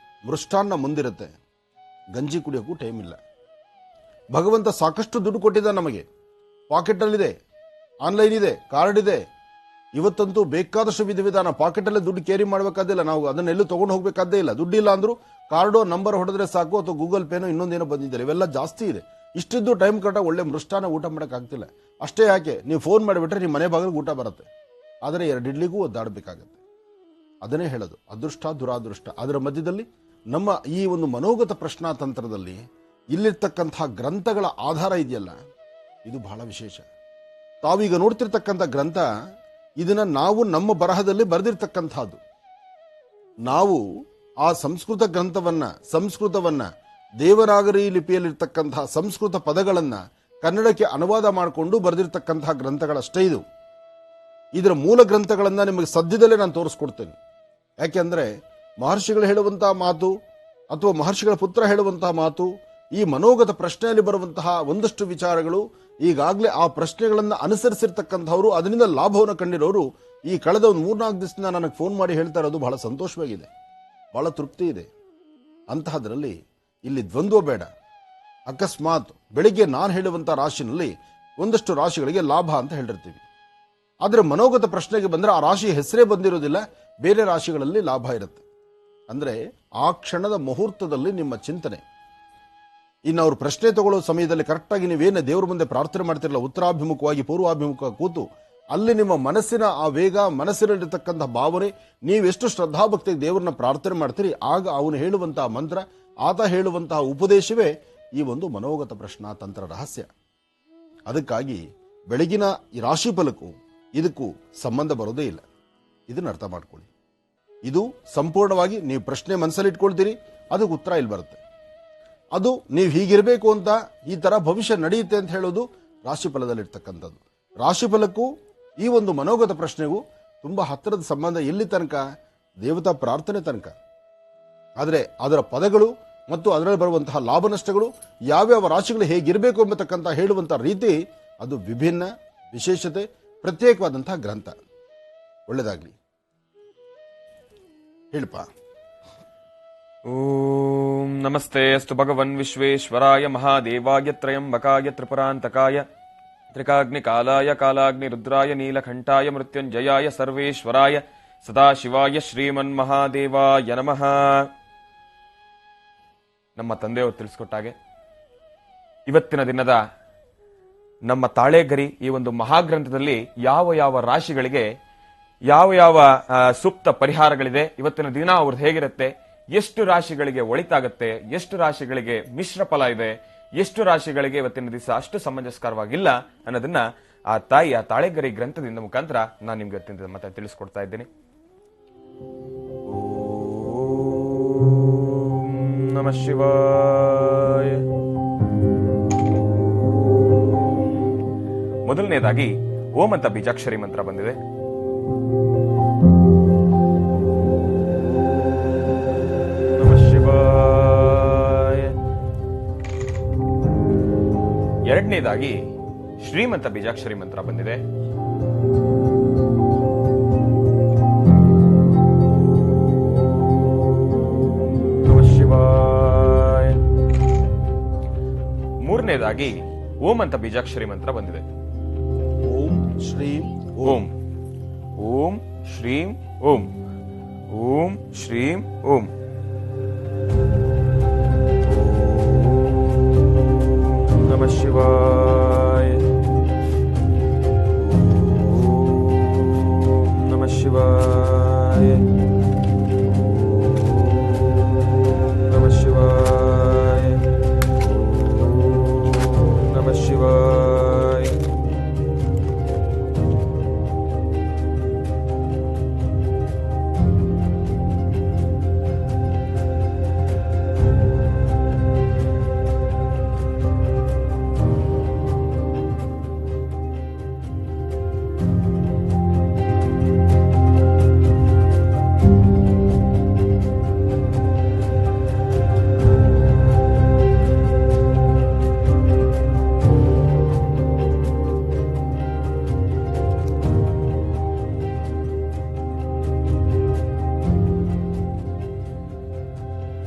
ಮೃಷ್ಟಾನ್ನ ಮುಂದಿರುತ್ತೆ, ಗಂಜಿ ಕುಡಿಯೋಕ್ಕೂ ಟೈಮ್ ಇಲ್ಲ. ಭಗವಂತ ಸಾಕಷ್ಟು ದುಡ್ಡು ಕೊಟ್ಟಿದ್ದ ನಮಗೆ, ಪಾಕೆಟಲ್ಲಿದೆ, ಆನ್ಲೈನ್ ಇದೆ, ಕಾರ್ಡ್ ಇದೆ. ಇವತ್ತಂತೂ ಬೇಕಾದಷ್ಟು ವಿಧಾನ, ಪಾಕೆಟಲ್ಲೇ ದುಡ್ಡು ಕ್ಯಾರಿ ಮಾಡಬೇಕಾದಿಲ್ಲ, ನಾವು ಅದನ್ನೆಲ್ಲೂ ತಗೊಂಡು ಹೋಗ್ಬೇಕಾದ್ದೇ ಇಲ್ಲ. ದುಡ್ಡಿಲ್ಲ ಅಂದ್ರೂ ಕಾರ್ಡೋ ನಂಬರ್ ಹೊಡೆದ್ರೆ ಸಾಕು, ಅಥವಾ ಗೂಗಲ್ ಪೇನೋ ಇನ್ನೊಂದೇನೋ ಬಂದಿದ್ದಾರೆ, ಇವೆಲ್ಲ ಜಾಸ್ತಿ ಇದೆ. ಇಷ್ಟಿದ್ದು ಟೈಮ್ ಕರೆಕ್ಟಾಗಿ ಒಳ್ಳೆ ಮೃಷ್ಟಾನ ಊಟ ಮಾಡೋಕ್ಕಾಗ್ತಿಲ್ಲ. ಅಷ್ಟೇ ಯಾಕೆ, ನೀವು ಫೋನ್ ಮಾಡಿಬಿಟ್ರೆ ನಿಮ್ಮ ಮನೆ ಬಾಗಿಲಿಗೆ ಊಟ ಬರುತ್ತೆ, ಆದರೆ 2 ಇಡ್ಲಿಗೂ ಒದ್ದಾಡಬೇಕಾಗತ್ತೆ. ಅದನ್ನೇ ಹೇಳೋದು ಅದೃಷ್ಟ ದುರಾದೃಷ್ಟ. ಅದರ ಮಧ್ಯದಲ್ಲಿ ನಮ್ಮ ಈ ಒಂದು ಮನೋಗತ ಪ್ರಶ್ನಾತಂತ್ರದಲ್ಲಿ ಇಲ್ಲಿರ್ತಕ್ಕಂತಹ ಗ್ರಂಥಗಳ ಆಧಾರ ಇದೆಯಲ್ಲ, ಇದು ಬಹಳ ವಿಶೇಷ. ತಾವೀಗ ನೋಡ್ತಿರ್ತಕ್ಕಂಥ ಗ್ರಂಥ, ಇದನ್ನ ನಾವು ನಮ್ಮ ಬರಹದಲ್ಲಿ ಬರೆದಿರ್ತಕ್ಕಂಥದ್ದು. ನಾವು ಆ ಸಂಸ್ಕೃತ ಗ್ರಂಥವನ್ನ, ಸಂಸ್ಕೃತವನ್ನ, ದೇವನಾಗರಿ ಲಿಪಿಯಲ್ಲಿರ್ತಕ್ಕಂತಹ ಸಂಸ್ಕೃತ ಪದಗಳನ್ನ ಕನ್ನಡಕ್ಕೆ ಅನುವಾದ ಮಾಡಿಕೊಂಡು ಬರೆದಿರ್ತಕ್ಕಂತಹ ಗ್ರಂಥಗಳಷ್ಟೇ ಇದು. ಇದರ ಮೂಲ ಗ್ರಂಥಗಳನ್ನ ನಿಮಗೆ ಸದ್ಯದಲ್ಲೇ ನಾನು ತೋರಿಸ್ಕೊಡ್ತೇನೆ. ಯಾಕೆಂದ್ರೆ ಮಹರ್ಷಿಗಳು ಹೇಳುವಂತಹ ಮಾತು ಅಥವಾ ಮಹರ್ಷಿಗಳ ಪುತ್ರ ಹೇಳುವಂತಹ ಮಾತು, ಈ ಮನೋಗತ ಪ್ರಶ್ನೆಯಲ್ಲಿ ಬರುವಂತಹ ಒಂದಷ್ಟು ವಿಚಾರಗಳು, ಈಗಾಗಲೇ ಆ ಪ್ರಶ್ನೆಗಳನ್ನು ಅನುಸರಿಸಿರ್ತಕ್ಕಂಥವ್ರು, ಅದರಿಂದ ಲಾಭವನ್ನು ಕಂಡಿರೋರು ಈ ಕಳೆದ ಒಂದು 3-4 ದಿವಸದಿಂದ ನನಗೆ ಫೋನ್ ಮಾಡಿ ಹೇಳ್ತಾ ಇರೋದು ಬಹಳ ಸಂತೋಷವಾಗಿದೆ, ಬಹಳ ತೃಪ್ತಿ ಇದೆ. ಅಂತಹದ್ರಲ್ಲಿ ಇಲ್ಲಿ ದ್ವಂದ್ವ ಬೇಡ. ಅಕಸ್ಮಾತ್ ಬೆಳಿಗ್ಗೆ ನಾನು ಹೇಳುವಂತಹ ರಾಶಿನಲ್ಲಿ ಒಂದಷ್ಟು ರಾಶಿಗಳಿಗೆ ಲಾಭ ಅಂತ ಹೇಳಿರ್ತೀವಿ, ಆದರೆ ಮನೋಗತ ಪ್ರಶ್ನೆಗೆ ಬಂದರೆ ಆ ರಾಶಿ ಹೆಸರೇ ಬಂದಿರೋದಿಲ್ಲ, ಬೇರೆ ರಾಶಿಗಳಲ್ಲಿ ಲಾಭ ಇರುತ್ತೆ. ಅಂದ್ರೆ ಆ ಕ್ಷಣದ ಮುಹೂರ್ತದಲ್ಲಿ ನಿಮ್ಮ ಚಿಂತನೆ. ಇನ್ನು ಅವ್ರು ಪ್ರಶ್ನೆ ತಗೊಳ್ಳೋ ಸಮಯದಲ್ಲಿ ಕರೆಕ್ಟಾಗಿ ನೀವೇನು ದೇವ್ರ ಮುಂದೆ ಪ್ರಾರ್ಥನೆ ಮಾಡ್ತಿರಲ್ಲ, ಉತ್ತರಾಭಿಮುಖವಾಗಿ ಪೂರ್ವಾಭಿಮುಖ ಕೂತು, ಅಲ್ಲಿ ನಿಮ್ಮ ಮನಸ್ಸಿನ ಆ ವೇಗ, ಮನಸ್ಸಿನಲ್ಲಿರ್ತಕ್ಕಂಥ ಭಾವನೆ, ನೀವೆಷ್ಟು ಶ್ರದ್ಧಾಭಕ್ತಿಗೆ ದೇವರನ್ನ ಪ್ರಾರ್ಥನೆ ಮಾಡ್ತೀರಿ, ಆಗ ಅವನು ಹೇಳುವಂತಹ ಮಂತ್ರ, ಆತ ಹೇಳುವಂತಹ ಉಪದೇಶವೇ ಈ ಒಂದು ಮನೋಗತ ಪ್ರಶ್ನಾತಂತ್ರ ರಹಸ್ಯ. ಅದಕ್ಕಾಗಿ ಬೆಳಗಿನ ಈ ರಾಶಿ ಫಲಕ್ಕೂ ಇದಕ್ಕೂ ಸಂಬಂಧ ಬರೋದೇ ಇಲ್ಲ. ಇದನ್ನ ಅರ್ಥ ಮಾಡ್ಕೊಳ್ಳಿ. ಇದು ಸಂಪೂರ್ಣವಾಗಿ ನೀವು ಪ್ರಶ್ನೆ ಮನಸ್ಸಲ್ಲಿ ಇಟ್ಕೊಳ್ತೀರಿ, ಅದಕ್ಕೆ ಉತ್ತರ ಇಲ್ಲಿ ಬರುತ್ತೆ. ಅದು ನೀವು ಹೀಗಿರಬೇಕು ಅಂತ, ಈ ತರ ಭವಿಷ್ಯ ನಡೆಯುತ್ತೆ ಅಂತ ಹೇಳೋದು ರಾಶಿಫಲದಲ್ಲಿರ್ತಕ್ಕಂಥದ್ದು. ರಾಶಿಫಲಕ್ಕೂ ಈ ಒಂದು ಮನೋಗತ ಪ್ರಶ್ನೆಗೂ ತುಂಬಾ ಹತ್ತಿರದ ಸಂಬಂಧ. ಎಲ್ಲಿ ತನಕ? ದೇವತಾ ಪ್ರಾರ್ಥನೆ ತನಕ. ಆದರೆ ಅದರ ಪದಗಳು ಮತ್ತು ಅದರಲ್ಲಿ ಬರುವಂತಹ ಲಾಭ ನಷ್ಟಗಳು, ಯಾವ್ಯಾವ ರಾಶಿಗಳು ಹೇಗಿರಬೇಕು ಎಂಬತಕ್ಕಂಥ ಹೇಳುವಂತಹ ರೀತಿ, ಅದು ವಿಭಿನ್ನ, ವಿಶೇಷತೆ, ಪ್ರತ್ಯೇಕವಾದಂತಹ ಗ್ರಂಥ. ಒಳ್ಳೆದಾಗ್ಲಿ, ಹೇಳಪ್ಪ. ಓಂ ನಮಸ್ತೆ ಅಸ್ತು ಭಗವನ್ ವಿಶ್ವೇಶ್ವರಾಯ ಮಹಾದೇವಾಯ ತ್ರಯಂಬಕಾಯ ತ್ರಿಪುರಾಂತಕಾಯ ತ್ರಿಕಾಗ್ನಿ ಕಾಲಾಯ ಕಾಲಾಗ್ನಿ ರುದ್ರಾಯ ನೀಲಕಂಠಾಯ ಮೃತ್ಯುಂಜಯಾಯ ಸರ್ವೇಶ್ವರಾಯ ಸದಾಶಿವಾಯ ಶ್ರೀಮನ್ ಮಹಾದೇವಾಯ ನಮಃ. ನಮ್ಮ ತಂದೆಯವರು ತಿಳಿಸ್ಕೊಟ್ಟಾಗೆ ಇವತ್ತಿನ ದಿನದ ನಮ್ಮ ತಾಳೆಗರಿ ಈ ಒಂದು ಮಹಾಗ್ರಂಥದಲ್ಲಿ ಯಾವ ಯಾವ ರಾಶಿಗಳಿಗೆ ಯಾವ ಯಾವ ಸೂಕ್ತ ಪರಿಹಾರಗಳಿದೆ, ಇವತ್ತಿನ ದಿನ ಅವ್ರದ್ದು ಹೇಗಿರುತ್ತೆ, ಎಷ್ಟು ರಾಶಿಗಳಿಗೆ ಒಳಿತಾಗತ್ತೆ, ಎಷ್ಟು ರಾಶಿಗಳಿಗೆ ಮಿಶ್ರ ಫಲ ಇದೆ, ಎಷ್ಟು ರಾಶಿಗಳಿಗೆ ಇವತ್ತಿನ ದಿವಸ ಅಷ್ಟು ಸಮಂಜಸ್ಕರವಾಗಿಲ್ಲ ಅನ್ನೋದನ್ನ ಆ ತಾಯಿ ಆ ತಾಳೆಗರಿ ಗ್ರಂಥದಿಂದ ಮುಖಾಂತರ ನಾನು ನಿಮ್ಗೆ ಇವತ್ತಿನ ಮತ್ತೆ ತಿಳಿಸ್ಕೊಡ್ತಾ ಇದ್ದೀನಿ. ನಮಃ ಶಿವಾಯ. ಮೊದಲನೇದಾಗಿ ಓಂ ಅಂತ ಬೀಜಾಕ್ಷರಿ ಮಂತ್ರ ಬಂದಿದೆ. ನಮಃ ಶಿವಾಯ. ಎರಡನೇದಾಗಿ ಶ್ರೀಮಂತ ಬೀಜಾಕ್ಷರಿ ಮಂತ್ರ ಬಂದಿದೆ. ನಮಃ ಶಿವಾಯ. ಮೂರನೇದಾಗಿ ಓಂ ಅಂತ ಬೀಜಾಕ್ಷರಿ ಮಂತ್ರ ಬಂದಿದೆ. ಓಂ ಶ್ರೀಂ ಓಂ. ಓಂ ಶ್ರೀಂ ಓಂ. ಓಂ ಶ್ರೀಂ ಓಂ. ನಮಃ ಶಿವಾಯ. ಓಂ ನಮಃ ಶಿವಾಯ. ಓಂ ನಮಃ ಶಿವಾಯ. ಓಂ ನಮಃ ಶಿವಾಯ.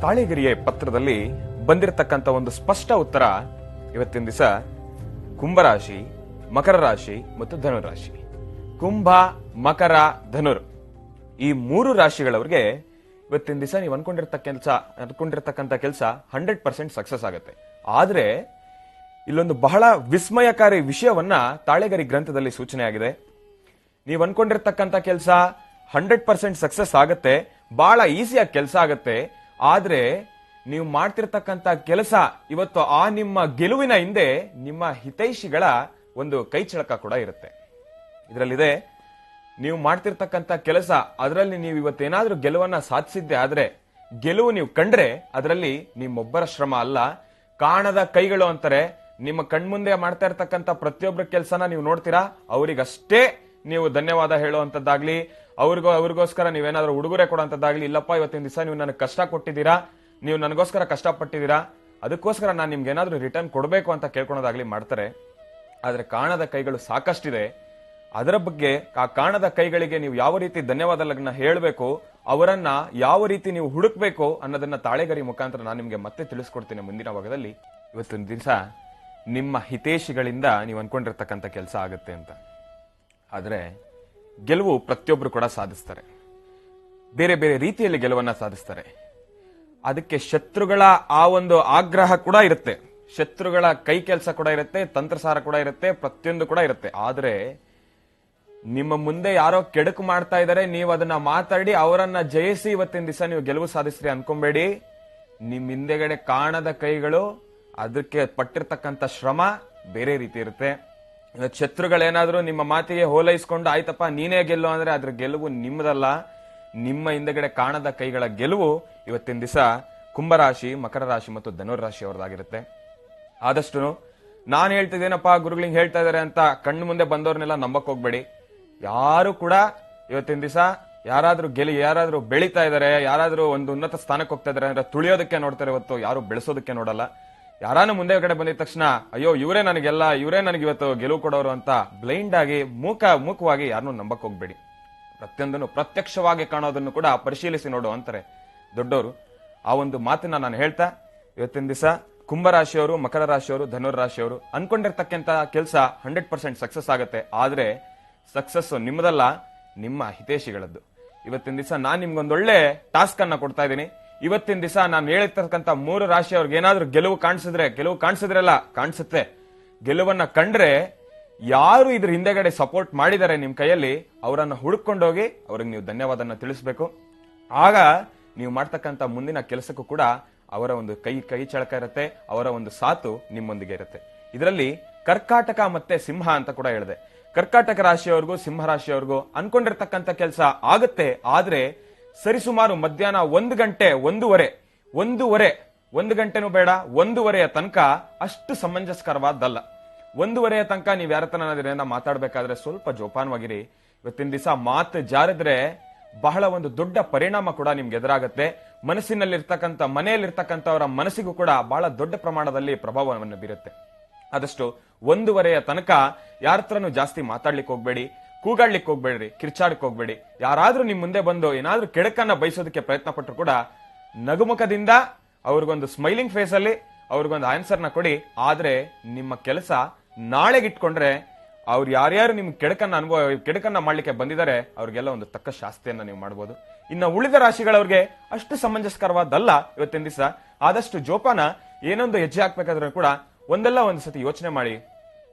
ತಾಳೆಗರಿಯ ಪತ್ರದಲ್ಲಿ ಬಂದಿರತಕ್ಕಂತ ಒಂದು ಸ್ಪಷ್ಟ ಉತ್ತರ ಇವತ್ತಿನ ದಿವಸ ಕುಂಭರಾಶಿ, ಮಕರ ರಾಶಿ ಮತ್ತು ಧನುರಾಶಿ. ಕುಂಭ, ಮಕರ, ಧನುರ್ ಈ 3 ರಾಶಿಗಳವರಿಗೆ ಇವತ್ತಿನ ದಿವಸ ನೀವು ಅನ್ಕೊಂಡಿರ್ತಕ್ಕಂಥ ಕೆಲಸ 100% ಸಕ್ಸಸ್ ಆಗುತ್ತೆ. ಆದ್ರೆ ಇಲ್ಲೊಂದು ಬಹಳ ವಿಸ್ಮಯಕಾರಿ ವಿಷಯವನ್ನ ತಾಳೆಗರಿ ಗ್ರಂಥದಲ್ಲಿ ಸೂಚನೆ ಆಗಿದೆ. ನೀವು ಅನ್ಕೊಂಡಿರ್ತಕ್ಕಂಥ ಕೆಲಸ 100% ಸಕ್ಸಸ್ ಆಗತ್ತೆ, ಬಹಳ ಈಸಿಯಾಗಿ ಕೆಲಸ ಆಗತ್ತೆ. ಆದ್ರೆ ನೀವು ಮಾಡ್ತಿರ್ತಕ್ಕಂಥ ಕೆಲಸ ಇವತ್ತು ಆ ನಿಮ್ಮ ಗೆಲುವಿನ ಹಿಂದೆ ನಿಮ್ಮ ಹಿತೈಷಿಗಳ ಒಂದು ಕೈ ಚಳಕ ಕೂಡ ಇರುತ್ತೆ. ಇದರಲ್ಲಿದೆ, ನೀವು ಮಾಡ್ತಿರ್ತಕ್ಕಂಥ ಕೆಲಸ ಅದರಲ್ಲಿ ನೀವು ಇವತ್ತೇನಾದ್ರೂ ಗೆಲುವನ್ನ ಸಾಧಿಸಿದ್ದೆ ಆದ್ರೆ, ಗೆಲುವು ನೀವು ಕಂಡ್ರೆ ಅದರಲ್ಲಿ ನಿಮ್ಮೊಬ್ಬರ ಶ್ರಮ ಅಲ್ಲ, ಕಾಣದ ಕೈಗಳು ಅಂತಾರೆ. ನಿಮ್ಮ ಕಣ್ಮುಂದೆ ಮಾಡ್ತಾ ಇರ್ತಕ್ಕಂಥ ಪ್ರತಿಯೊಬ್ಬರ ಕೆಲಸನ ನೀವು ನೋಡ್ತೀರಾ, ಅವರಿಗಷ್ಟೇ ನೀವು ಧನ್ಯವಾದ ಹೇಳುವಂತದ್ದಾಗ್ಲಿ, ಅವ್ರಿಗೋಸ್ಕರ ನೀವೇನಾದ್ರೂ ಉಡುಗೊರೆ ಕೊಡುವಂತದ್ದಾಗ್ಲಿ, ಇಲ್ಲಪ್ಪ ಇವತ್ತಿನ ದಿವಸ ನೀವು ನನಗೆ ಕಷ್ಟ ಕೊಟ್ಟಿದ್ದೀರಾ, ನೀವು ನನಗೋಸ್ಕರ ಕಷ್ಟಪಟ್ಟಿದ್ದೀರಾ, ಅದಕ್ಕೋಸ್ಕರ ನಾನು ನಿಮ್ಗೆ ಏನಾದ್ರೂ ರಿಟರ್ನ್ ಕೊಡಬೇಕು ಅಂತ ಕೇಳ್ಕೊಳೋದಾಗ್ಲಿ ಮಾಡ್ತಾರೆ. ಆದ್ರೆ ಕಾಣದ ಕೈಗಳು ಸಾಕಷ್ಟಿದೆ. ಅದರ ಬಗ್ಗೆ ಆ ಕಾಣದ ಕೈಗಳಿಗೆ ನೀವು ಯಾವ ರೀತಿ ಧನ್ಯವಾದಗಳನ್ನ ಹೇಳಬೇಕು, ಅವರನ್ನ ಯಾವ ರೀತಿ ನೀವು ಹುಡುಕ್ಬೇಕು ಅನ್ನೋದನ್ನ ತಾಳೆಗರಿ ಮುಖಾಂತರ ನಾನು ನಿಮ್ಗೆ ಮತ್ತೆ ತಿಳಿಸ್ಕೊಡ್ತೀನಿ ಮುಂದಿನ ಭಾಗದಲ್ಲಿ. ಇವತ್ತಿನ ದಿವಸ ನಿಮ್ಮ ಹಿತೇಶಿಗಳಿಂದ ನೀವು ಅನ್ಕೊಂಡಿರ್ತಕ್ಕಂಥ ಕೆಲಸ ಆಗುತ್ತೆ ಅಂತ. ಆದ್ರೆ ಗೆಲುವು ಪ್ರತಿಯೊಬ್ರು ಕೂಡ ಸಾಧಿಸ್ತಾರೆ, ಬೇರೆ ಬೇರೆ ರೀತಿಯಲ್ಲಿ ಗೆಲುವನ್ನ ಸಾಧಿಸ್ತಾರೆ. ಅದಕ್ಕೆ ಶತ್ರುಗಳ ಆ ಒಂದು ಆಗ್ರಹ ಕೂಡ ಇರುತ್ತೆ, ಶತ್ರುಗಳ ಕೈ ಕೆಲಸ ಕೂಡ ಇರುತ್ತೆ, ತಂತ್ರಸಾರ ಕೂಡ ಇರುತ್ತೆ, ಪ್ರತಿಯೊಂದು ಕೂಡ ಇರುತ್ತೆ. ಆದ್ರೆ ನಿಮ್ಮ ಮುಂದೆ ಯಾರೋ ಕೆಡುಕು ಮಾಡ್ತಾ ಇದ್ದಾರೆ, ನೀವು ಅದನ್ನ ಮಾತಾಡಿ ಅವರನ್ನ ಜಯಿಸಿ ಇವತ್ತಿನ ದಿವಸ ನೀವು ಗೆಲುವು ಸಾಧಿಸ್ರಿ ಅನ್ಕೊಂಬೇಡಿ. ನಿಮ್ ಹಿಂದೆಗಡೆ ಕಾಣದ ಕೈಗಳು, ಅದಕ್ಕೆ ಪಟ್ಟಿರ್ತಕ್ಕಂಥ ಶ್ರಮ ಬೇರೆ ರೀತಿ ಇರುತ್ತೆ. ಶತ್ರುಗಳೇನಾದ್ರೂ ನಿಮ್ಮ ಮಾತಿಗೆ ಹೋಲೈಸ್ಕೊಂಡು ಆಯ್ತಪ್ಪ ನೀನೇ ಗೆಲ್ಲು ಅಂದ್ರೆ ಅದ್ರ ಗೆಲುವು ನಿಮ್ಮದಲ್ಲ, ನಿಮ್ಮ ಹಿಂದೆಗಡೆ ಕಾಣದ ಕೈಗಳ ಗೆಲುವು ಇವತ್ತಿನ ದಿವಸ ಕುಂಭರಾಶಿ, ಮಕರ ರಾಶಿ ಮತ್ತು ಧನುರ್ ರಾಶಿ ಅವರದಾಗಿರುತ್ತೆ. ಆದಷ್ಟು ನಾನು ಹೇಳ್ತಿದ್ದೇನಪ್ಪ ಗುರುಗಳಿಗೆ ಹೇಳ್ತಾ ಇದಾರೆ ಅಂತ ಕಣ್ಣು ಮುಂದೆ ಬಂದವ್ರನ್ನೆಲ್ಲ ನಂಬಕ್ ಹೋಗ್ಬೇಡಿ. ಯಾರು ಕೂಡ ಇವತ್ತಿನ ದಿವಸ ಯಾರಾದ್ರೂ ಬೆಳೀತಾ ಇದಾರೆ, ಯಾರಾದ್ರೂ ಒಂದು ಉನ್ನತ ಸ್ಥಾನಕ್ಕೆ ಹೋಗ್ತಾ ಇದಾರೆ ಅಂದ್ರೆ ತುಳಿಯೋದಕ್ಕೆ ನೋಡ್ತಾರೆ, ಇವತ್ತು ಯಾರು ಬೆಳೆಸೋದಕ್ಕೆ ನೋಡಲ್ಲ. ಯಾರಾನು ಮುಂದೆ ಕಡೆ ಬಂದಿದ ತಕ್ಷಣ ಅಯ್ಯೋ ಇವರೇ ನನಗೆ ಇವತ್ತು ಗೆಲುವು ಕೊಡೋರು ಅಂತ ಬ್ಲೈಂಡ್ ಆಗಿ ಮೂಕವಾಗಿ ಯಾರನ್ನೂ ನಂಬಕ್ ಹೋಗ್ಬೇಡಿ. ಪ್ರತಿಯೊಂದನ್ನು ಪ್ರತ್ಯಕ್ಷವಾಗಿ ಕಾಣೋದನ್ನು ಕೂಡ ಪರಿಶೀಲಿಸಿ ನೋಡು ಅಂತಾರೆ ದೊಡ್ಡವರು. ಆ ಒಂದು ಮಾತನ್ನ ನಾನು ಹೇಳ್ತಾ ಇವತ್ತಿನ ದಿವಸ ಕುಂಭರಾಶಿಯವರು, ಮಕರ ರಾಶಿಯವರು, ಧನುರ್ ರಾಶಿಯವರು ಅನ್ಕೊಂಡಿರ್ತಕ್ಕಂಥ ಕೆಲಸ 100% ಸಕ್ಸಸ್ ಆಗುತ್ತೆ. ಆದ್ರೆ ಸಕ್ಸಸ್ ನಿಮ್ಮದಲ್ಲ, ನಿಮ್ಮ ಹಿತೇಶಿಗಳದ್ದು. ಇವತ್ತಿನ ದಿವಸ ನಾನು ನಿಮ್ಗೊಂದೊಳ್ಳೆ ಟಾಸ್ಕ್ ಅನ್ನ ಕೊಡ್ತಾ ಇದ್ದೀನಿ. ಇವತ್ತಿನ ದಿವಸ ನಾನು ಹೇಳಿರ್ತಕ್ಕಂಥ 3 ರಾಶಿಯವ್ರಿಗೆ ಏನಾದ್ರೂ ಗೆಲುವು ಕಾಣಿಸಿದ್ರಲ್ಲ ಕಾಣಿಸುತ್ತೆ. ಗೆಲುವನ್ನ ಕಂಡ್ರೆ ಯಾರು ಇದ್ರ ಹಿಂದೆಗಡೆ ಸಪೋರ್ಟ್ ಮಾಡಿದ್ದಾರೆ ನಿಮ್ ಕೈಯಲ್ಲಿ, ಅವರನ್ನ ಹುಡುಕೊಂಡೋಗಿ ಅವ್ರಿಗೆ ನೀವು ಧನ್ಯವಾದನ ತಿಳಿಸ್ಬೇಕು. ಆಗ ನೀವು ಮಾಡ್ತಕ್ಕಂಥ ಮುಂದಿನ ಕೆಲಸಕ್ಕೂ ಕೂಡ ಅವರ ಒಂದು ಕೈ ಚಳಕ ಇರುತ್ತೆ, ಅವರ ಒಂದು ಸಾತು ನಿಮ್ಮೊಂದಿಗೆ ಇರುತ್ತೆ. ಇದರಲ್ಲಿ ಕರ್ಕಾಟಕ ಮತ್ತೆ ಸಿಂಹ ಅಂತ ಕೂಡ ಹೇಳಿದೆ. ಕರ್ಕಾಟಕ ರಾಶಿಯವರೆಗೂ, ಸಿಂಹ ರಾಶಿಯವರೆಗೂ ಅನ್ಕೊಂಡಿರ್ತಕ್ಕಂಥ ಕೆಲಸ ಆಗುತ್ತೆ. ಆದ್ರೆ ಸರಿಸುಮಾರು ಮಧ್ಯಾಹ್ನ 1 ಗಂಟೆ, ಒಂದು ಗಂಟೆನೂ ಬೇಡ, 1:30 ತನಕ ಅಷ್ಟು ಸಮಂಜಸ್ಕರವಾದಲ್ಲ. 1:30 ತನಕ ನೀವ್ ಯಾರ ತನ ಮಾತಾಡ್ಬೇಕಾದ್ರೆ ಸ್ವಲ್ಪ ಜೋಪಾನವಾಗಿರಿ. ಇವತ್ತಿನ ದಿವಸ ಮಾತು ಜಾರಿದ್ರೆ ಬಹಳ ಒಂದು ದೊಡ್ಡ ಪರಿಣಾಮ ಕೂಡ ನಿಮ್ಗೆ ಎದುರಾಗುತ್ತೆ. ಮನೆಯಲ್ಲಿರ್ತಕ್ಕಂಥವರ ಮನಸ್ಸಿಗೂ ಕೂಡ ಬಹಳ ದೊಡ್ಡ ಪ್ರಮಾಣದಲ್ಲಿ ಪ್ರಭಾವವನ್ನು ಬೀರುತ್ತೆ. ಆದಷ್ಟು 1:30 ತನಕ ಯಾರ ಹತ್ರನೂ ಜಾಸ್ತಿ ಮಾತಾಡ್ಲಿಕ್ಕೆ ಹೋಗ್ಬೇಡಿ, ಕೂಗಾಡ್ಲಿಕ್ಕೆ ಹೋಗ್ಬೇಡ್ರಿ, ಕಿರ್ಚಾಡಕ್ ಹೋಗ್ಬೇಡಿ. ಯಾರಾದ್ರೂ ನಿಮ್ ಮುಂದೆ ಬಂದು ಏನಾದ್ರೂ ಕೆಡಕನ್ನ ಬಯಸೋದಕ್ಕೆ ಪ್ರಯತ್ನ ಪಟ್ಟರು ಕೂಡ ನಗುಮುಖದಿಂದ ಅವ್ರಿಗೊಂದು ಸ್ಮೈಲಿಂಗ್ ಫೇಸ್ ಅಲ್ಲಿ ಅವ್ರಿಗೊಂದು ಆನ್ಸರ್ನ ಕೊಡಿ. ಆದ್ರೆ ನಿಮ್ಮ ಕೆಲಸ ನಾಳೆಗಿಟ್ಕೊಂಡ್ರೆ ಅವ್ರು ಯಾರ್ಯಾರು ನಿಮ್ಗೆ ಕೆಡಕನ್ನ ಮಾಡ್ಲಿಕ್ಕೆ ಬಂದಿದ್ದಾರೆ ಅವ್ರಿಗೆಲ್ಲ ಒಂದು ತಕ್ಕ ಶಾಸ್ತಿಯನ್ನ ನೀವು ಮಾಡಬಹುದು. ಇನ್ನು ಉಳಿದ ರಾಶಿಗಳವ್ರಿಗೆ ಅಷ್ಟು ಸಮಂಜಸ್ಕರವಾದಲ್ಲ ಇವತ್ತಿನ ದಿವಸ. ಆದಷ್ಟು ಜೋಪಾನ ಏನೊಂದು ಹೆಜ್ಜೆ ಹಾಕ್ಬೇಕಾದ್ರೂ ಕೂಡ ಒಂದಲ್ಲ ಒಂದು ಸತಿ ಯೋಚನೆ ಮಾಡಿ,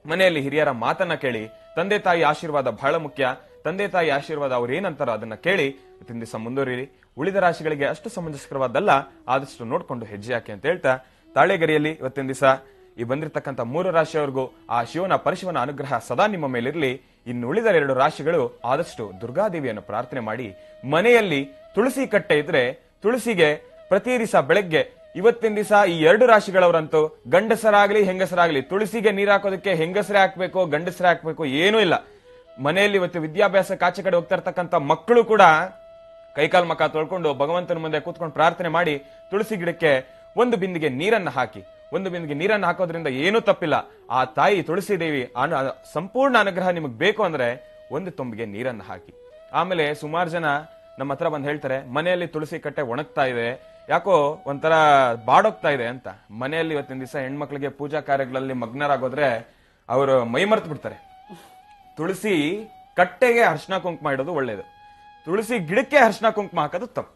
ಮನೆಯಲ್ಲಿ ಹಿರಿಯರ ಮಾತನ್ನ ಕೇಳಿ, ತಂದೆ ತಾಯಿ ಆಶೀರ್ವಾದ ಬಹಳ ಮುಖ್ಯ. ತಂದೆ ತಾಯಿ ಆಶೀರ್ವಾದ ಅವ್ರು ಏನಂತಾರೋ ಅದನ್ನ ಕೇಳಿ ಇವತ್ತಿನ ದಿವಸ ಮುಂದುವರಿರಿ. ಉಳಿದ ರಾಶಿಗಳಿಗೆ ಅಷ್ಟು ಸಮಂಜಸ್ಕರವಾದಲ್ಲ, ಆದಷ್ಟು ನೋಡ್ಕೊಂಡು ಹೆಜ್ಜೆ ಹಾಕಿ ಅಂತ ಹೇಳ್ತಾ, ತಾಳೆಗರಿಯಲ್ಲಿ ಇವತ್ತಿನ ದಿವಸ ಈ ಬಂದಿರತಕ್ಕಂಥ 3 ರಾಶಿಯವರೆಗೂ ಆ ಶಿವನ ಪರಶಿವನ ಅನುಗ್ರಹ ಸದಾ ನಿಮ್ಮ ಮೇಲಿರಲಿ. ಇನ್ನು ಉಳಿದ 2 ರಾಶಿಗಳು ಆದಷ್ಟು ದುರ್ಗಾದೇವಿಯನ್ನು ಪ್ರಾರ್ಥನೆ ಮಾಡಿ, ಮನೆಯಲ್ಲಿ ತುಳಸಿ ಕಟ್ಟೆ ಇದ್ರೆ ತುಳಸಿಗೆ ಪ್ರತಿ ದಿವಸ ಬೆಳಗ್ಗೆ, ಇವತ್ತಿನ ದಿವಸ ಈ 2 ರಾಶಿಗಳವರಂತೂ ಗಂಡಸರಾಗ್ಲಿ ಹೆಂಗಸರಾಗ್ಲಿ ತುಳಸಿಗೆ ನೀರ್ ಹಾಕೋದಕ್ಕೆ ಹೆಂಗಸರೇ ಹಾಕ್ಬೇಕು ಗಂಡಸರೇ ಹಾಕ್ಬೇಕು ಏನೂ ಇಲ್ಲ. ಮನೆಯಲ್ಲಿ ಇವತ್ತು ವಿದ್ಯಾಭ್ಯಾಸ ಕಾಚೆ ಕಡೆ ಹೋಗ್ತಾ ಇರ್ತಕ್ಕಂಥ ಮಕ್ಕಳು ಕೂಡ ಕೈಕಾಲ್ ಮಕ ತೊಳ್ಕೊಂಡು ಭಗವಂತನ ಮುಂದೆ ಕೂತ್ಕೊಂಡು ಪ್ರಾರ್ಥನೆ ಮಾಡಿ ತುಳಸಿ ಗಿಡಕ್ಕೆ ಒಂದು ಬಿಂದಿಗೆ ನೀರನ್ನ ಹಾಕಿ. ಒಂದು ಬಿಂದಿಗೆ ನೀರನ್ನು ಹಾಕೋದ್ರಿಂದ ಏನೂ ತಪ್ಪಿಲ್ಲ. ಆ ತಾಯಿ ತುಳಸಿ ದೇವಿ ಸಂಪೂರ್ಣ ಅನುಗ್ರಹ ನಿಮಗೆ ಬೇಕು ಅಂದ್ರೆ ಒಂದು ತುಂಬಿಗೆ ನೀರನ್ನು ಹಾಕಿ. ಆಮೇಲೆ ಸುಮಾರು ಜನ ನಮ್ಮ ಹತ್ರ ಬಂದು ಹೇಳ್ತಾರೆ, ಮನೆಯಲ್ಲಿ ತುಳಸಿ ಕಟ್ಟೆ ಒಣಗ್ತಾ ಇದೆ, ಯಾಕೋ ಒಂಥರ ಬಾಡೋಗ್ತಾ ಇದೆ ಅಂತ. ಮನೆಯಲ್ಲಿ ಇವತ್ತಿನ ದಿವಸ ಹೆಣ್ಮಕ್ಳಿಗೆ ಪೂಜಾ ಕಾರ್ಯಗಳಲ್ಲಿ ಮಗ್ನರಾಗೋದ್ರೆ ಅವರು ಮೈ ಮರ್ತು ಬಿಡ್ತಾರೆ. ತುಳಸಿ ಕಟ್ಟೆಗೆ ಅರ್ಶನ ಕುಂಕುಮ ಇಡೋದು ಒಳ್ಳೇದು, ತುಳಸಿ ಗಿಡಕ್ಕೆ ಅರ್ಶನ ಕುಂಕುಮ ಹಾಕೋದು ತಪ್ಪು.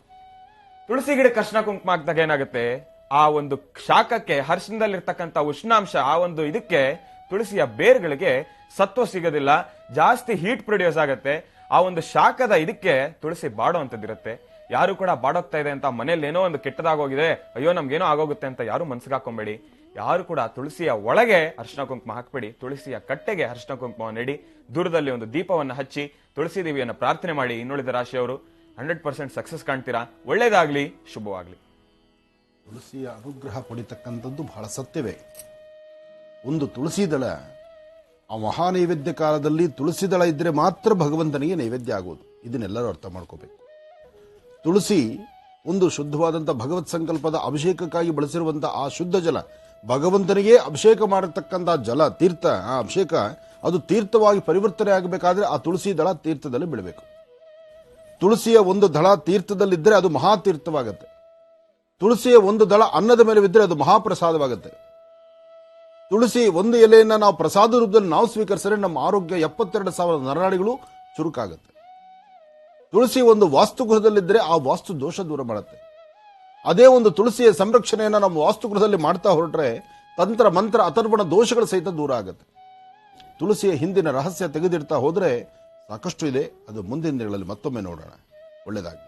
ತುಳಸಿ ಗಿಡಕ್ಕೆ ಅರ್ಶನ ಕುಂಕುಮ ಹಾಕಿದಾಗ ಏನಾಗುತ್ತೆ, ಆ ಒಂದು ಶಾಖಕ್ಕೆ, ಹರ್ಷಣದಲ್ಲಿರ್ತಕ್ಕಂಥ ಉಷ್ಣಾಂಶ, ಆ ಒಂದು ಇದಕ್ಕೆ ತುಳಸಿಯ ಬೇರ್ಗಳಿಗೆ ಸತ್ವ ಸಿಗೋದಿಲ್ಲ, ಜಾಸ್ತಿ ಹೀಟ್ ಪ್ರೊಡ್ಯೂಸ್ ಆಗುತ್ತೆ. ಆ ಒಂದು ಶಾಖದ ಇದಕ್ಕೆ ತುಳಸಿ ಬಾಡೋ ಅಂತದಿರುತ್ತೆ. ಯಾರು ಕೂಡ ಬಾಡೋಗ್ತಾ ಇದೆ ಅಂತ ಮನೇಲಿ ಏನೋ ಒಂದು ಕೆಟ್ಟದಾಗೋಗಿದೆ, ಅಯ್ಯೋ ನಮ್ಗೇನೋ ಆಗೋಗುತ್ತೆ ಅಂತ ಯಾರು ಮನ್ಸಿಗೆ ಹಾಕೊಂಬೇಡಿ. ಯಾರು ಕೂಡ ತುಳಸಿಯ ಒಳಗೆ ಅರ್ಶನ ಕುಂಕುಮ ಹಾಕ್ಬೇಡಿ, ತುಳಸಿಯ ಕಟ್ಟೆಗೆ ಅರ್ಶನ ಕುಂಕುಮ ನೀಡಿ, ದೂರದಲ್ಲಿ ಒಂದು ದೀಪವನ್ನು ಹಚ್ಚಿ ತುಳಸಿ ದೇವಿಯನ್ನು ಪ್ರಾರ್ಥನೆ ಮಾಡಿ. ಇನ್ನುಳಿದ ರಾಶಿಯವರು 100% ಸಕ್ಸಸ್ ಕಾಣ್ತೀರಾ. ಒಳ್ಳೇದಾಗ್ಲಿ, ಶುಭವಾಗ್ಲಿ. ತುಳಸಿಯ ಅನುಗ್ರಹ ಪಡಿತಕ್ಕಂಥದ್ದು ಬಹಳ ಸತ್ಯವೇ. ಒಂದು ತುಳಸಿ ದಳ, ಆ ಮಹಾನೈವೇದ್ಯ ಕಾಲದಲ್ಲಿ ತುಳಸಿ ದಳ ಇದ್ರೆ ಮಾತ್ರ ಭಗವಂತನಿಗೆ ನೈವೇದ್ಯ ಆಗುವುದು. ಇದನ್ನೆಲ್ಲರೂ ಅರ್ಥ ಮಾಡ್ಕೋಬೇಕು. ತುಳಸಿ ಒಂದು ಶುದ್ಧವಾದಂಥ ಭಗವತ್ ಸಂಕಲ್ಪದ ಅಭಿಷೇಕಕ್ಕಾಗಿ ಬಳಸಿರುವಂಥ ಆ ಶುದ್ಧ ಜಲ, ಭಗವಂತನಿಗೆ ಅಭಿಷೇಕ ಮಾಡತಕ್ಕಂಥ ಜಲ, ತೀರ್ಥ, ಆ ಅಭಿಷೇಕ ಅದು ತೀರ್ಥವಾಗಿ ಪರಿವರ್ತನೆ ಆಗಬೇಕಾದ್ರೆ ಆ ತುಳಸಿ ದಳ ತೀರ್ಥದಲ್ಲಿ ಬಿಡಬೇಕು. ತುಳಸಿಯ ಒಂದು ದಳ ತೀರ್ಥದಲ್ಲಿದ್ದರೆ ಅದು ಮಹಾತೀರ್ಥವಾಗುತ್ತೆ. ತುಳಸಿಯ ಒಂದು ದಳ ಅನ್ನದ ಮೇಲೆ ಬಿದ್ದರೆ ಅದು ಮಹಾಪ್ರಸಾದವಾಗುತ್ತೆ. ತುಳಸಿ ಒಂದು ಎಲೆಯನ್ನು ನಾವು ಪ್ರಸಾದ ರೂಪದಲ್ಲಿ ನಾವು ಸ್ವೀಕರಿಸಿದ್ರೆ ನಮ್ಮ ಆರೋಗ್ಯ 72,000 ನರನಾಡಿಗಳು ಚುರುಕಾಗುತ್ತೆ. ತುಳಸಿ ಒಂದು ವಾಸ್ತುಗೃಹದಲ್ಲಿದ್ದರೆ ಆ ವಾಸ್ತು ದೋಷ ದೂರ ಮಾಡುತ್ತೆ. ಅದೇ ಒಂದು ತುಳಸಿಯ ಸಂರಕ್ಷಣೆಯನ್ನು ನಮ್ಮ ವಾಸ್ತುಗೃಹದಲ್ಲಿ ಮಾಡ್ತಾ ಹೊರಟ್ರೆ ತಂತ್ರ ಮಂತ್ರ ಅಥರ್ವಣ ದೋಷಗಳ ಸಹಿತ ದೂರ ಆಗುತ್ತೆ. ತುಳಸಿಯ ಹಿಂದಿನ ರಹಸ್ಯ ತೆಗೆದಿಡ್ತಾ ಹೋದ್ರೆ ಸಾಕಷ್ಟು ಇದೆ. ಅದು ಮುಂದಿನ ದಿನಗಳಲ್ಲಿ ಮತ್ತೊಮ್ಮೆ ನೋಡೋಣ. ಒಳ್ಳೆಯದಾಗಿ.